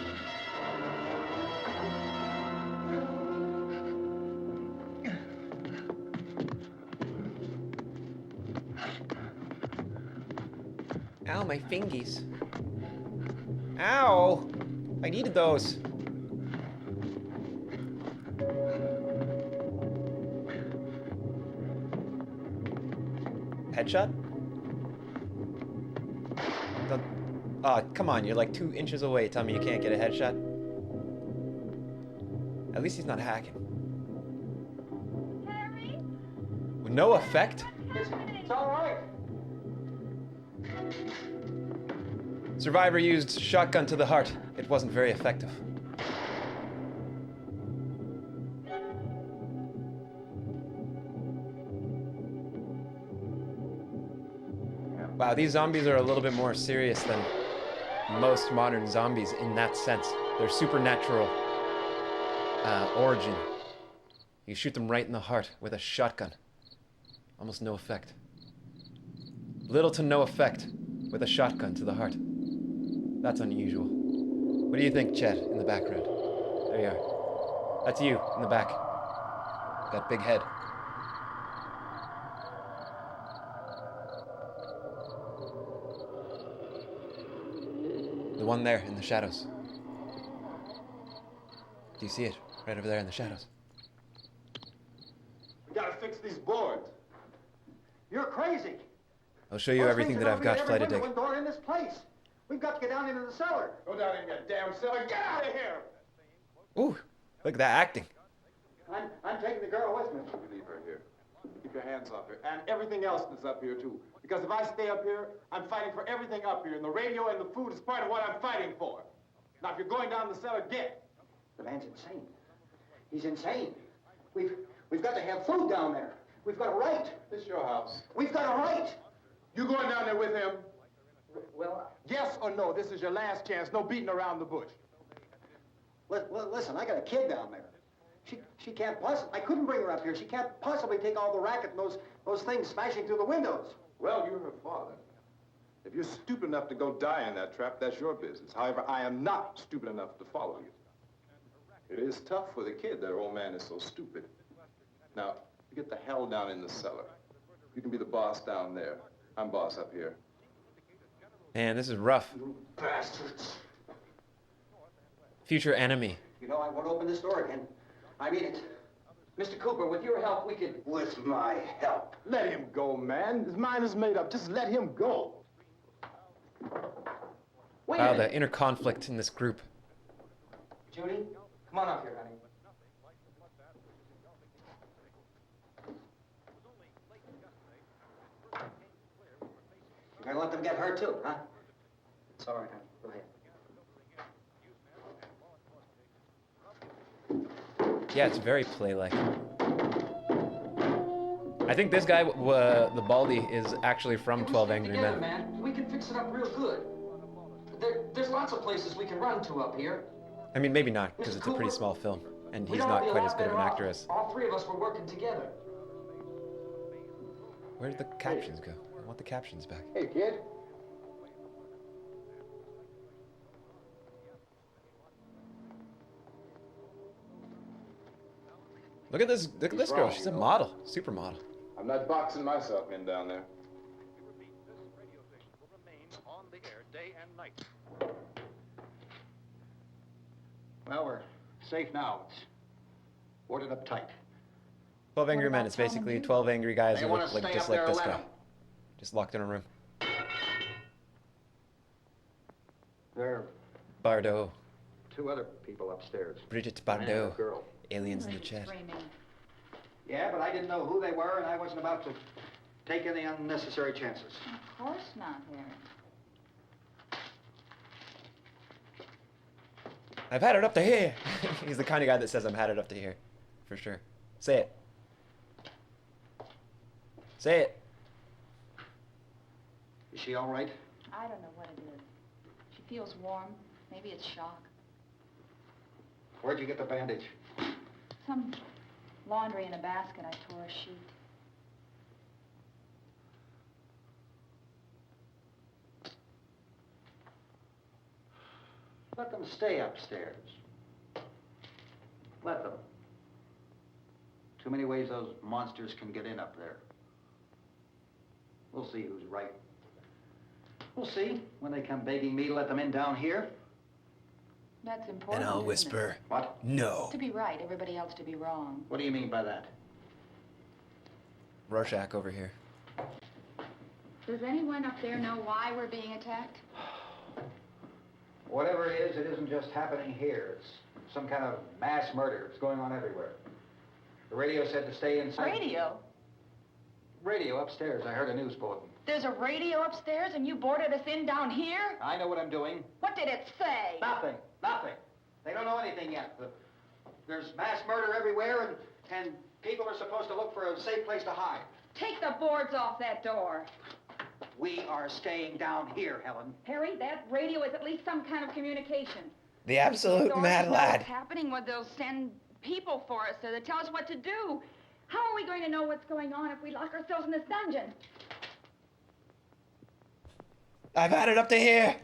G: Ow, my fingies. Ow! I needed those. Headshot? Don't... Oh, come on, you're like 2 inches away. Tell me you can't get a headshot. At least he's not hacking.
B: Harry?
G: With no effect?
M: It's all right.
G: Survivor used shotgun to the heart. It wasn't very effective. Wow, these zombies are a little bit more serious than most modern zombies in that sense. They're supernatural origin. You shoot them right in the heart with a shotgun. Almost no effect. Little to no effect with a shotgun to the heart. That's unusual. What do you think, Chet, in the background? There you are. That's you, in the back. That big head. The one there, in the shadows. Do you see it? Right over there in the shadows.
L: We gotta fix these boards.
M: You're crazy.
G: I'll show you everything that I've got, Flight of Dick.
M: Every window and door in this place. We've got to get down into the cellar.
L: Go down in that damn cellar. Get out of here!
G: Ooh, look at that acting.
M: I'm taking the girl with me.
L: You leave her here. Keep your hands off her. And everything else that's up here, too. Because if I stay up here, I'm fighting for everything up here. And the radio and the food is part of what I'm fighting for. Now, if you're going down the cellar, get.
M: The man's insane. He's insane. We've got to have food down there. We've got a right.
L: This is your house.
M: We've got a right.
L: You going down there with him?
N: Well,
L: yes or no? This is your last chance. No beating around the bush.
M: Listen, I got a kid down there. She can't possibly... I couldn't bring her up here. She can't possibly take all the racket and those things smashing through the windows.
L: Well, you're her father. If you're stupid enough to go die in that trap, that's your business. However, I am not stupid enough to follow you. It is tough for the kid that her old man is so stupid. Now, you get the hell down in the cellar. You can be the boss down there. I'm boss up here.
G: Man, this is rough.
M: You bastards.
G: Future enemy.
M: You know, I won't open this door again. I mean it.
N: Mr. Cooper, with your help, we could...
M: With my help.
L: Let him go, man. His mind is made up. Just let him go.
N: Wait
G: Wow,
N: a minute.
G: the inner conflict in this group.
N: Judy, come on up here, honey.
M: You're gonna let them get hurt too, huh?
N: It's all right, honey. Go ahead.
G: Yeah, it's very play-like. I think this guy, the Baldy, is actually from 12 Angry
N: Together,
G: Men.
N: man. We can fix it up real good. There's lots of places we can run to up here.
G: I mean, maybe not, because it's a pretty small film, and he's not quite as good of an actor as...
N: All three of us were working together.
G: Where did the captions go? I want the captions back.
L: Hey, kid.
G: Look at this. Look at this girl. She's a model. Supermodel.
L: I'm not boxing myself in down there.
K: On the air day and night.
M: Well, we're safe now. It's boarded up tight.
G: 12 Angry Men. It's basically 12 angry guys
M: They
G: who
M: wanna
G: look like
M: stay
G: just
M: up
G: like
M: there,
G: this
M: let
G: guy.
M: 'em.
G: Just locked in a room.
M: There are
G: Bardot.
M: 2 other people upstairs.
G: Bridget
M: Man and a
G: Bardot.
M: girl.
G: Aliens in the chat.
M: Yeah, but I didn't know who they were, and I wasn't about to take any unnecessary chances.
O: Of course not, Harry.
G: I've had it up to here. He's the kind of guy that says I'm had it up to here. For sure. Say it. Say it.
M: Is she all right?
O: I don't know what it is. She feels warm. Maybe it's shock.
M: Where'd you get the bandage?
O: Some laundry in a basket. I tore a sheet.
M: Let them stay upstairs. Let them. Too many ways those monsters can get in up there. We'll see who's right. We'll see when they come begging me to let them in down here.
O: That's important.
G: And I'll
O: isn't
G: whisper,
O: it?
M: What?
G: no.
O: To be right, everybody else to be wrong.
M: What do you mean by that?
G: Rorschach over here.
O: Does anyone up there know why we're being attacked?
M: Whatever it isn't just happening here. It's some kind of mass murder. It's going on everywhere. The radio said to stay inside.
O: Radio?
M: Radio upstairs. I heard a news bulletin.
O: There's a radio upstairs and you boarded us in down here?
M: I know what I'm doing.
O: What did it say?
M: Nothing. Nothing. They don't know anything yet. There's mass murder everywhere, and people are supposed to look for a safe place to hide.
O: Take the boards off that door.
M: We are staying down here, Helen.
O: Harry, that radio is at least some kind of communication.
G: The absolute
O: If
G: mad
O: know
G: lad.
O: what's happening, well, they'll send people for us to tell us what to do. How are we going to know what's going on if we lock ourselves in this dungeon?
G: I've had it up to here.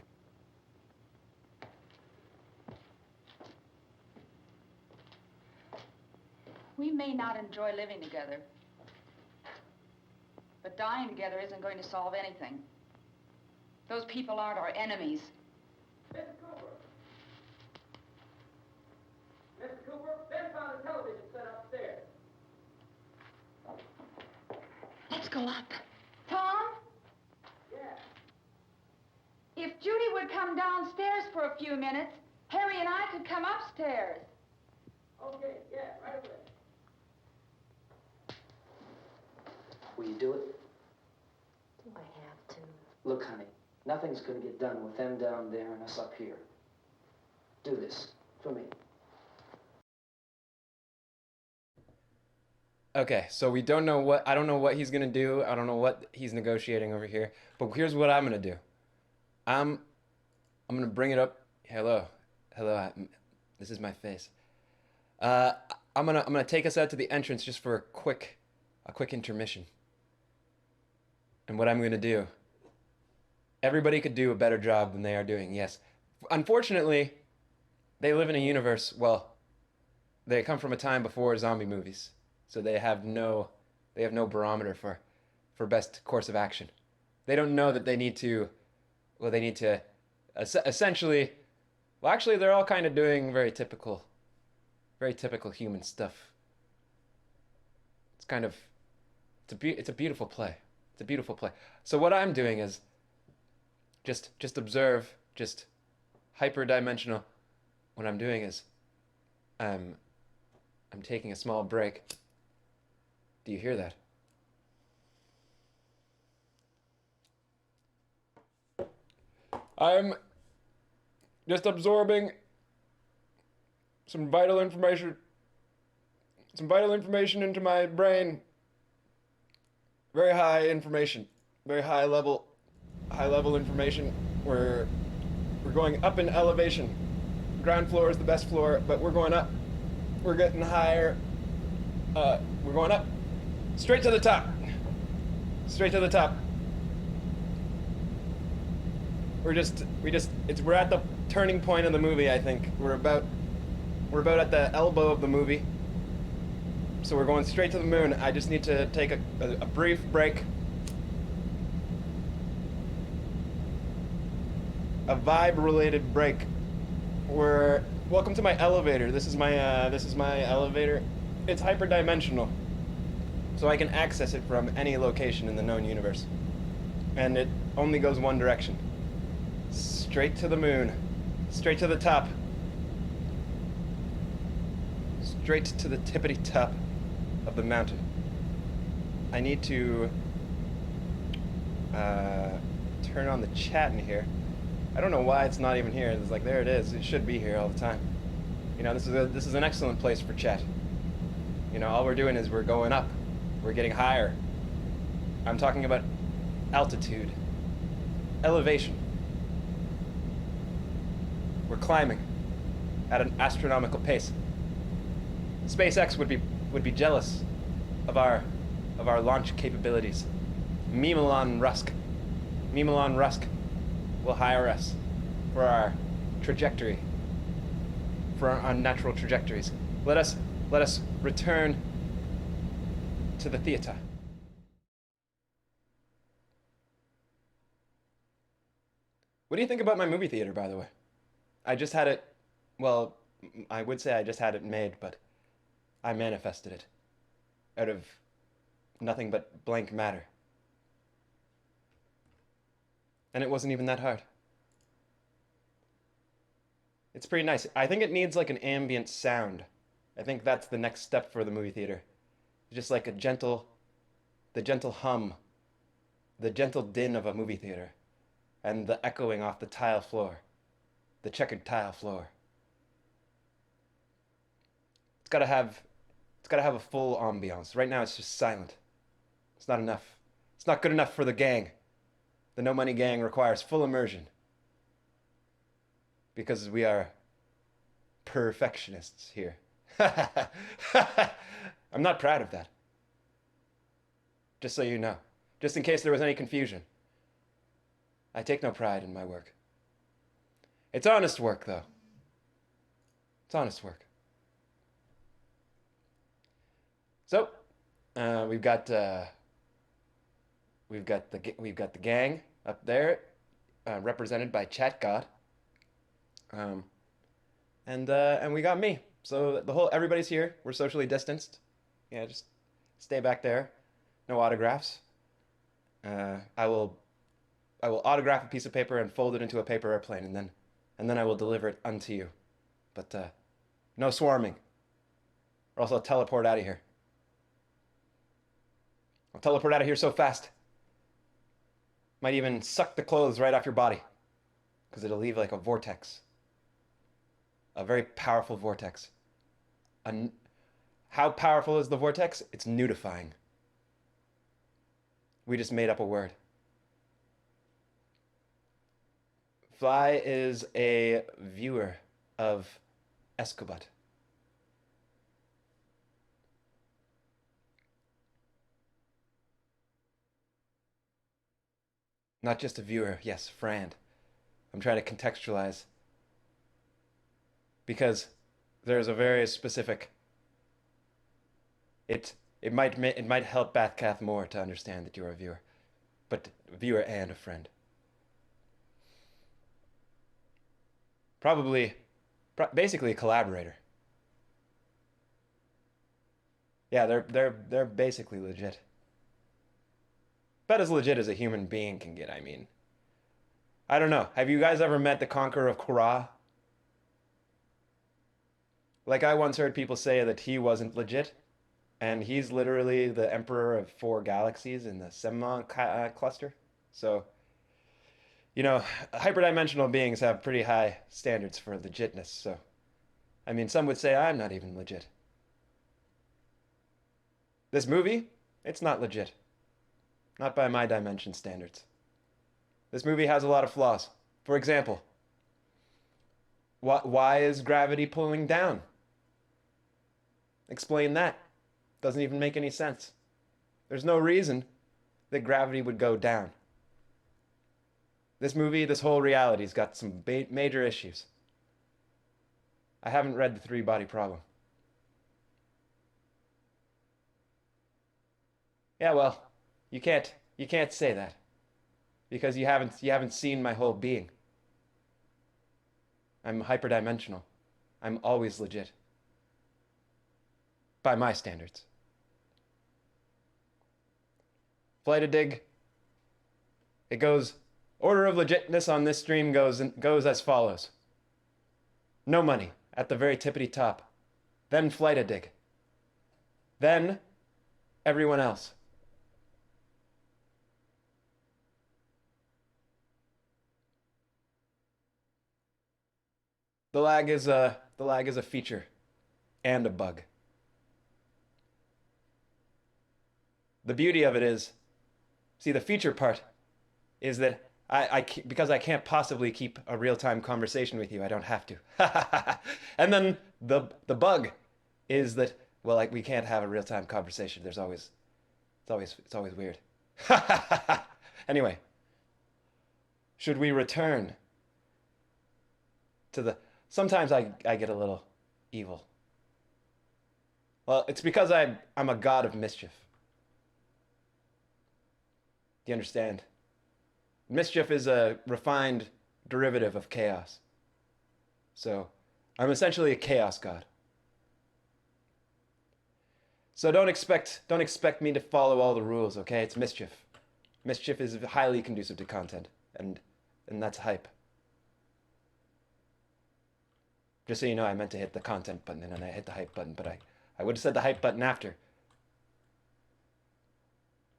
O: We may not enjoy living together, but dying together isn't going to solve anything. Those people aren't our enemies.
N: Mr. Cooper! Mr. Cooper, Ben found a television set upstairs.
O: Let's go up. Tom?
N: Yeah.
O: If Judy would come downstairs for a few minutes, Harry and I could come upstairs.
N: Okay, yeah, right away.
P: Will you do it?
B: Do I have to?
P: Look, honey, nothing's gonna get done with them down there and us up here. Do this for me.
G: Okay, so we don't know what, I don't know what he's gonna do. I don't know what he's negotiating over here. But here's what I'm gonna do. I'm gonna bring it up. Hello, this is my face. I'm gonna take us out to the entrance just for a quick intermission. And what I'm gonna do. Everybody could do a better job than they are doing. Yes, unfortunately, they live in a universe. Well, they come from a time before zombie movies, so they have no barometer for best course of action. They don't know that they need to. Well, they need to essentially. Well, actually, they're all kind of doing very typical human stuff. It's kind of. It's a beautiful play. It's a beautiful play. So what I'm doing is just observe, just hyperdimensional. What I'm doing is I'm taking a small break. Do you hear that? I'm just absorbing some vital information into my brain. Very high information, very high level information. We're going up in elevation. Ground floor is the best floor, but we're going up. We're getting higher. We're going up, straight to the top. Straight to the top. We're at the turning point of the movie. I think we're about at the elbow of the movie. So we're going straight to the moon. I just need to take a brief break. A vibe-related break. Welcome to my elevator. This is my elevator. It's hyperdimensional, so I can access it from any location in the known universe, and it only goes one direction. Straight to the moon. Straight to the top. Straight to the tippity top of the mountain. I need to turn on the chat in here. I don't know why it's not even here. It's like, there it is. It should be here all the time. You know, this is an excellent place for chat. You know, all we're doing is we're going up. We're getting higher. I'm talking about altitude, elevation. We're climbing at an astronomical pace. SpaceX would be jealous of our launch capabilities. Elon Musk will hire us for our trajectory, for our unnatural trajectories. Let us return to the theater. What do you think about my movie theater, by the way? I just had it, well, I would say I just had it made, but I manifested it out of nothing but blank matter. And it wasn't even that hard. It's pretty nice. I think it needs like an ambient sound. I think that's the next step for the movie theater. Just like the gentle hum, the gentle din of a movie theater, and the echoing off the tile floor, the checkered tile floor. It's gotta have a full ambiance. Right now it's just silent. It's not enough. It's not good enough for the gang. The No Money gang requires full immersion. Because we are perfectionists here. I'm not proud of that. Just so you know. Just in case there was any confusion. I take no pride in my work. It's honest work, though. It's honest work. So, we've got the gang up there, represented by Chat God. And we got me. So everybody's here. We're socially distanced. Yeah, just stay back there. No autographs. I will autograph a piece of paper and fold it into a paper airplane, and then I will deliver it unto you. But no swarming, or else I'll teleport out of here. I'll teleport out of here so fast. Might even suck the clothes right off your body, because it'll leave like a vortex. A very powerful vortex. How powerful is the vortex? It's nudifying. We just made up a word. Fly is a viewer of Escobat. Not just a viewer, yes, friend. I'm trying to contextualize. Because there's a very specific... It might help Bathcath more to understand that you're a viewer. But a viewer and a friend. Basically a collaborator. Yeah, they're basically legit. About as legit as a human being can get, I mean. I don't know. Have you guys ever met the Conqueror of Korra? Like, I once heard people say that he wasn't legit, and he's literally the emperor of 4 galaxies in the Semnon cluster. So, you know, hyperdimensional beings have pretty high standards for legitness, so... I mean, some would say I'm not even legit. This movie, it's not legit. Not by my dimension standards. This movie has a lot of flaws. For example, why is gravity pulling down? Explain that. Doesn't even make any sense. There's no reason that gravity would go down. This movie, this whole reality's got some major issues. I haven't read The Three-Body Problem. Yeah, well, you can't say that. Because you haven't seen my whole being. I'm hyperdimensional. I'm always legit. By my standards. Flight of Dig. It goes, order of legitness on this stream goes as follows. No Money at the very tippity top. Then Flight of Dig. Then everyone else. The lag is a feature and a bug. The beauty of it is, see, the feature part is that because I can't possibly keep a real-time conversation with you, I don't have to. And then the bug is that, well, like, we can't have a real-time conversation. It's always weird. Anyway, should we return to the... Sometimes I get a little evil. Well, it's because I'm a god of mischief. Do you understand? Mischief is a refined derivative of chaos. So, I'm essentially a chaos god. So don't expect me to follow all the rules, okay? It's mischief. Mischief is highly conducive to content, and that's hype. Just so you know, I meant to hit the content button and then I hit the hype button, but I would have said the hype button after.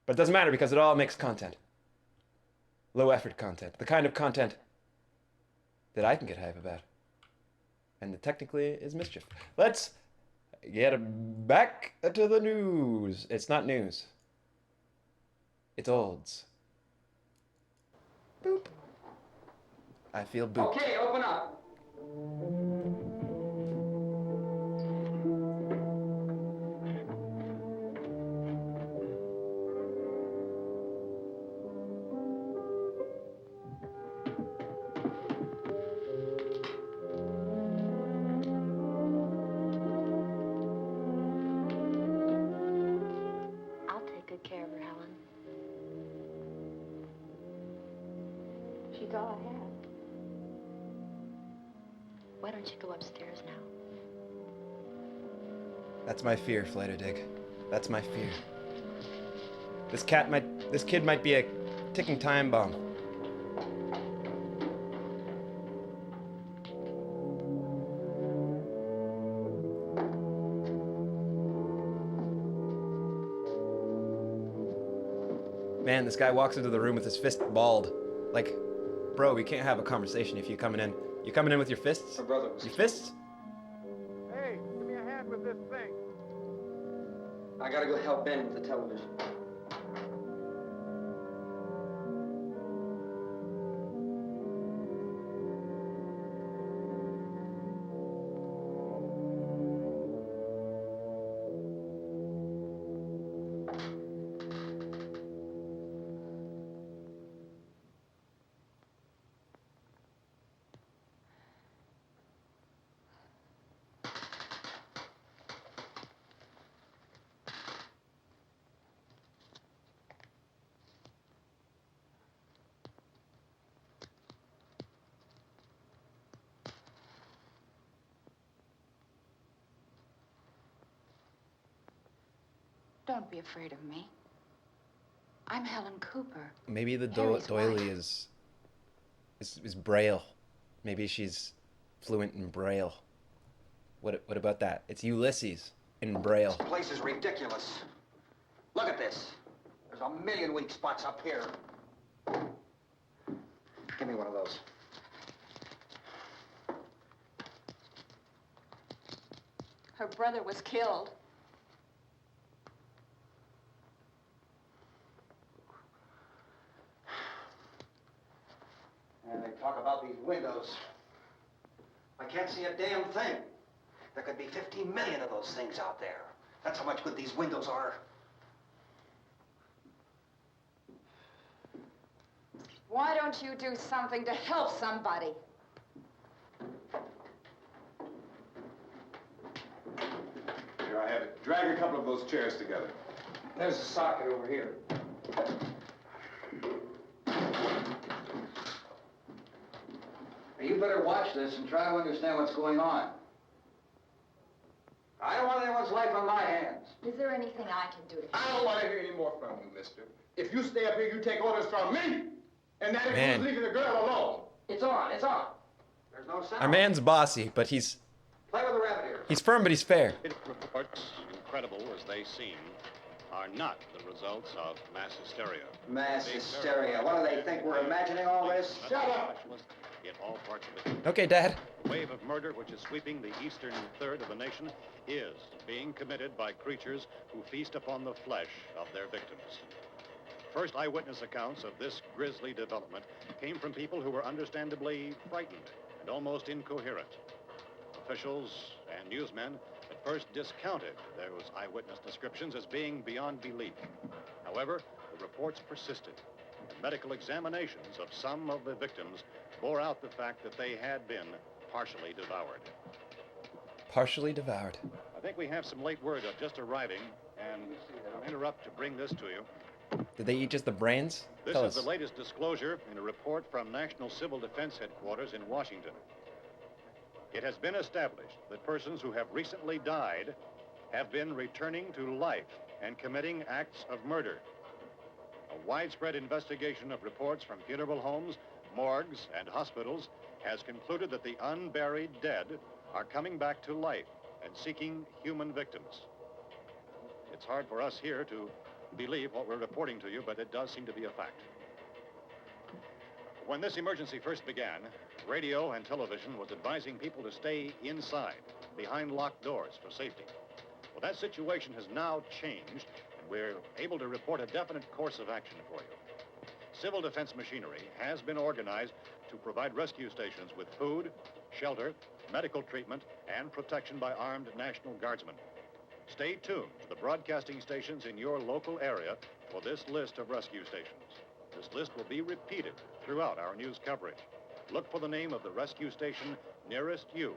G: But it doesn't matter because it all makes content. Low effort content. The kind of content that I can get hype about. And that technically is mischief. Let's get back to the news. It's not news. It's olds. Boop. I feel booped.
N: Okay, open up.
B: I'll take good care of her, Helen. She's all I have. Why don't you go upstairs now?
G: That's my fear, Flight of Dig. That's my fear. This kid might be a ticking time bomb. Man, this guy walks into the room with his fist balled. Like, bro, we can't have a conversation if you're coming in. You coming in with your fists?
N: My brother was...
G: Your fists?
J: Hey, give me a hand with this thing.
N: I gotta go help Ben with the television.
B: Don't be afraid of me. I'm Helen Cooper.
G: Maybe the
B: Harry's
G: doily
B: wife.
G: is Braille. Maybe she's fluent in Braille. What about that? It's Ulysses in Braille.
M: This place is ridiculous. Look at this. There's a million weak spots up here. Give me one of those.
B: Her brother was killed.
M: And they talk about these windows. I can't see a damn thing. There could be 15 million of those things out there. That's how much good these windows are.
O: Why don't you do something to help somebody?
L: Here I have it. Drag a couple of those chairs together.
M: There's a socket over here. You better watch this and try to understand what's going on. I don't want anyone's life on my hands.
Q: Is there anything I can do to
L: I don't want to hear any more from you, mister. If you stay up here, you take orders from me. And that includes leaving the girl alone.
M: It's on, it's on. There's no sound.
G: Our man's bossy, but he's
M: Play with the rabbit here.
G: he's firm, but he's fair.
K: Reports, incredible as they seem, are not the results of mass hysteria.
M: Mass hysteria. What do they think? We're imagining all this? Shut up!
K: In all parts of the
G: Okay, Dad.
K: The wave of murder which is sweeping the eastern third of the nation is being committed by creatures who feast upon the flesh of their victims. First eyewitness accounts of this grisly development came from people who were understandably frightened and almost incoherent. Officials and newsmen at first discounted those eyewitness descriptions as being beyond belief. However, the reports persisted. And medical examinations of some of the victims bore out the fact that they had been partially devoured.
G: Partially devoured.
K: I think we have some late word just arriving, and I'll interrupt to bring this to you.
G: Did they eat just the brains?
K: This
G: Tell
K: is
G: us.
K: the latest disclosure in a report from National Civil Defense Headquarters in Washington. It has been established that persons who have recently died have been returning to life and committing acts of murder. A widespread investigation of reports from funeral homes, morgues, and hospitals has concluded that the unburied dead are coming back to life and seeking human victims. It's hard for us here to believe what we're reporting to you, but it does seem to be a fact. When this emergency first began, radio and television was advising people to stay inside, behind locked doors for safety. Well, that situation has now changed, and we're able to report a definite course of action for you. Civil defense machinery has been organized to provide rescue stations with food, shelter, medical treatment, and protection by armed National Guardsmen. Stay tuned to the broadcasting stations in your local area for this list of rescue stations. This list will be repeated throughout our news coverage. Look for the name of the rescue station nearest you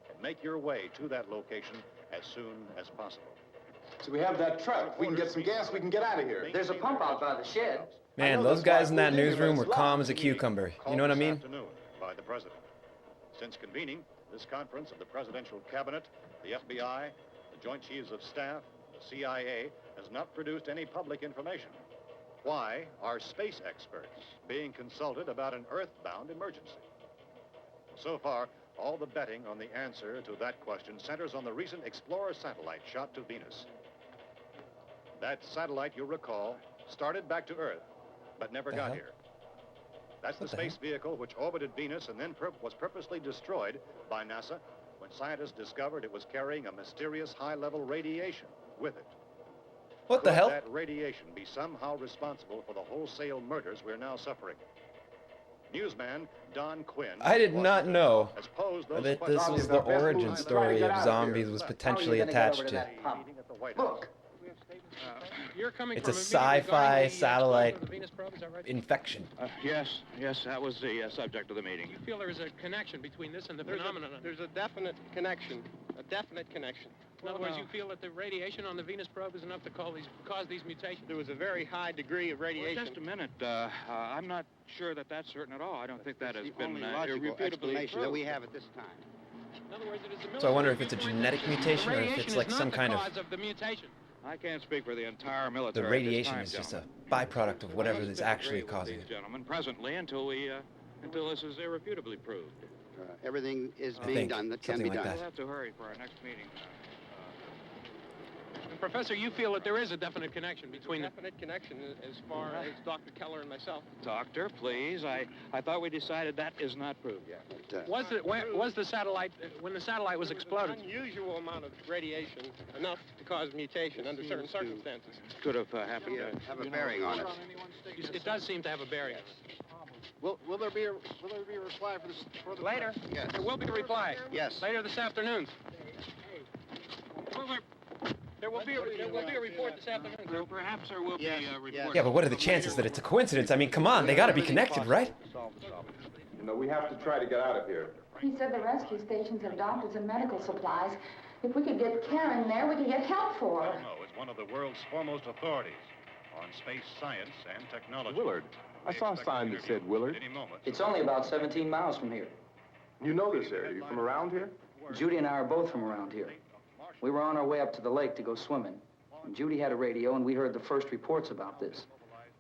K: and make your way to that location as soon as possible.
L: So we have that truck. If we can get some gas, we can get out of here.
N: There's a pump out by the shed.
G: Man, those guys in that newsroom were calm as a cucumber. You know what I mean?
K: Afternoon by the president. Since convening this conference of the presidential cabinet, the FBI, the Joint Chiefs of Staff, the CIA has not produced any public information. Why are space experts being consulted about an earthbound emergency? So far, all the betting on the answer to that question centers on the recent Explorer satellite shot to Venus. That satellite, you'll recall, started back to Earth, but never got here. That's the space vehicle which orbited Venus and then was purposely destroyed by NASA when scientists discovered it was carrying a mysterious high-level radiation with it.
G: What the hell?
K: Could that radiation be somehow responsible for the wholesale murders we're now suffering? Newsman Don Quinn...
G: I did not know
K: has posed those
G: that
K: questions.
G: this was the origin story of zombies was potentially attached to.
M: Look.
R: You're coming
G: It's a
R: from meeting regarding
G: sci-fi
R: the
G: satellite
R: explosion of the Venus probe, is that right?
G: infection.
R: Yes, that was the subject of the meeting. You feel there is a connection between this and the phenomenon?
S: There's a definite connection. A definite connection.
R: In other words, you feel that the radiation on the Venus probe is enough to cause these mutations?
S: There was a very high degree of radiation.
T: Well, just a minute. I'm not sure that that's certain at all. I don't think that has been
S: logical explanation that we have at this time.
R: In other words, it is the
G: So I wonder if it's a genetic mutation or if it's like some kind of...
R: the mutation.
T: I can't speak for the entire
G: The
T: military.
G: radiation
T: at
G: is
T: this time,
G: just a byproduct of whatever is actually causing
T: these
G: it.
T: gentlemen presently until this is irrefutably proved.
S: Everything is
G: I
S: being
G: think
S: done that can
G: something
S: be
G: like
S: done.
G: that.
T: We'll have to hurry for our next meeting.
R: Professor, you feel that there is a definite connection between
S: There's a definite connection as far as Dr. Keller and myself.
T: Doctor, please. I thought we decided that is not proved yet.
S: But,
R: was the satellite, when the satellite was exploded?
S: An unusual amount of radiation, enough to cause mutation under certain circumstances.
T: Could have happened.
S: Have a bearing on it.
R: It does seem to have a bearing.
S: Will there be a reply for this further?
R: Later.
S: Yes.
R: There will be a reply.
S: Yes.
R: Later this afternoon. There will be a report this afternoon.
T: Perhaps there will be a report.
G: Yeah, but what are the chances that it's a coincidence? I mean, come on, they gotta be connected, right?
L: You know, we have to try to get out of here.
Q: He said the rescue stations have doctors and medical supplies,
O: If we could get Karen there, we could get help for her.
K: Elmo is one of the world's foremost authorities on space science and technology.
L: Willard. I saw a sign that said Willard.
K: Any moment.
N: It's only about 17 miles from here.
L: You know this area. You from around here?
N: Judy and I are both from around here. We were on our way up to the lake to go swimming. And Judy had a radio, and we heard the first reports about this.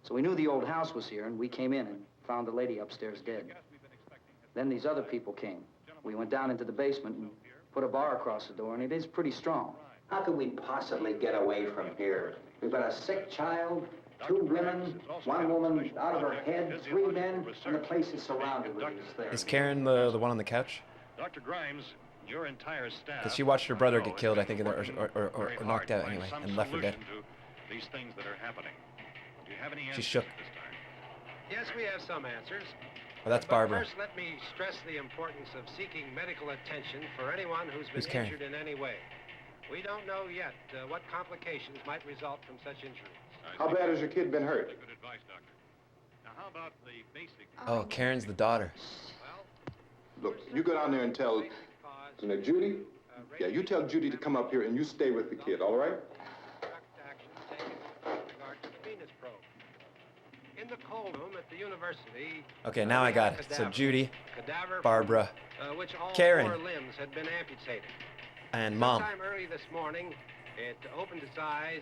N: So we knew the old house was here, and we came in and found the lady upstairs dead. Then these other people came. We went down into the basement and put a bar across the door, and it is pretty strong.
M: How could we possibly get away from here? We've got a sick child, 2 women, 1 woman out of her head, 3 men, and the place is surrounded with these things.
G: Is Karen the one on the couch?
K: Dr. Grimes, your entire staff...
G: Because she watched her brother get killed, I think, or knocked out anyway, and left for dead.
K: These things that are happening. Do you have any
G: She shook.
K: this time?
J: Yes, we have some answers.
G: Oh, that's
J: But
G: Barbara.
J: first, let me stress the importance of seeking medical attention for anyone who's
G: Who's
J: been
G: Karen?
J: injured in any way. We don't know yet what complications might result from such injuries.
L: How bad has your kid been hurt?
K: Good advice, Doctor. Now, how about the basic...
G: Oh, Karen's the daughter.
L: Look, you go down there and tell... You know, Judy? Yeah, you tell Judy to come up here and you stay with the kid, all right?
J: In the cold room at the university...
G: Okay, now I got it. So Judy, Barbara,
J: which all
G: Karen,
J: 4 limbs had been amputated.
G: and Mom.
J: Sometime early this morning, it opened its eyes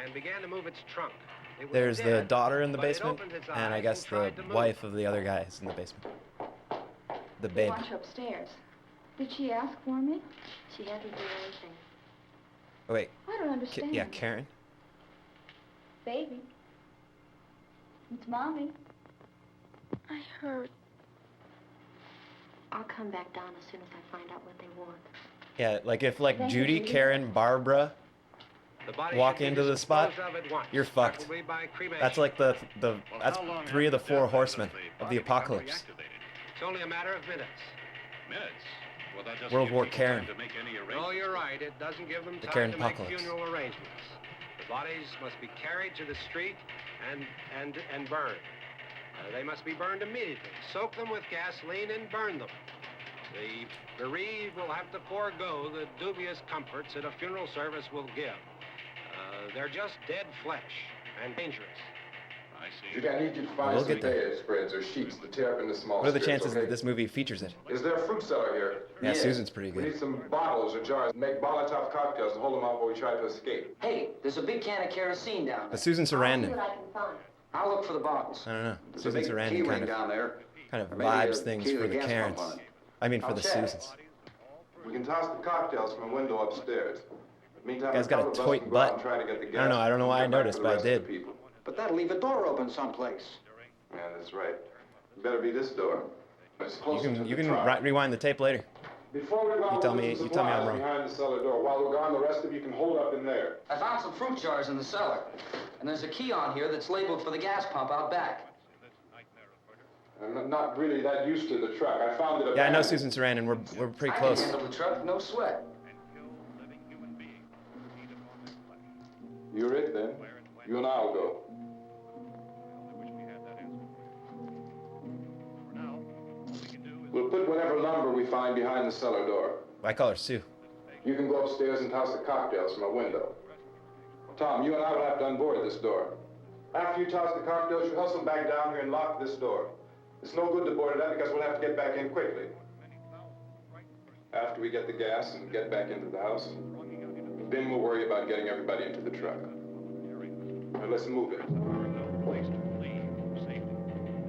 J: and began to move its trunk. It was
G: There's the
J: dead,
G: daughter in the
J: but it
G: basement,
J: opened its
G: and I
J: eyes
G: guess the
J: tried to move.
G: wife of the other guy is in the basement. The
O: We
G: babe.
O: want her upstairs. Did she ask for me?
B: She had to do anything.
G: Oh, wait.
O: I don't understand.
G: Yeah, Karen.
O: Baby. It's Mommy.
B: I heard. I'll come back down as soon as I find out what they want.
G: Yeah, like if
O: Thank you,
G: Judy,
O: Judy.
G: Karen, Barbara
J: The body
G: walk
J: should be
G: into the spot,
J: disposed of at once,
G: you're fucked.
J: preferably by cremation.
G: That's like that's 3 of the 4 horsemen of the apocalypse.
J: It's only a matter of minutes.
K: Minutes? Well, that doesn't
G: World
K: give
G: war
K: people
G: Karen.
K: time to make any
J: No,
K: arrangements.
J: you're right. It doesn't give them
G: The
J: time
G: Karen
J: to make
G: apocalypse.
J: funeral arrangements. The bodies must be carried to the street and burned. They must be burned immediately. Soak them with gasoline and burn them. The bereaved will have to forego the dubious comforts that a funeral service will give. They're just dead flesh and dangerous.
K: I see.
L: Judy, I need you to find
G: We'll
L: some
G: get there.
L: bed spreads or sheets to tear up into small
G: What are the
L: strips,
G: chances
L: okay?
G: that this movie features it?
L: Is there a fruit cellar here?
G: Yeah, Susan's pretty
L: We
G: good.
L: need some bottles or jars. Make Molotov cocktails and hold them out while we try to escape.
N: Hey, there's a big can of kerosene down there.
G: But Susan Sarandon.
B: I can find.
N: I'll look for the bottles.
G: I don't know.
M: There's a
G: Susan
M: big
G: Sarandon
M: key
G: kind
M: ring
G: of
M: down there.
L: Maybe
G: vibes
L: a
G: things
L: key to
G: for
L: the
G: the
L: gas pump
G: Karens.
L: on it.
G: I mean, for
L: I'll
G: the
L: check.
G: Susans.
L: We can toss the cocktails from a window upstairs. Meantime,
G: Guy's got a
L: couple of us
G: toit
L: can go out
G: butt.
L: and try to get the
G: I
L: gas
G: don't know. I don't know why I
L: and come back
G: noticed,
L: for
G: but I
L: the rest of
G: did.
L: the people.
M: But that'll leave a door open someplace.
L: Yeah, that's right. It better be this door. It's closer to
G: You
L: the
G: can
L: truck.
G: rewind the tape later.
L: Before we go,
G: You tell
L: we'll
G: me-
L: put some
G: you tell me I'm
L: supplies
G: wrong.
L: behind the cellar door. While we're gone, the rest of you can hold up in there.
N: I found some fruit jars in the cellar. And there's a key on here that's labeled for the gas pump out back.
L: I'm not really that used to the truck. I found it.
G: Yeah, I know
L: abandoned.
G: Susan Sarandon. We're pretty
N: I can
G: close.
N: handle the truck, no sweat.
L: You're it then. You and I'll go. We'll put whatever lumber we find behind the cellar door.
G: I call her Sue.
L: You can go upstairs and toss the cocktails from a window. Tom, you and I will have to unboard this door. After you toss the cocktails, you hustle back down here and lock this door. It's no good to board it up because we'll have to get back in quickly. After we get the gas and get back into the house, then we'll worry about getting everybody into the truck. Now let's move it.
K: Place to leave safely,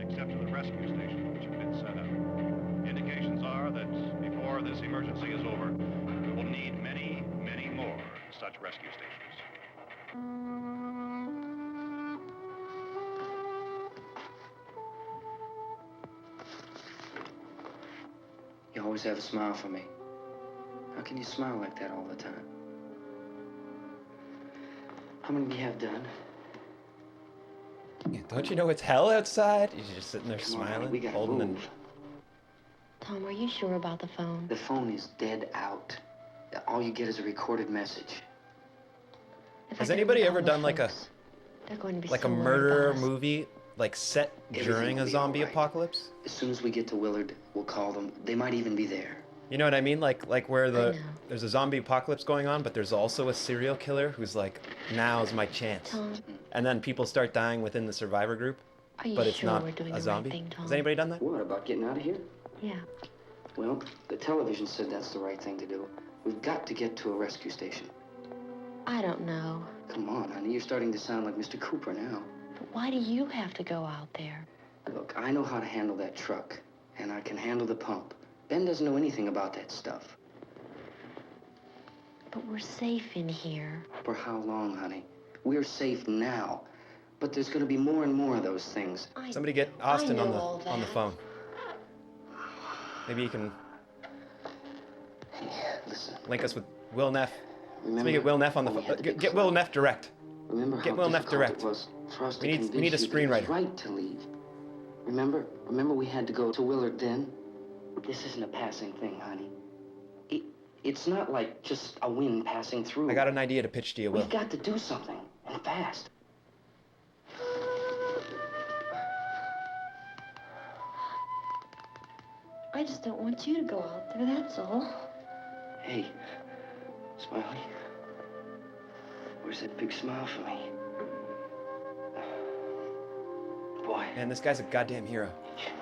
K: except to the rescue stations which have been set up. Indications are that before this emergency is over, we will need many, many more such rescue stations.
P: You always have a smile for me. How can you smile like that all the time? How many do you have done?
G: Yeah, don't you know it's hell outside? You're just sitting there
P: Come on,
G: smiling,
P: we gotta
G: holding and...
P: move.
B: Tom, are you sure about the phone?
P: The phone is dead out. All you get is a recorded message.
B: If I
G: Has
B: get
G: anybody
B: all
G: ever
B: the
G: done like
B: folks, they're going to be
G: a
B: so worried
G: murder
B: about us.
G: movie like set
P: Everything
G: during
P: will
G: a
P: be
G: zombie
P: all right.
G: apocalypse?
P: As soon as we get to Willard, we'll call them. They might even be there.
G: You know what I mean? Like where there's a zombie apocalypse going on, but there's also a serial killer who's like, now's my chance.
Q: Tom.
G: And then people start dying within the survivor group,
Q: Are you
G: but it's
Q: sure
G: not
Q: we're doing
G: a
Q: the
G: zombie.
Q: right thing, Tom?
G: Has anybody done that?
P: What, about getting out of here?
Q: Yeah.
P: Well, the television said that's the right thing to do. We've got to get to a rescue station.
Q: I don't know.
P: Come on, honey, you're starting to sound like Mr. Cooper now.
Q: But why do you have to go out there?
P: Look, I know how to handle that truck, and I can handle the pump. Ben doesn't know anything about that stuff.
Q: But we're safe in here.
P: For how long, honey? We're safe now. But there's going to be more and more of those things.
G: Somebody get Austin on the phone. Maybe you can link us with Will Neff. Let's get Will Neff on the phone. Get Will Neff direct. Get Will Neff direct. We need a screenwriter.
P: Right to leave. Remember we had to go to Willard then? This isn't a passing thing, honey. It's not like just a wind passing through.
G: I got an idea to pitch to you, Will.
P: We've got to do something, and fast.
Q: I just don't want you to go out there, that's all.
P: Hey, Smiley. Where's that big smile for me? Boy.
G: Man, this guy's a goddamn hero.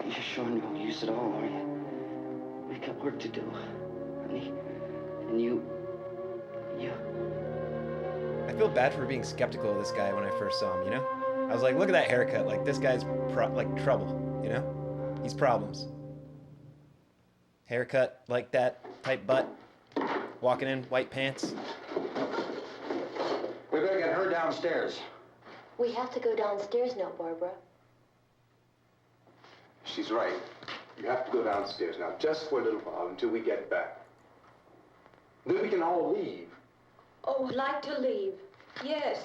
P: You're showing no use at all, are you? We've got work to do, honey. And you...
G: I feel bad for being skeptical of this guy when I first saw him, you know? I was like, look at that haircut. Like, this guy's like trouble, you know? He's problems. Haircut like that, tight butt, walking in, white pants.
M: We better get her downstairs.
Q: We have to go downstairs now, Barbara.
L: She's right. You have to go downstairs now, just for a little while, until we get back. Then we can all leave.
B: Oh, I'd like to leave. Yes.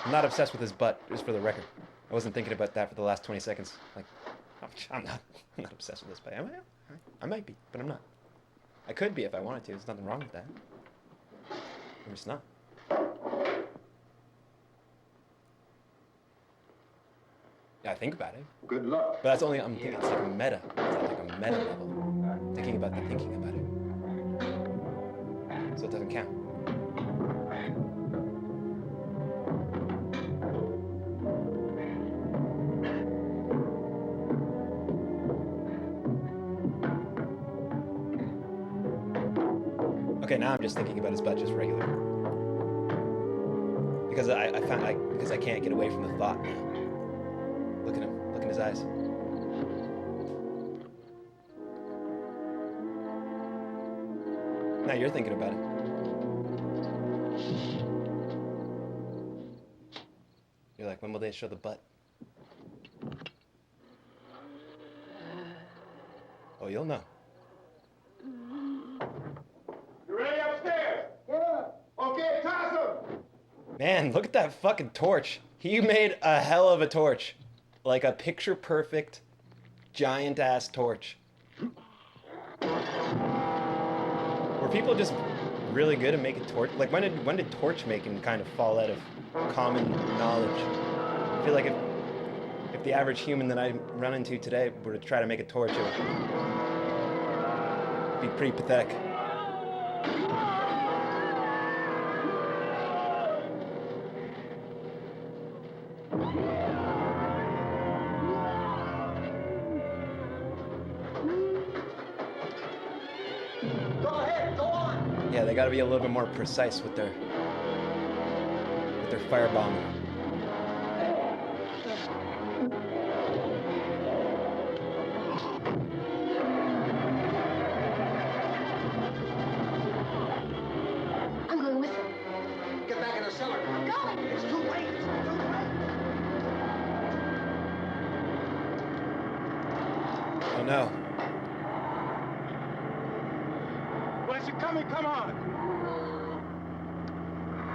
G: I'm not obsessed with his butt, just for the record. I wasn't thinking about that for the last 20 seconds. Like, I'm not obsessed with this butt. Am I? I might be, but I'm not. I could be if I wanted to. There's nothing wrong with that. I'm just not. Yeah, I think about it.
L: Good luck.
G: But that's only, I'm thinking it's like a meta. It's at like a meta level. Thinking about the thinking about it. So it doesn't count. Okay, now I'm just thinking about his butt just regular. Because because I can't get away from the thought now. Look at him. Look in his eyes. Now you're thinking about it. You're like, when will they show the butt? Oh, you'll know.
L: You ready upstairs? Yeah. Okay, toss him.
G: Man, look at that fucking torch. He made a hell of a torch. Like a picture-perfect, giant-ass torch. Were people just really good at making torch? Like, when did torch making kind of fall out of common knowledge? I feel like if the average human that I run into today were to try to make a torch, it would be pretty pathetic. Yeah, they got to be a little bit more precise with their firebombing.
Q: I'm going with them.
M: Get back in the cellar.
Q: I'm going.
M: It's too late. It's too late.
G: Oh no.
S: Well, is it coming? Come on.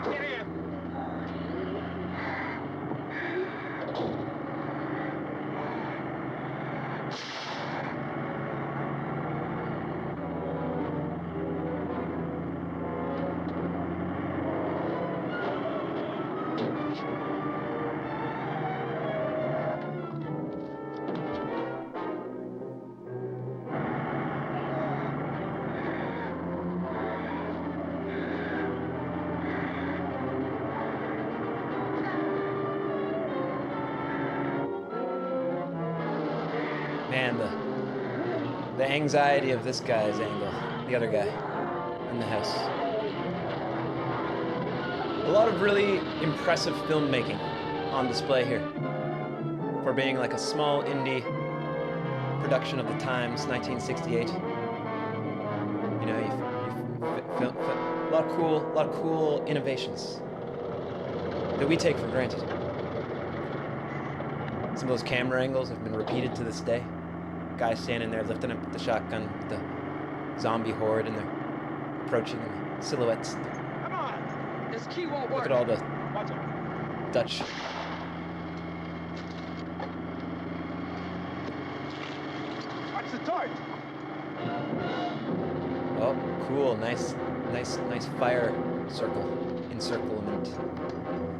S: Get in.
G: Man, the anxiety of this guy's angle, the other guy in the house. A lot of really impressive filmmaking on display here for being like a small indie production of the times, 1968. You know, a lot of cool innovations that we take for granted. Some of those camera angles have been repeated to this day. Guy standing there lifting up the shotgun with the zombie horde, and they're approaching them, silhouettes.
N: Come on! This key won't work.
G: Look at all the Dutch.
N: Watch the torch!
G: Oh, cool. Nice fire circle. Encirclement.
N: You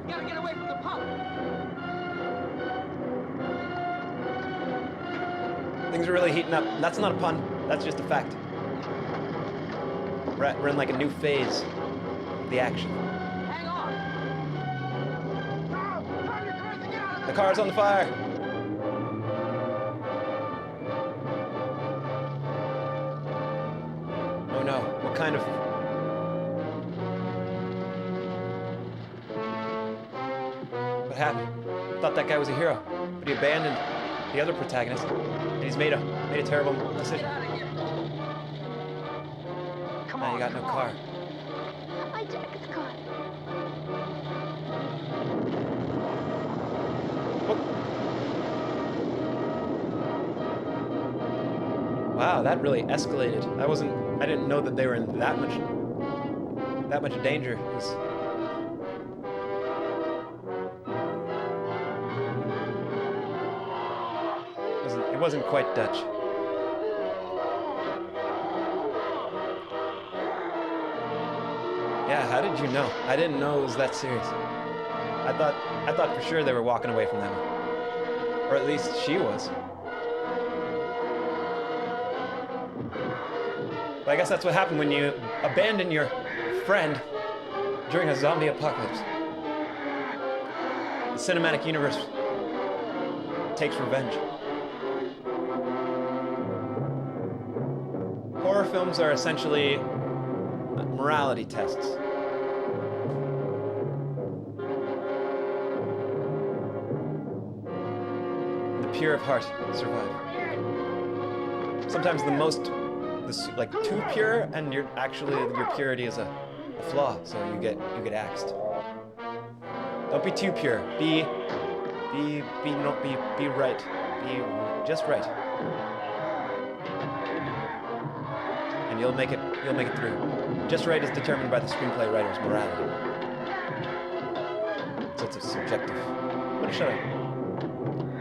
N: gotta get away from the pump!
G: Things are really heating up. That's not a pun. That's just a fact. We're in like a new phase of the action.
N: Hang on!
G: The car's on the fire. Oh no, what kind of... What happened? I thought that guy was a hero, but he abandoned the other protagonist, and he's made a terrible decision.
N: Come
G: now you got no car.
Q: My jacket's caught.
G: Wow, that really escalated. I didn't know that they were in that much danger. It wasn't quite Dutch. Yeah, how did you know? I didn't know it was that serious. I thought for sure they were walking away from them. Or at least she was. But I guess that's what happened when you abandon your friend during a zombie apocalypse. The cinematic universe takes revenge. Horror films are essentially morality tests. The pure of heart survive. Sometimes like too pure, and your purity is a flaw, so you get axed. Don't be too pure. Be right. Be just right. And you'll make it through. Just right is determined by the screenplay writer's morality. So it's subjective. I'm gonna shut up.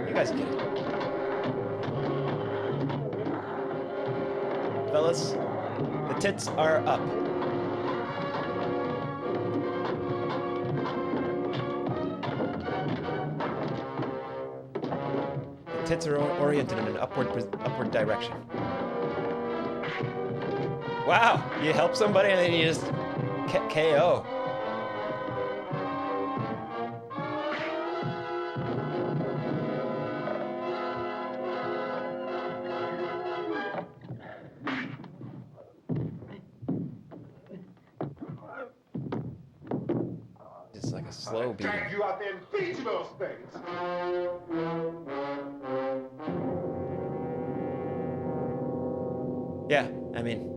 G: You guys get it. Fellas, the tits are up. The tits are oriented in an upward direction. Wow, you help somebody and then you just KO. Just like a slow beat.
U: Drag you out there and feed you those things.
G: Yeah, I mean,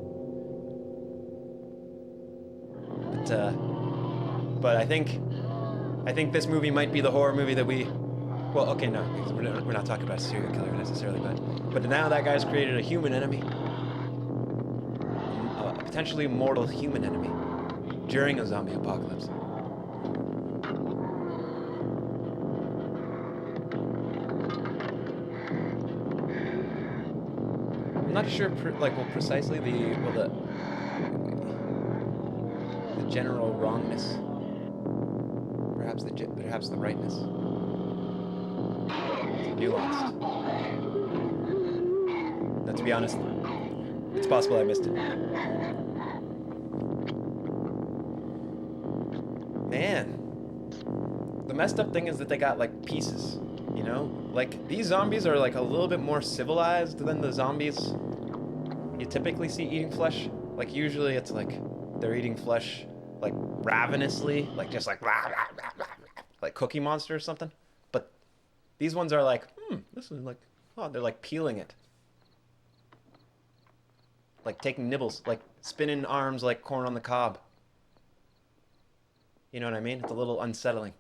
G: but I think this movie might be the horror movie that we, well, okay, no, because we're not talking about a serial killer necessarily, but now that guy's created a human enemy, a potentially mortal human enemy during a zombie apocalypse. I'm not sure, precisely the general wrongness. Perhaps the rightness. It's nuanced. Now, to be honest, it's possible I missed it. Man, the messed up thing is that they got like pieces, you know? Like, these zombies are like a little bit more civilized than the zombies you typically see eating flesh. Like, usually it's like they're eating flesh like ravenously, like just like rah, rah, rah, rah, rah, like Cookie Monster or something. But these ones are like, this is like, oh, they're like peeling it. Like taking nibbles, like spinning arms like corn on the cob. You know what I mean? It's a little unsettling.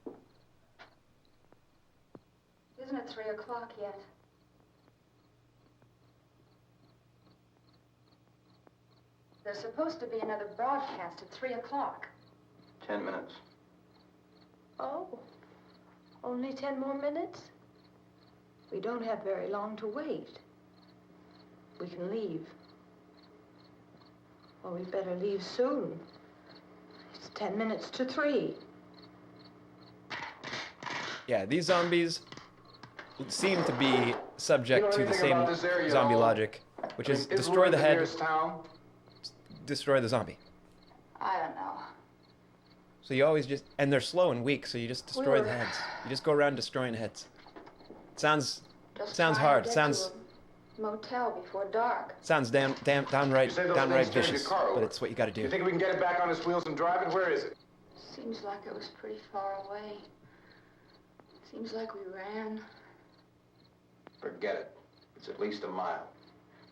O: Isn't it 3 o'clock yet? There's supposed to be another broadcast at 3 o'clock.
M: 10 minutes.
B: Oh, only 10 more minutes? We don't have very long to wait. We can leave. Well, we'd better leave soon. It's 10 minutes to 3.
G: Yeah, these zombies seem to be subject to the same zombie logic, which is destroy the head, destroy the zombie.
O: I don't know.
G: So you always just, and they're slow and weak, so you just destroy the heads. You just go around destroying heads. Sounds hard. Sounds
O: motel before dark.
G: sounds downright vicious, but it's what you got to do.
U: You think we can get it back on its wheels and drive it? Where is it?
O: Seems like it was pretty far away. Seems like we ran.
M: Forget it. It's at least a mile.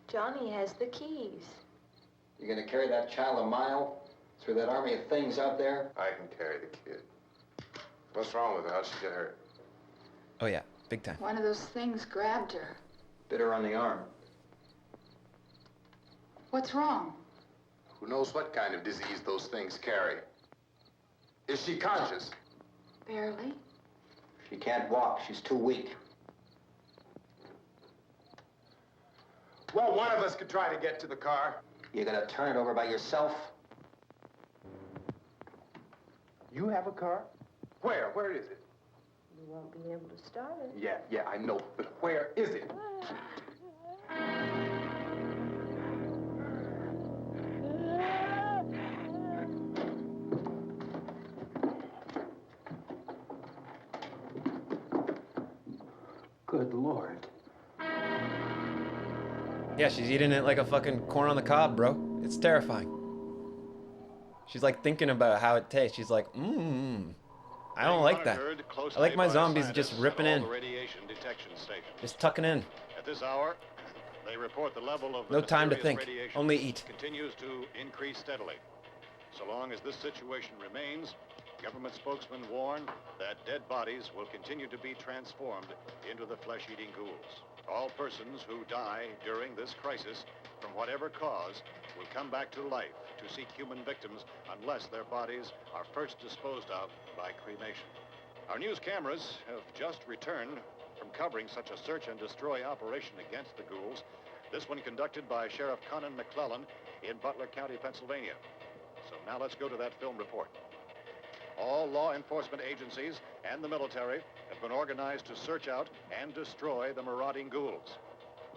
B: Johnny has the keys.
M: You gonna carry that child a mile through that army of things out there?
U: I can carry the kid. What's wrong with her? How'd she get hurt?
G: Oh yeah, big time.
O: One of those things grabbed her.
M: Bit her on the arm.
O: What's wrong?
U: Who knows what kind of disease those things carry? Is she conscious?
O: Barely.
M: She can't walk. She's too weak.
U: Well, one of us could try to get to the car.
M: You gonna turn it over by yourself?
U: You have a car? Where? Where is it?
B: You won't be able to start it.
U: Yeah, I know. But where is it?
M: Good Lord.
G: Yeah, she's eating it like a fucking corn on the cob, bro. It's terrifying. She's like thinking about how it tastes. She's like, I don't like that. I like my zombies just ripping in. Just tucking in.
K: At this hour, they report the level of
G: No time to think.
K: radiation
G: Only eat.
K: continues to increase steadily. So long as this situation remains, government spokesmen warn that dead bodies will continue to be transformed into the flesh-eating ghouls. All persons who die during this crisis, from whatever cause, will come back to life to seek human victims unless their bodies are first disposed of by cremation. Our news cameras have just returned from covering such a search and destroy operation against the ghouls, this one conducted by Sheriff Conan McClellan in Butler County, Pennsylvania. So now let's go to that film report. All law enforcement agencies and the military have been organized to search out and destroy the marauding ghouls.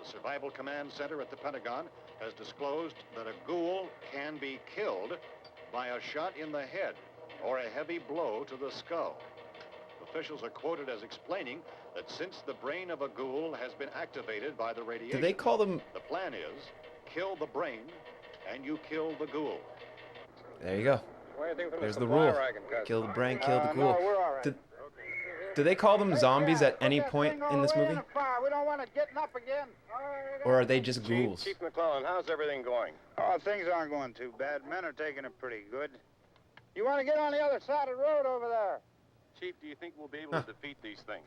K: The Survival Command Center at the Pentagon has disclosed that a ghoul can be killed by a shot in the head or a heavy blow to the skull. Officials are quoted as explaining that since the brain of a ghoul has been activated by the radiation,
G: Do they call them...
K: the plan is kill the brain and you kill the ghoul.
G: There you go. There's the rule. Kill the brain, kill the ghoul. Do they call them zombies at any point in this movie?
U: We don't want it getting up again.
G: Or are they just ghouls?
U: Chief McClellan, how's everything going?
C: Oh, things aren't going too bad. Men are taking it pretty good. You want to get on the other side of the road over there?
U: Chief, do you think we'll be able to defeat these things?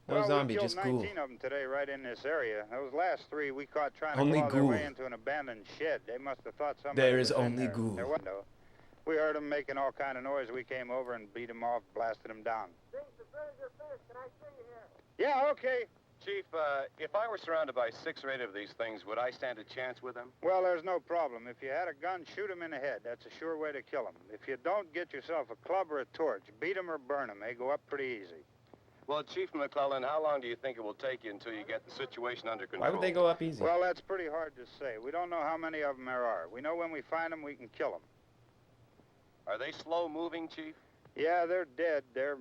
G: No zombie,
C: we killed
G: just ghoul.
C: 19 of them today right in this area. Those last 3 we caught trying to
G: Only
C: claw their
G: ghoul.
C: way into an abandoned shed. They must have thought somebody
G: There is
C: was in
G: only
C: there.
G: ghoul.
C: There was no. We heard them making all kind of noise. We came over and beat them off, blasted them down. Yeah, okay.
U: Chief, if I were surrounded by 6 or 8 of these things, would I stand a chance with them?
C: Well, there's no problem. If you had a gun, shoot them in the head. That's a sure way to kill them. If you don't, get yourself a club or a torch. Beat them or burn them. They go up pretty easy.
U: Well, Chief McClellan, how long do you think it will take you until you get the situation under control?
G: Why would they go up easy?
C: Well, that's pretty hard to say. We don't know how many of them there are. We know when we find them, we can kill them.
U: Are they slow-moving, Chief?
C: Yeah, they're dead. They're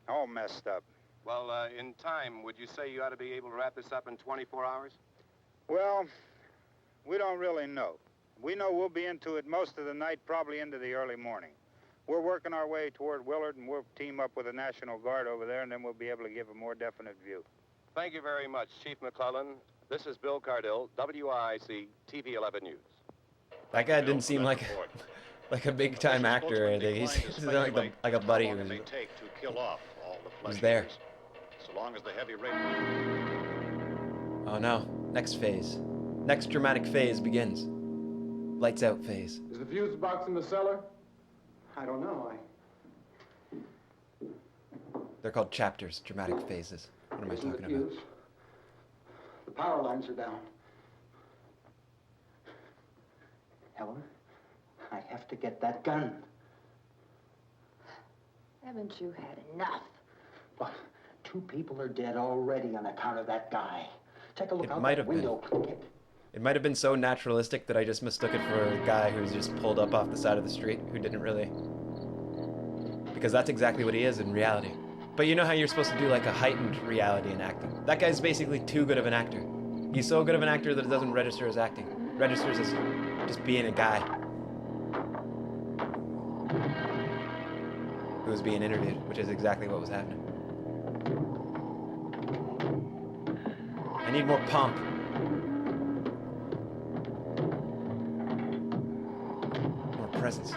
C: all messed up.
K: Well, in time, would you say you ought to be able to wrap this up in 24 hours?
C: Well, we don't really know. We know we'll be into it most of the night, probably into the early morning. We're working our way toward Willard, and we'll team up with the National Guard over there, and then we'll be able to give a more definite view.
K: Thank you very much, Chief McClellan. This is Bill Cardill, WIC TV 11 News.
G: That guy didn't seem like a big time actor or anything. He's like a buddy who was there.
K: So long as the heavy rain.
G: Oh no! Next phase, next dramatic phase begins. Lights out phase.
L: Is the fuse box in the cellar?
M: I don't know.
G: They're called chapters, dramatic phases. What am I talking about?
M: The power lines are down. Helen, I have to get that gun.
B: Haven't you had enough?
M: But 2 people are dead already on account of that guy. Take a look out
G: might
M: that
G: have been.
M: window.
G: It might have been so naturalistic that I just mistook it for a guy who's just pulled up off the side of the street who didn't really. Because that's exactly what he is in reality. But you know how you're supposed to do like a heightened reality in acting? That guy's basically too good of an actor. He's so good of an actor that it doesn't register as acting. It registers as just being a guy who was being interviewed, which is exactly what was happening. I need more pomp. More presence.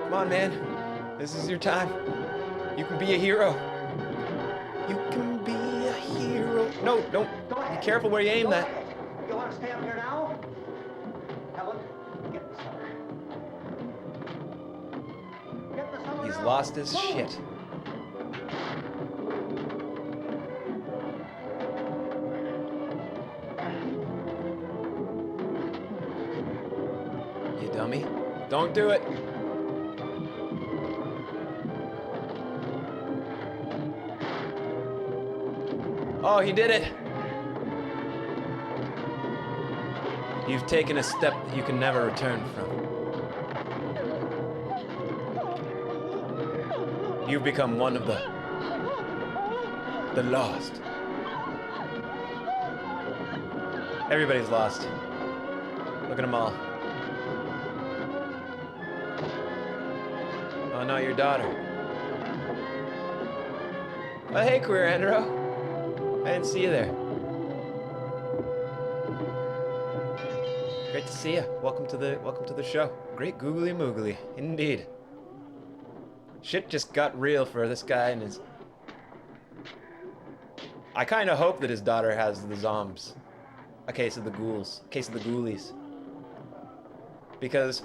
G: Come on, man. This is your time. You can be a hero. You can be a hero. No, don't. Be careful where you aim that.
M: You want to stay up here now? Helen, get the cellar.
G: He's lost his shit. You dummy. Don't do it. Oh, he did it. You've taken a step that you can never return from. You've become one of the lost. Everybody's lost. Look at them all. Oh no, your daughter. Oh hey, Queer Andro. I didn't see you there. Great to see you. Welcome to the show. Great googly moogly, indeed. Shit just got real for this guy and his. I kind of hope that his daughter has the zombs, a case of the ghouls, a case of the ghoulies, because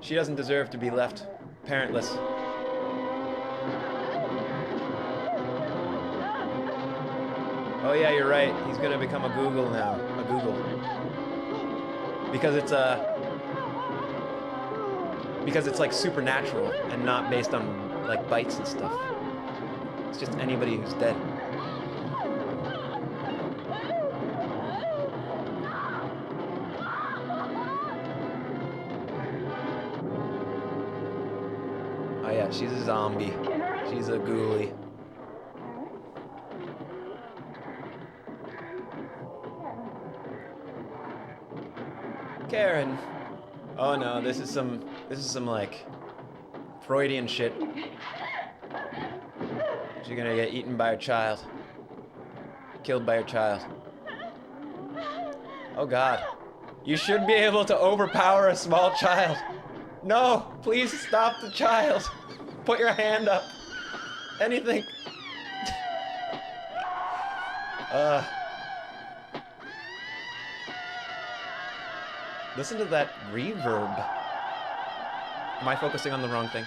G: she doesn't deserve to be left parentless. Oh yeah, you're right. He's gonna become a Google now. A Google. Because it's like supernatural and not based on like bites and stuff. It's just anybody who's dead. Oh yeah, she's a zombie. She's a ghoulie. Karen. Oh no, this is some like Freudian shit. She's gonna get eaten by her child. Killed by her child. Oh god. You should be able to overpower a small child. No, please stop the child. Put your hand up. Anything. Listen to that reverb. Am I focusing on the wrong thing?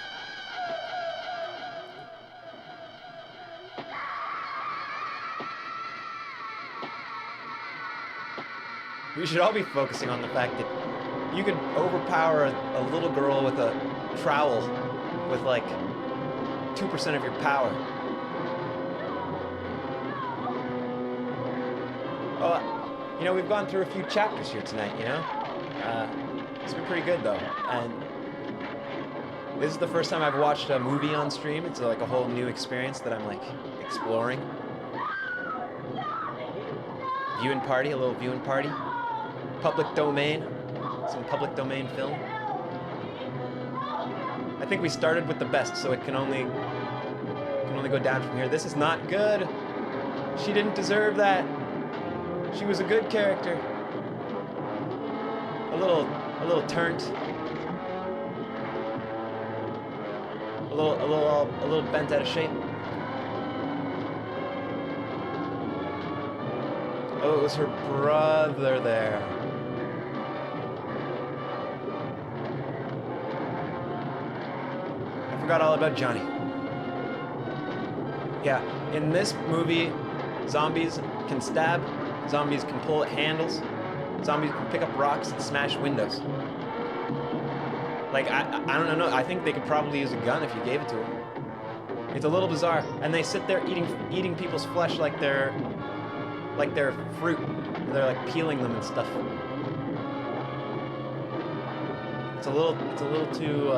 G: We should all be focusing on the fact that you could overpower a little girl with a trowel with like 2% of your power. Oh, you know, we've gone through a few chapters here tonight, you know? It's been pretty good though. And this is the first time I've watched a movie on stream. It's like a whole new experience that I'm like exploring. Viewing party, a little viewing party. Public domain, some public domain film. I think we started with the best, so it can only go down from here. This is not good. She didn't deserve that. She was a good character. A little turnt. A little bent out of shape. Oh, it was her brother there. I forgot all about Johnny. Yeah, in this movie, zombies can stab, zombies can pull at handles, zombies can pick up rocks and smash windows. Like, I don't know, I think they could probably use a gun if you gave it to them. It's a little bizarre. And they sit there eating people's flesh like they're fruit. They're like peeling them and stuff. It's a little too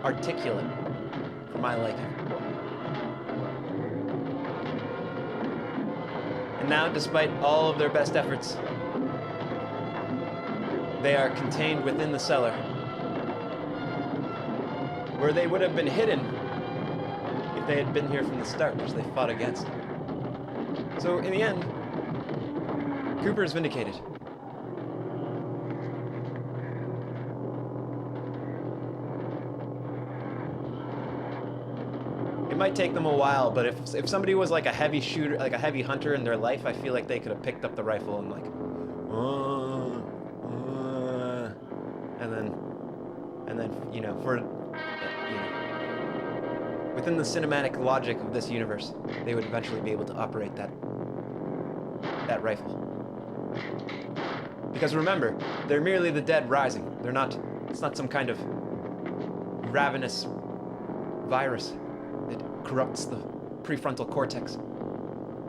G: articulate for my liking. And now, despite all of their best efforts, they are contained within the cellar, where they would have been hidden if they had been here from the start, which they fought against. So in the end, Cooper is vindicated. It might take them a while, but if somebody was like a heavy shooter, like a heavy hunter in their life, I feel like they could have picked up the rifle and like, and then you know, within the cinematic logic of this universe, they would eventually be able to operate that rifle. Because remember, they're merely the dead rising. They're not. It's not some kind of ravenous virus that corrupts the prefrontal cortex,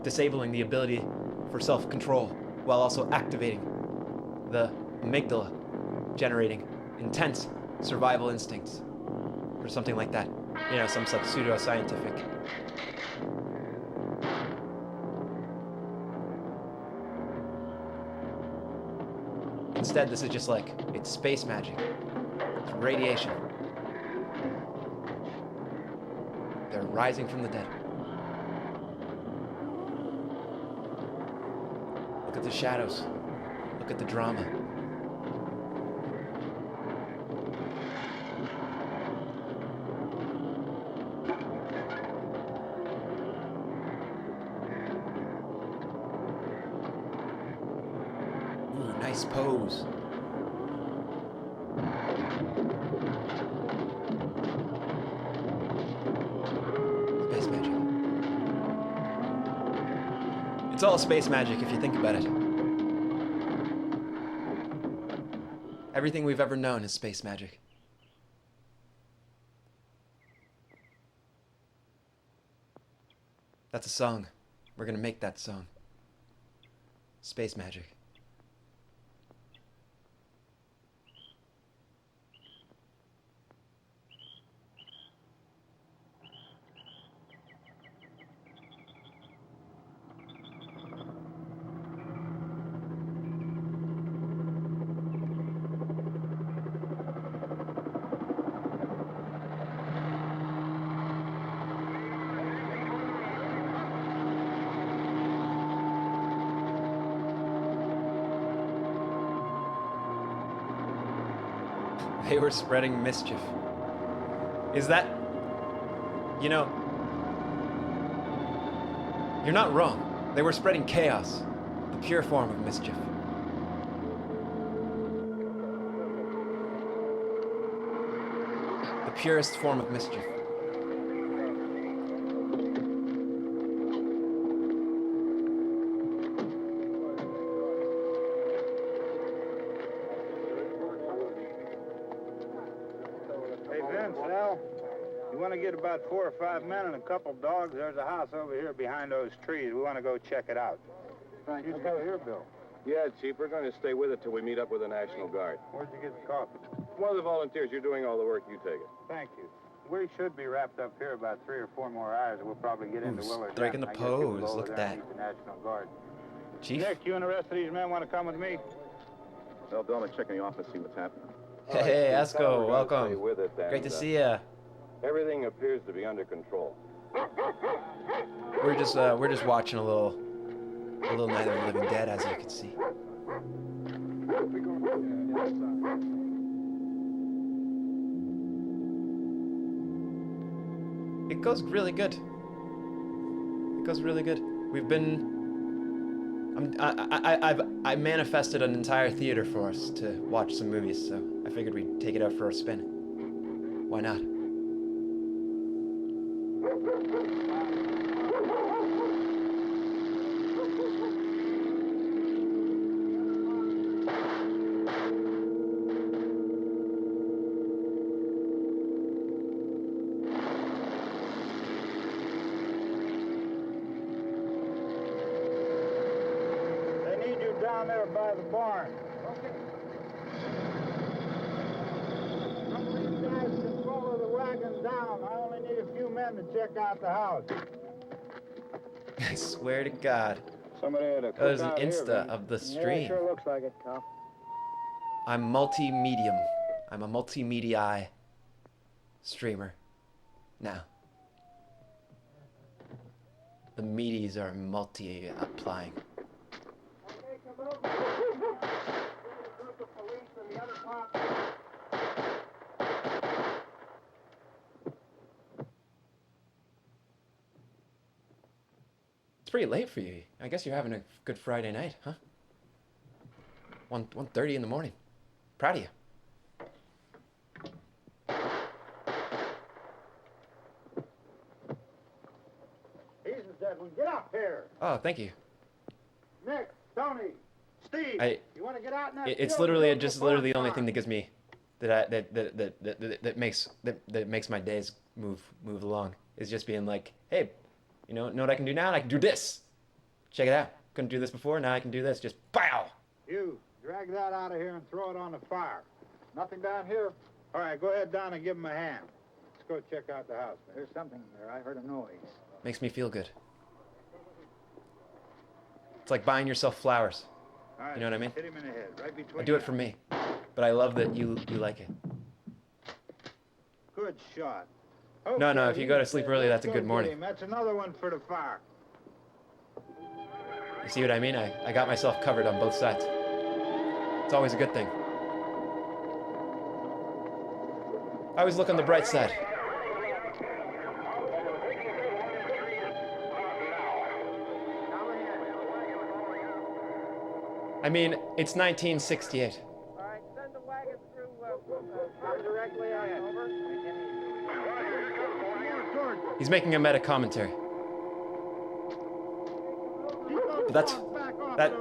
G: disabling the ability for self-control while also activating the amygdala, generating intense survival instincts or something like that. You know, some such pseudo-scientific. Instead, this is just like, it's space magic. It's radiation. They're rising from the dead. Look at the shadows. Look at the drama. Ooh, nice pose. Space magic. It's all space magic if you think about it. Everything we've ever known is space magic. That's a song. We're gonna make that song. Space magic. They were spreading mischief. Is that... You know... You're not wrong. They were spreading chaos. The pure form of mischief. The purest form of mischief.
C: Hey, Vince, Al, you want to get about 4 or 5 men and a couple dogs? There's a house over here behind those trees. We want to go check it out.
A: Thank
C: you. Go here, Bill.
A: Yeah, Chief, we're going to stay with it till we meet up with the National Guard.
C: Where'd you get the coffee?
A: One of the volunteers, you're doing all the work, you take it.
C: Thank you. We should be wrapped up here about 3 or 4 more hours. We'll probably get into Willard.
G: Striking the
C: I guess we can go
G: pose.
C: over
G: Look at
C: there and
G: that.
C: meet the National Guard.
G: Chief?
C: Nick, you and the rest of these men want to come with me?
A: Well, Bill, I'm going to check in the office, see what's happening.
G: Hey, Esco,
A: We're gonna
G: welcome.
A: stay with it, and,
G: Great to see ya.
A: Everything appears to be under control.
G: We're just watching a little Night of the Living Dead, as you can see. It goes really good. It goes really good. We've been. I manifested an entire theater for us to watch some movies, so I figured we'd take it out for a spin. Why not?
C: They need you down there by the barn. Okay. Some of these guys can follow the wagon down. I only need a few men to check out the house.
G: I swear to God.
C: Somebody had a
G: That was an
C: cookout here,
G: Insta
C: man.
G: of the
C: Yeah,
G: stream.
C: sure looks like it, Tom.
G: I'm multi-medium. I'm a multimedia streamer now. The meaties are multi-applying. It's pretty late for you. I guess you're having a good Friday night, huh? 1:30 in the morning. Proud of you.
C: He's the dead one. Get up here.
G: Oh, thank you.
C: Nick, Tony, Steve. You want to get out in that
G: It's
C: field
G: literally
C: and go
G: just
C: to
G: literally the
C: farm?
G: only thing that gives me that makes my days move along is just being like, hey, you know what I can do now? I can do this. Check it out. Couldn't do this before. Now I can do this. Just pow.
C: You drag that out of here and throw it on the fire. Nothing down here. All right, go ahead down and give him a hand. Let's go check out the house. There's something there. I heard a noise.
G: Makes me feel good. It's like buying yourself flowers.
C: All right,
G: You know what I mean?
C: hit him in the head, right between.
G: I do it
C: the
G: for
C: eyes.
G: me, but I love that you like it.
C: Good shot.
G: No, if you go to
C: he's
G: sleep
C: dead.
G: early,
C: Let's
G: that's a
C: go
G: good
C: get
G: morning.
C: him. That's another one for the fire.
G: You see what I mean? I got myself covered on both sides. It's always a good thing. I always look on the bright side. I mean, it's 1968.
S: All right, send the wagon through directly on over.
G: He's making a meta commentary. But that,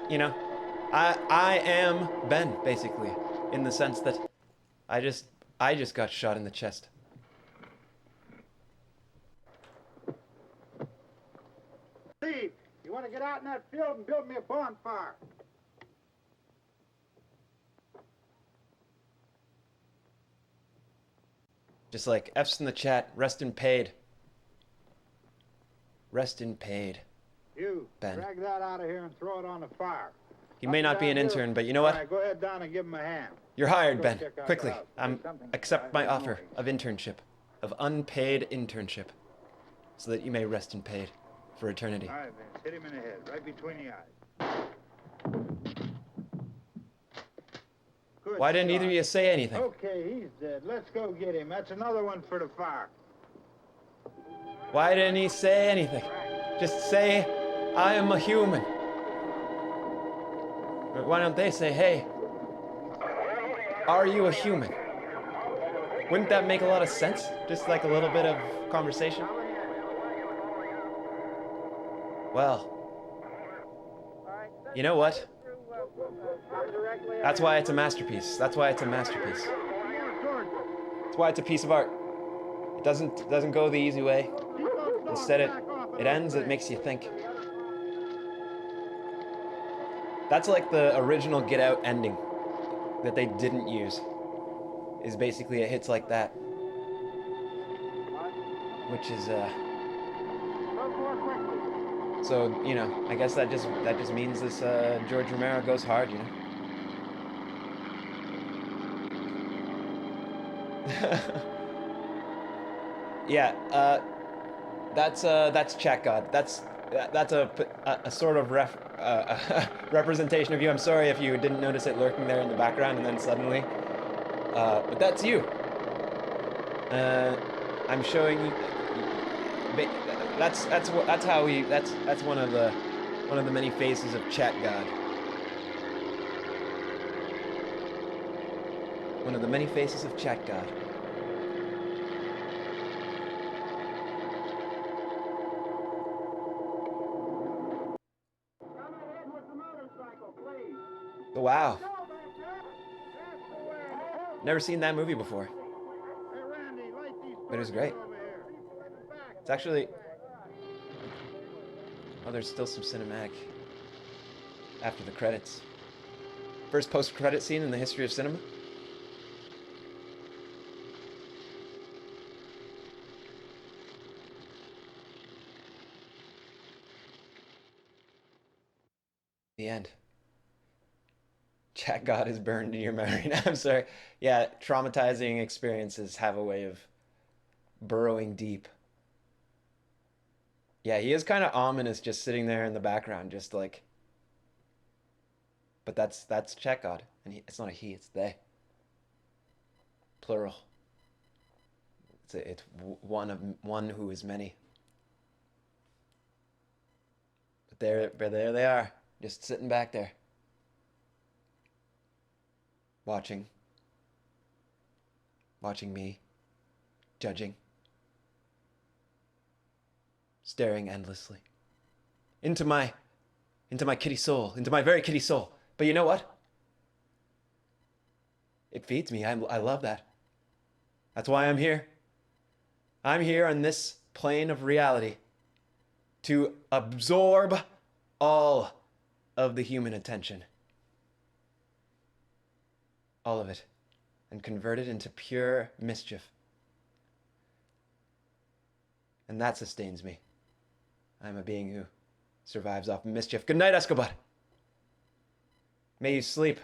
G: you know, I am Ben, basically, in the sense that I just got shot in the chest.
C: Steve, you want to get out in that field and build me a bonfire?
G: Just like F's in the chat, rest in paid. Rest in paid.
C: You
G: Ben.
C: drag that out of here and throw it on the fire.
G: He may not be an intern, but you know
C: All
G: what?
C: right, go ahead down and give him a hand.
G: You're hired,
C: Go
G: Ben.
C: check out
G: Quickly.
C: the house.
G: I'm accept my offer of internship, of unpaid internship, so that you may rest in paid for eternity.
C: All right, Vince, hit him in the head, right between the eyes. Good
G: Why didn't
C: shot.
G: either of you say anything?
C: Okay, he's dead. Let's go get him. That's another one for the fire.
G: Why didn't he say anything? Just say, I am a human. But why don't they say, hey, are you a human? Wouldn't that make a lot of sense? Just like a little bit of conversation? Well, you know what? That's why it's a masterpiece. That's why it's a masterpiece. That's why it's a piece of art. It doesn't go the easy way. Instead, it ends, it makes you think. That's like the original Get Out ending that they didn't use. Is basically it hits like that. Which is so, you know, I guess that just means this George Romero goes hard, you know. Yeah, that's Chat God. That's a sort of representation of you. I'm sorry if you didn't notice it lurking there in the background and then suddenly, but that's you. I'm showing you. That's one of the many faces of Chat God. One of the many faces of Chat God. Wow. Never seen that movie before. But it was great. It's actually... Oh, there's still some cinematic after the credits. First post-credit scene in the history of cinema. The end. Chat God is burned in your memory. No, I'm sorry. Yeah, traumatizing experiences have a way of burrowing deep. Yeah, he is kind of ominous, just sitting there in the background, just like. But that's Chat God, and it's not a he, it's they. Plural. It's one who is many. But there they are, just sitting back there. Watching me, judging, staring endlessly into my kitty soul, into my very kitty soul. But you know what? It feeds me. I love that. That's why I'm here. I'm here on this plane of reality to absorb all of the human attention. All of it, and convert it into pure mischief. And that sustains me. I'm a being who survives off mischief. Good night, Escobar. May you sleep.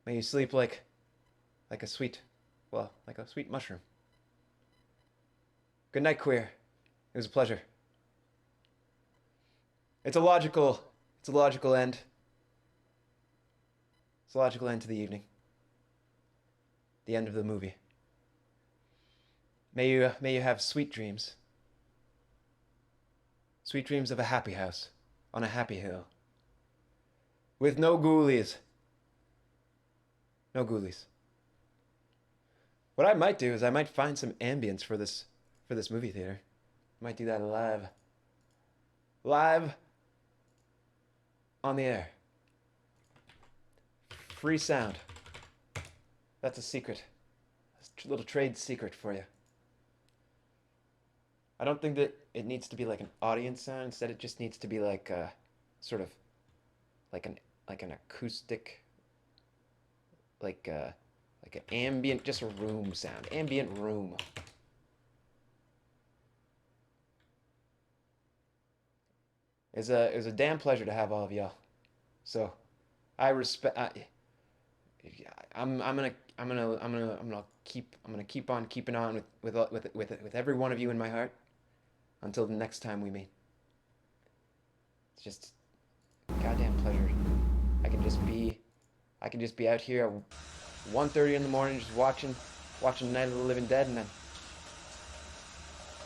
G: May you sleep like a sweet mushroom. Good night, queer. It was a pleasure. It's a logical end. It's a logical end to the evening. The end of the movie. May you have sweet dreams. Sweet dreams of a happy house on a happy hill. With no ghoulies. No ghoulies. What I might do is I might find some ambience for this movie theater. I might do that live. Live on the air. Free sound. That's a secret. That's a little trade secret for you. I don't think that it needs to be like an audience sound. Instead, it just needs to be like a sort of like an acoustic, like an ambient, just a room sound, ambient room. It was a damn pleasure to have all of y'all. So, I'm gonna keep on keeping on with every one of you in my heart until the next time we meet. It's just a goddamn pleasure. I can just be out here at 1:30 in the morning just watching Night of the Living Dead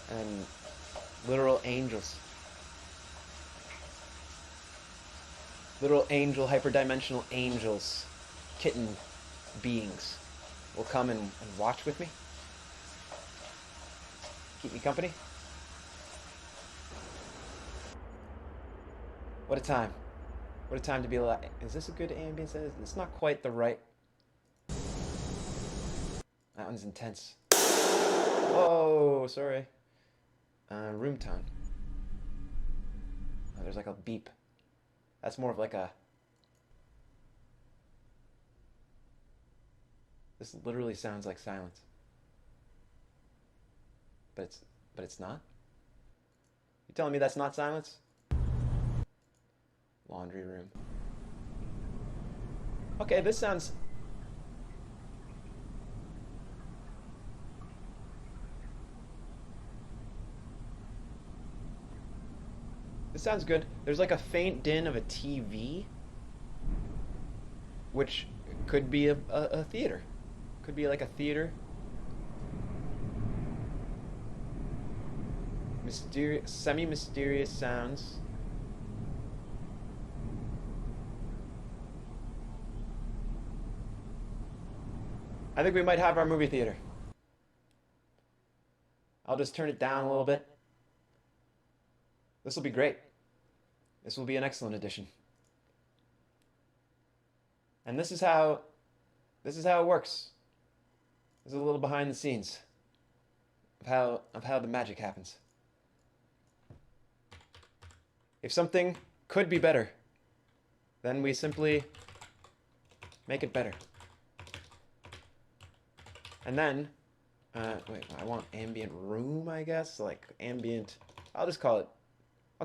G: and Literal angels. Literal angel, hyperdimensional angels, kitten beings will come and watch with me. Keep me company. What a time. What a time to be alive. Is this a good ambience? It's not quite the right. That one's intense. Oh, sorry. Room tone. Oh, there's like a beep. That's more of like a... This literally sounds like silence. But it's not? You telling me that's not silence? Laundry room. Okay, this sounds... This sounds good. There's like a faint din of a TV, which could be a theater. Could be like a theater. Mysterious, semi-mysterious sounds. I think we might have our movie theater. I'll just turn it down a little bit. This will be great. This will be an excellent addition. And this is how it works. This is a little behind the scenes of how the magic happens. If something could be better, then we simply make it better. And then, wait, I want ambient room, I guess, like ambient. I'll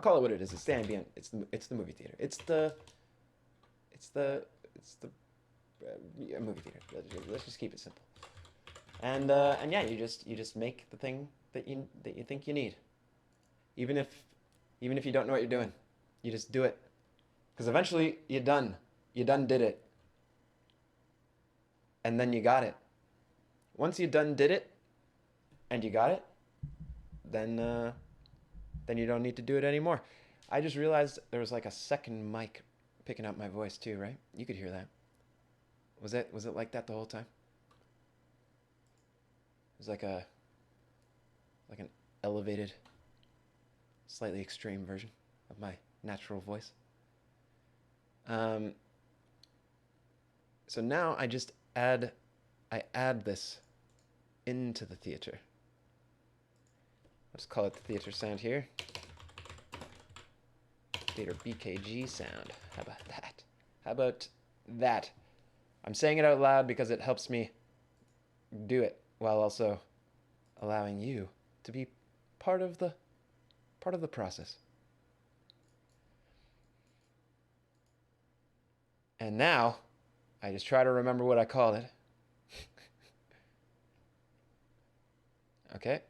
G: call it what it is. It's the ambient. It's the movie theater. It's the movie theater. Let's just keep it simple. And yeah, you just make the thing that you think you need. Even if you don't know what you're doing, you just do it. Because eventually you done did it. And then you got it. Once you done did it and you got it, then you don't need to do it anymore. I just realized there was like a second mic picking up my voice too, right? You could hear that. Was it like that the whole time? It was like an elevated, slightly extreme version of my natural voice. So now I add this into the theater. Let's call it the theater sound here. Theater BKG sound. How about that? How about that? I'm saying it out loud because it helps me do it while also allowing you to be part of the process. And now I just try to remember what I called it. Okay.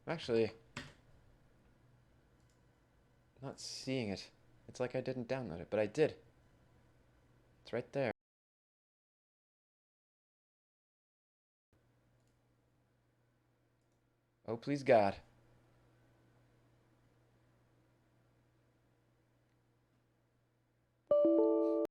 G: I'm actually not seeing it. It's like I didn't download it, but I did. It's right there. Oh, please God.